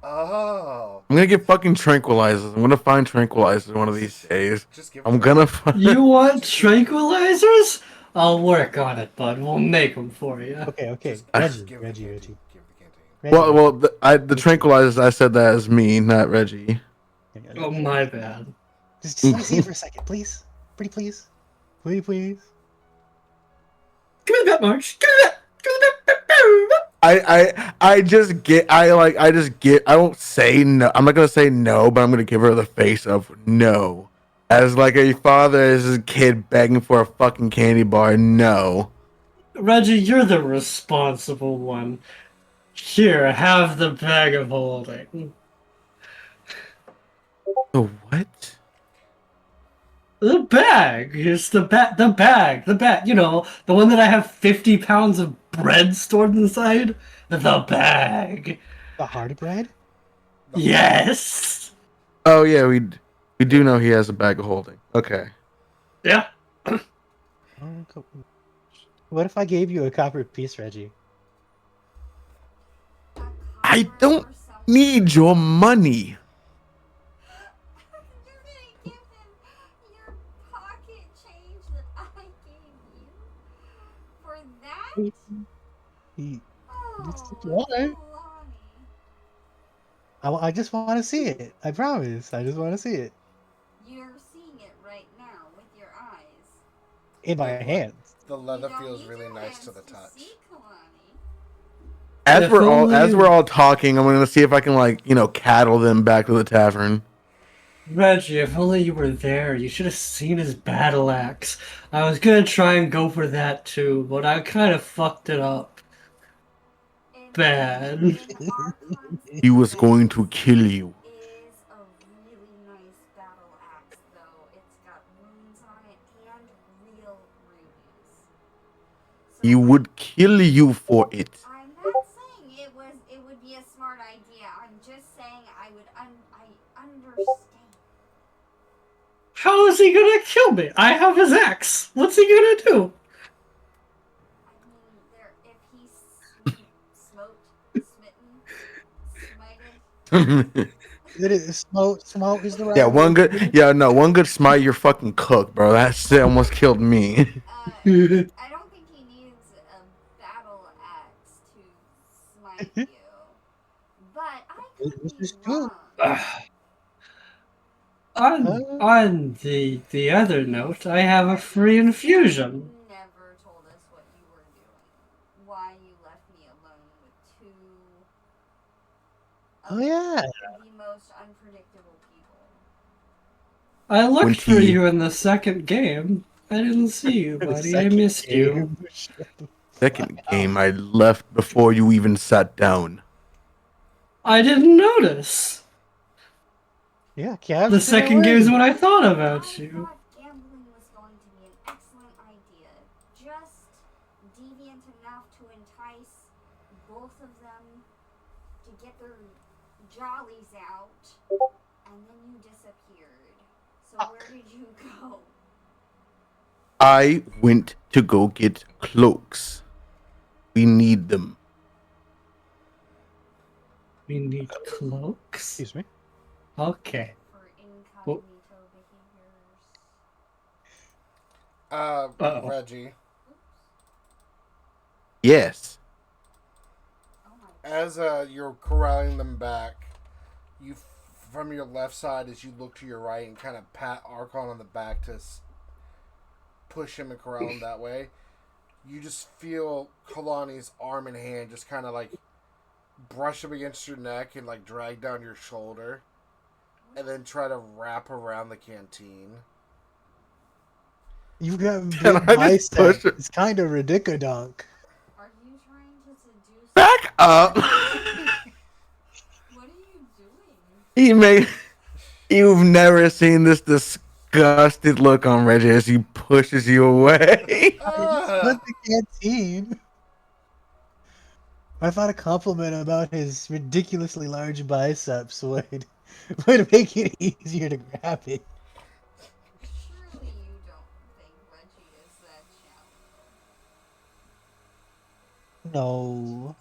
[SPEAKER 1] oh,
[SPEAKER 2] I'm gonna get fucking tranquilizers. I'm gonna find tranquilizers one of these days.
[SPEAKER 1] just give.
[SPEAKER 2] I'm gonna find.
[SPEAKER 4] You want tranquilizers? I'll work on it, bud. We'll make them for you.
[SPEAKER 5] Okay.
[SPEAKER 1] Just
[SPEAKER 5] Reggie,
[SPEAKER 1] give the
[SPEAKER 5] Reggie,
[SPEAKER 1] canteen.
[SPEAKER 5] Reggie.
[SPEAKER 1] Give the canteen.
[SPEAKER 5] Reggie.
[SPEAKER 2] Well, the tranquilizers. I said that as me, not Reggie.
[SPEAKER 4] Oh, my bad.
[SPEAKER 5] Just let me see it for a second, please. Pretty please. Please.
[SPEAKER 4] Give me that, March. Give me that. Give me that.
[SPEAKER 2] I just get I don't say no. I'm not gonna say no, but I'm gonna give her the face of no. As like a father as his kid begging for a fucking candy bar, no.
[SPEAKER 4] Reggie, you're the responsible one. Here, have the bag of holding.
[SPEAKER 2] The what?
[SPEAKER 4] The bag. It's the bag. The bag. You know, the one that I have 50 pounds of bread stored inside. The bag.
[SPEAKER 5] The hard bread?
[SPEAKER 4] Yes.
[SPEAKER 2] Oh yeah, we do know he has a bag of holding. Okay.
[SPEAKER 4] Yeah.
[SPEAKER 5] Oh, cool. What if I gave you a copper piece, Reggie?
[SPEAKER 2] I don't need your money.
[SPEAKER 3] You're gonna give him your pocket change that I gave you for that?
[SPEAKER 5] He-
[SPEAKER 3] Oh,
[SPEAKER 5] why?
[SPEAKER 3] Keilani.
[SPEAKER 5] I just want to see it. I promise. I just want to see it
[SPEAKER 3] You're seeing it right now with your eyes.
[SPEAKER 5] in my hands.
[SPEAKER 1] The leather
[SPEAKER 3] You don't
[SPEAKER 1] feels
[SPEAKER 3] need
[SPEAKER 1] really
[SPEAKER 3] your
[SPEAKER 1] nice to
[SPEAKER 3] hands
[SPEAKER 1] the touch.
[SPEAKER 3] see, Keilani.
[SPEAKER 2] As
[SPEAKER 4] If
[SPEAKER 2] we're
[SPEAKER 4] only-
[SPEAKER 2] all talking, I'm gonna see if I can cattle them back to the tavern.
[SPEAKER 4] Reggie, if only you were there. You should have seen his battle axe. I was gonna try and go for that too, but I kind of fucked it up.
[SPEAKER 3] And
[SPEAKER 4] Bad.
[SPEAKER 3] Arkon's
[SPEAKER 2] He was going to kill you.
[SPEAKER 3] is a really nice battle axe, though. It's got runes on it and real runes. So
[SPEAKER 2] He would kill you for it.
[SPEAKER 3] I'm not saying it would be a smart idea. I'm just saying I understand.
[SPEAKER 4] How is he gonna kill me? I have his axe. What's he gonna do?
[SPEAKER 3] I mean, if he's smited.
[SPEAKER 5] It is smoke is the right
[SPEAKER 2] Yeah,
[SPEAKER 5] word.
[SPEAKER 2] one good smite, you're fucking cooked, bro. That shit almost killed me.
[SPEAKER 3] I don't think he needs a battle axe to smite you. But I could
[SPEAKER 5] This
[SPEAKER 3] be
[SPEAKER 5] is true.
[SPEAKER 3] wrong.
[SPEAKER 4] On the other note, I have a free infusion.
[SPEAKER 3] You never told us what you were doing. Why you left me alone with two
[SPEAKER 5] Oh yeah.
[SPEAKER 3] the most unpredictable people.
[SPEAKER 4] I looked
[SPEAKER 2] When
[SPEAKER 4] for
[SPEAKER 2] he-
[SPEAKER 4] you in the second game. I didn't see you,
[SPEAKER 5] The
[SPEAKER 4] buddy. I
[SPEAKER 5] second
[SPEAKER 4] missed you.
[SPEAKER 5] game.
[SPEAKER 2] Second game, I left before you even sat down.
[SPEAKER 4] I didn't notice.
[SPEAKER 5] Yeah, Cavs.
[SPEAKER 4] The second game is when I thought
[SPEAKER 3] I
[SPEAKER 4] about you.
[SPEAKER 3] thought gambling was going to be an excellent idea. Just deviant enough to entice both of them to get their jollies out, and then you disappeared. So where did you go?
[SPEAKER 2] I went to go get cloaks. We need them.
[SPEAKER 4] We need cloaks.
[SPEAKER 5] Excuse me.
[SPEAKER 4] Okay.
[SPEAKER 3] For incognito behaviors.
[SPEAKER 4] Uh-oh.
[SPEAKER 1] Reggie,
[SPEAKER 2] Yes.
[SPEAKER 3] Oh my god.
[SPEAKER 1] as you're corralling them back, you from your left side as you look to your right and kind of pat Arkon on the back to push him and corral him that way. you just feel Keilani's arm and hand just kind of like brush up against your neck and like drag down your shoulder, and then try to wrap around the canteen.
[SPEAKER 5] You've got
[SPEAKER 2] Can
[SPEAKER 5] big
[SPEAKER 2] I just push
[SPEAKER 5] biceps.
[SPEAKER 2] it?
[SPEAKER 5] It's kind of ridicadunk.
[SPEAKER 3] Are you trying to seduce?
[SPEAKER 2] Back up.
[SPEAKER 3] What are you doing?
[SPEAKER 2] You've never seen this disgusted look on Reggie as he pushes you away.
[SPEAKER 5] But the canteen. I thought a compliment about his ridiculously large biceps would make it easier to grab it.
[SPEAKER 3] Surely you don't think Reggie is that shallow.
[SPEAKER 5] No.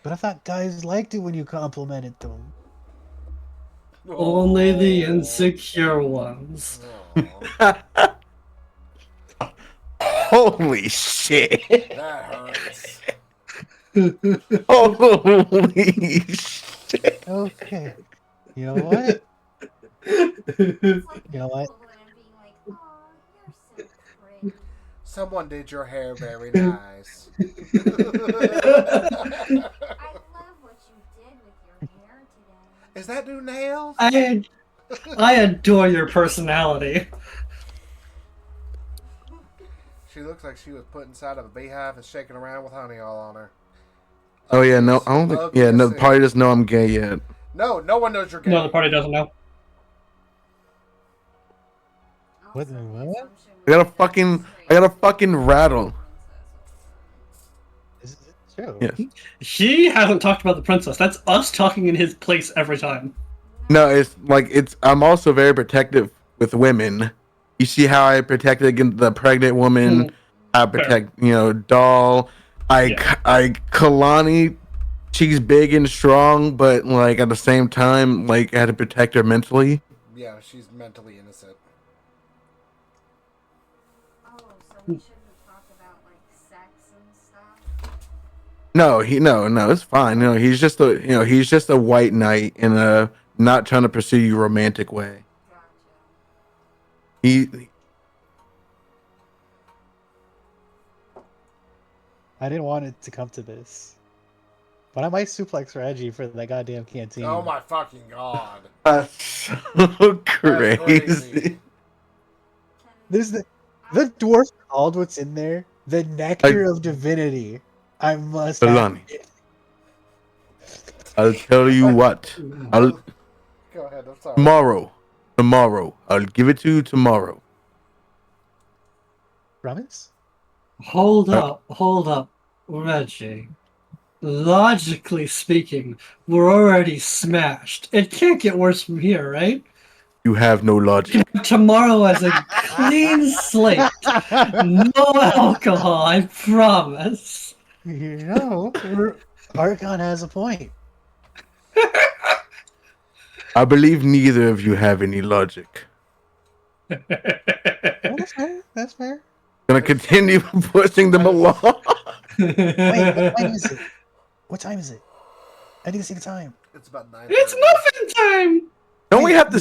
[SPEAKER 5] But I thought guys liked it when you complimented them.
[SPEAKER 4] Only the insecure ones.
[SPEAKER 2] Holy shit.
[SPEAKER 1] That hurts.
[SPEAKER 2] Holy shit.
[SPEAKER 5] Okay. You know what?
[SPEAKER 3] It's like
[SPEAKER 5] You know what?
[SPEAKER 3] Evelyn being like, "Aw, you're so pretty."
[SPEAKER 1] Someone did your hair very nice.
[SPEAKER 3] I love what you did with your hair today.
[SPEAKER 1] Is that new nails?
[SPEAKER 4] I adore your personality.
[SPEAKER 1] She looks like she was put inside of a beehive and shaking around with honey all on her.
[SPEAKER 2] Oh yeah, no, I don't think. Yeah, no, the party doesn't know I'm gay yet.
[SPEAKER 1] No one knows you're gay.
[SPEAKER 4] No, the party doesn't know.
[SPEAKER 5] What the what?
[SPEAKER 2] I got a fucking rattle.
[SPEAKER 5] Is it true?
[SPEAKER 2] Yes.
[SPEAKER 4] He hasn't talked about the princess. That's us talking in his place every time.
[SPEAKER 2] No, I'm also very protective with women. You see how I protected against the pregnant woman. I protect, doll. Keilani, she's big and strong, but like at the same time, like I had to protect her mentally.
[SPEAKER 1] Yeah, she's mentally innocent.
[SPEAKER 3] Oh, so we shouldn't talk about like sex and stuff.
[SPEAKER 2] No, it's fine. He's just a white knight in a not trying to pursue you romantic way.
[SPEAKER 3] Gotcha.
[SPEAKER 2] He
[SPEAKER 5] I didn't want it to come to this. But I might suplex Reggie for that goddamn canteen.
[SPEAKER 1] Oh my fucking god.
[SPEAKER 2] That's so
[SPEAKER 1] That's
[SPEAKER 2] crazy.
[SPEAKER 5] There's the dwarf called what's in there. The nectar of divinity. I must
[SPEAKER 2] Keilani.
[SPEAKER 5] have it.
[SPEAKER 2] I'll tell you what.
[SPEAKER 1] Go ahead, I'm sorry.
[SPEAKER 2] Tomorrow. I'll give it to you tomorrow.
[SPEAKER 5] Promise?
[SPEAKER 4] Hold up, Reggie. Logically speaking, we're already smashed. It can't get worse from here, right?
[SPEAKER 2] You have no logic.
[SPEAKER 4] Tomorrow as a clean slate. No alcohol, I promise.
[SPEAKER 5] Arkon has a point.
[SPEAKER 2] I believe neither of you have any logic.
[SPEAKER 5] That's fair. That's fair.
[SPEAKER 2] Gonna continue pushing them along.
[SPEAKER 5] Wait, what time is it? What time is it? I need to see the time.
[SPEAKER 1] It's about 9.
[SPEAKER 4] It's muffin time!
[SPEAKER 2] Don't we have to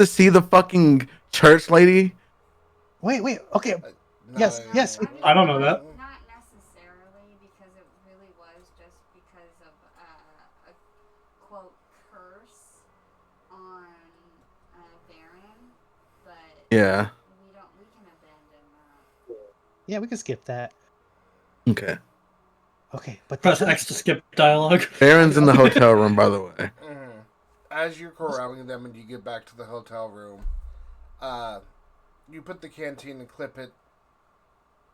[SPEAKER 2] see the fucking church lady?
[SPEAKER 5] Wait. Okay. Yes.
[SPEAKER 4] I don't know that.
[SPEAKER 3] Not necessarily, because it really was just because of a quote curse on Vaeryn, but
[SPEAKER 2] Yeah.
[SPEAKER 3] we can abandon that.
[SPEAKER 5] Yeah, we can skip that.
[SPEAKER 2] Okay.
[SPEAKER 5] Okay, but
[SPEAKER 4] Press X to skip dialogue.
[SPEAKER 2] Vaeryn's in the hotel room, by the way.
[SPEAKER 1] As you're corralling them and you get back to the hotel room, you put the canteen and clip it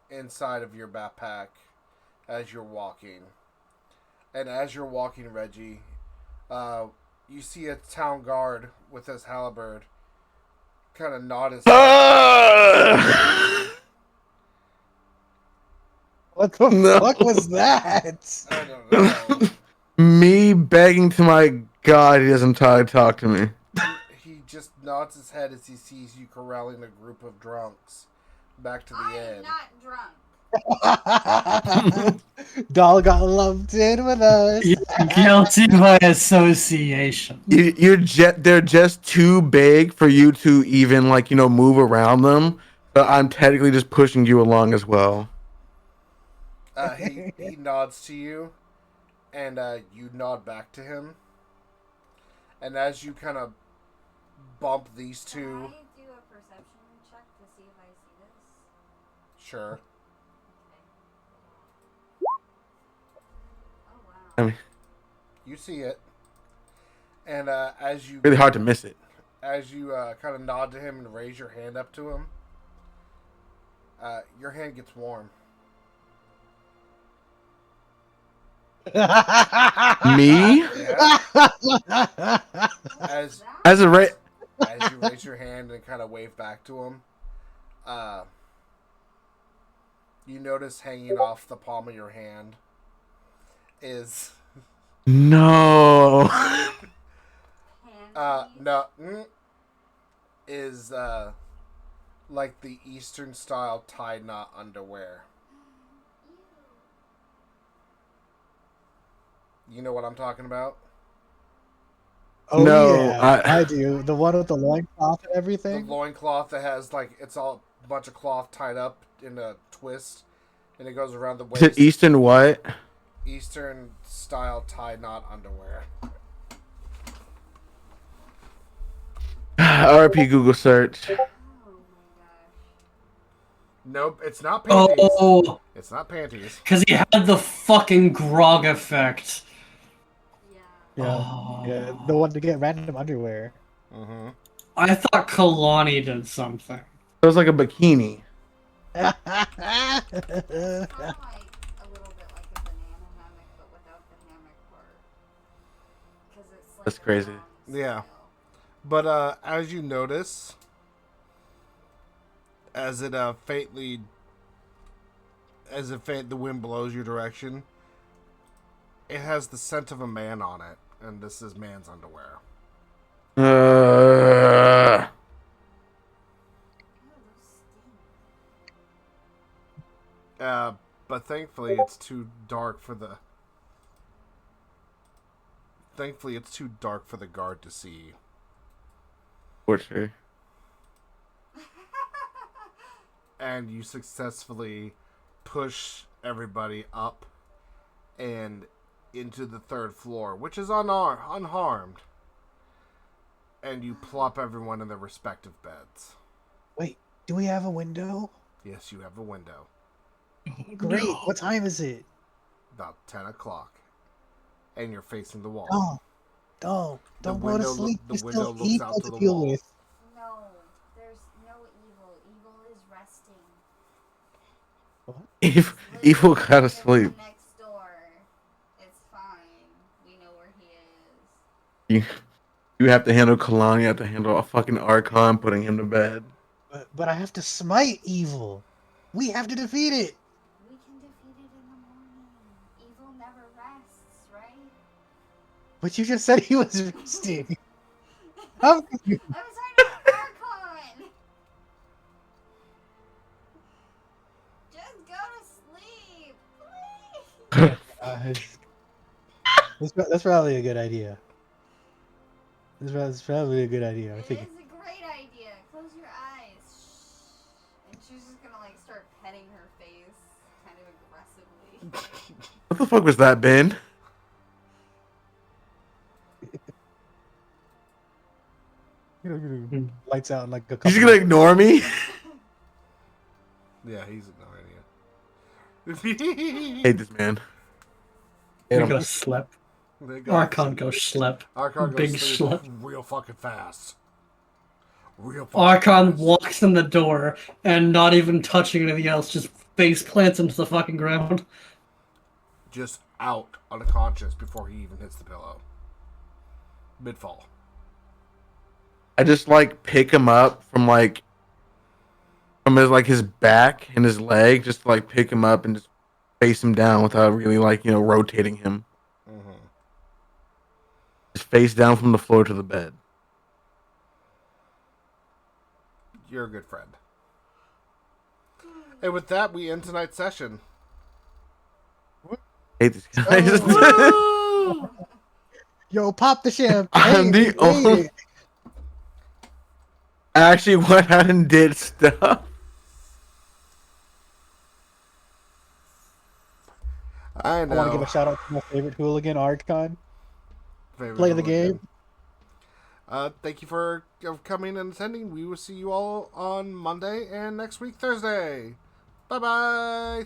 [SPEAKER 1] inside of your backpack as you're walking. And as you're walking, Reggie, you see a town guard with his halberd kind of nod his head.
[SPEAKER 5] What the fuck was that?
[SPEAKER 1] I don't know.
[SPEAKER 2] Me begging to my God, he doesn't try to talk to me.
[SPEAKER 1] He just nods his head as he sees you corralling a group of drunks back to the
[SPEAKER 3] I'm
[SPEAKER 1] inn.
[SPEAKER 3] not drunk.
[SPEAKER 5] Doll got lumped in with us.
[SPEAKER 4] Guilty by association.
[SPEAKER 2] They're just too big for you to even move around them. I'm technically just pushing you along as well.
[SPEAKER 1] He nods to you, and you nod back to him. And as you kind of bump these
[SPEAKER 3] Can
[SPEAKER 1] two,
[SPEAKER 3] I do a perception check to see if I see this?
[SPEAKER 1] sure.
[SPEAKER 3] Okay. Oh wow.
[SPEAKER 2] I mean,
[SPEAKER 1] You see it, and as you
[SPEAKER 2] really hard to miss it.
[SPEAKER 1] as you kind of nod to him and raise your hand up to him, your hand gets warm.
[SPEAKER 2] Me?
[SPEAKER 1] Yeah. As
[SPEAKER 2] As a
[SPEAKER 1] as you raise your hand and kind of wave back to him, you notice hanging off the palm of your hand is
[SPEAKER 2] No.
[SPEAKER 3] Panties?
[SPEAKER 1] is like the Eastern style tie knot underwear. You know what I'm talking about?
[SPEAKER 5] Oh
[SPEAKER 2] No,
[SPEAKER 5] yeah, I do. The one with the loincloth and
[SPEAKER 1] The
[SPEAKER 5] everything.
[SPEAKER 1] loincloth that has like it's all a bunch of cloth tied up in a twist, and it goes around the
[SPEAKER 2] Is it
[SPEAKER 1] waist.
[SPEAKER 2] Eastern what?
[SPEAKER 1] Eastern style tie knot underwear.
[SPEAKER 2] RP Google search.
[SPEAKER 3] Oh my gosh.
[SPEAKER 1] Nope, it's not panties.
[SPEAKER 4] Oh,
[SPEAKER 1] It's not panties.
[SPEAKER 4] because he had the fucking grog effect.
[SPEAKER 3] Yeah.
[SPEAKER 5] Yeah,
[SPEAKER 4] Oh.
[SPEAKER 5] yeah, the one to get random underwear.
[SPEAKER 1] Mm-hmm.
[SPEAKER 4] I thought Keilani did something.
[SPEAKER 2] It was like a bikini.
[SPEAKER 3] It's kind of like a little bit like a banana hammock, but without the hammock part. Because it's like
[SPEAKER 2] That's
[SPEAKER 3] a
[SPEAKER 2] crazy.
[SPEAKER 3] long
[SPEAKER 1] Yeah.
[SPEAKER 3] sail.
[SPEAKER 1] But as you notice, as it the wind blows your direction, it has the scent of a man on it, and this is man's underwear.
[SPEAKER 2] Uh,
[SPEAKER 3] Ew, those stink.
[SPEAKER 1] But thankfully it's too dark for the guard to see.
[SPEAKER 2] Torture.
[SPEAKER 1] And you successfully push everybody up and into the third floor, which is unharmed. And you plop everyone in their respective beds.
[SPEAKER 5] Wait, do we have a window?
[SPEAKER 1] Yes, you have a window.
[SPEAKER 5] Great.
[SPEAKER 4] No.
[SPEAKER 5] What time is it?
[SPEAKER 1] About 10 o'clock. And you're facing the wall.
[SPEAKER 5] Don't
[SPEAKER 1] The
[SPEAKER 5] go to
[SPEAKER 1] window
[SPEAKER 5] sleep.
[SPEAKER 1] the
[SPEAKER 5] There's
[SPEAKER 1] window
[SPEAKER 5] still
[SPEAKER 1] looks
[SPEAKER 5] evil
[SPEAKER 1] out to
[SPEAKER 5] to
[SPEAKER 1] the
[SPEAKER 5] deal
[SPEAKER 1] wall.
[SPEAKER 5] with.
[SPEAKER 3] No, there's no evil. Evil is resting.
[SPEAKER 2] Evil gotta
[SPEAKER 3] Lives in
[SPEAKER 2] sleep.
[SPEAKER 3] the next door. It's fine. We know where he is.
[SPEAKER 2] You have to handle Keilani, you have to handle a fucking Arkon, putting him to bed.
[SPEAKER 5] But I have to smite evil. We have to defeat it.
[SPEAKER 3] We can defeat it in the morning. Evil never rests, right?
[SPEAKER 5] But you just said he was resting. How could you?
[SPEAKER 3] I was talking about Arkon! Just go to sleep, please!
[SPEAKER 5] That's probably a good idea. That's probably a good idea. I
[SPEAKER 3] It
[SPEAKER 5] think.
[SPEAKER 3] is a great idea. Close your eyes. Shh. And she's just gonna like start petting her face kind of aggressively.
[SPEAKER 2] What the fuck was that, Ben?
[SPEAKER 5] Lights out in like a
[SPEAKER 2] You
[SPEAKER 5] couple.
[SPEAKER 2] just gonna ignore me?
[SPEAKER 1] Yeah, he's ignoring you.
[SPEAKER 2] Hate this man.
[SPEAKER 4] You're
[SPEAKER 2] Hate him.
[SPEAKER 4] gonna slip.
[SPEAKER 1] They got-
[SPEAKER 4] Arkon goes slip.
[SPEAKER 1] Arkon goes
[SPEAKER 4] Big
[SPEAKER 1] to sleep
[SPEAKER 4] slip.
[SPEAKER 1] real fucking fast. Real fucking
[SPEAKER 4] Arkon
[SPEAKER 1] fast.
[SPEAKER 4] walks in the door and not even touching anything else, just face plants into the fucking ground.
[SPEAKER 1] Just out unconscious before he even hits the pillow. Mid-fall.
[SPEAKER 2] I just like pick him up from his back and his leg, just like pick him up and just face him down without really rotating him.
[SPEAKER 1] Mm-hmm.
[SPEAKER 2] Just face down from the floor to the bed.
[SPEAKER 1] You're a good friend. And with that, we end tonight's session.
[SPEAKER 2] Hate these guys.
[SPEAKER 5] Yo, pop the champagne.
[SPEAKER 2] I'm the
[SPEAKER 5] we made
[SPEAKER 2] only-
[SPEAKER 5] it.
[SPEAKER 2] I actually went out and did stuff.
[SPEAKER 1] I
[SPEAKER 5] I want to give
[SPEAKER 1] know.
[SPEAKER 5] a shout out to my favorite hooligan, Arkon.
[SPEAKER 1] Favorite
[SPEAKER 5] Play the
[SPEAKER 1] hooligan.
[SPEAKER 5] game.
[SPEAKER 1] Thank you for coming and attending. We will see you all on Monday and next week, Thursday. Bye-bye.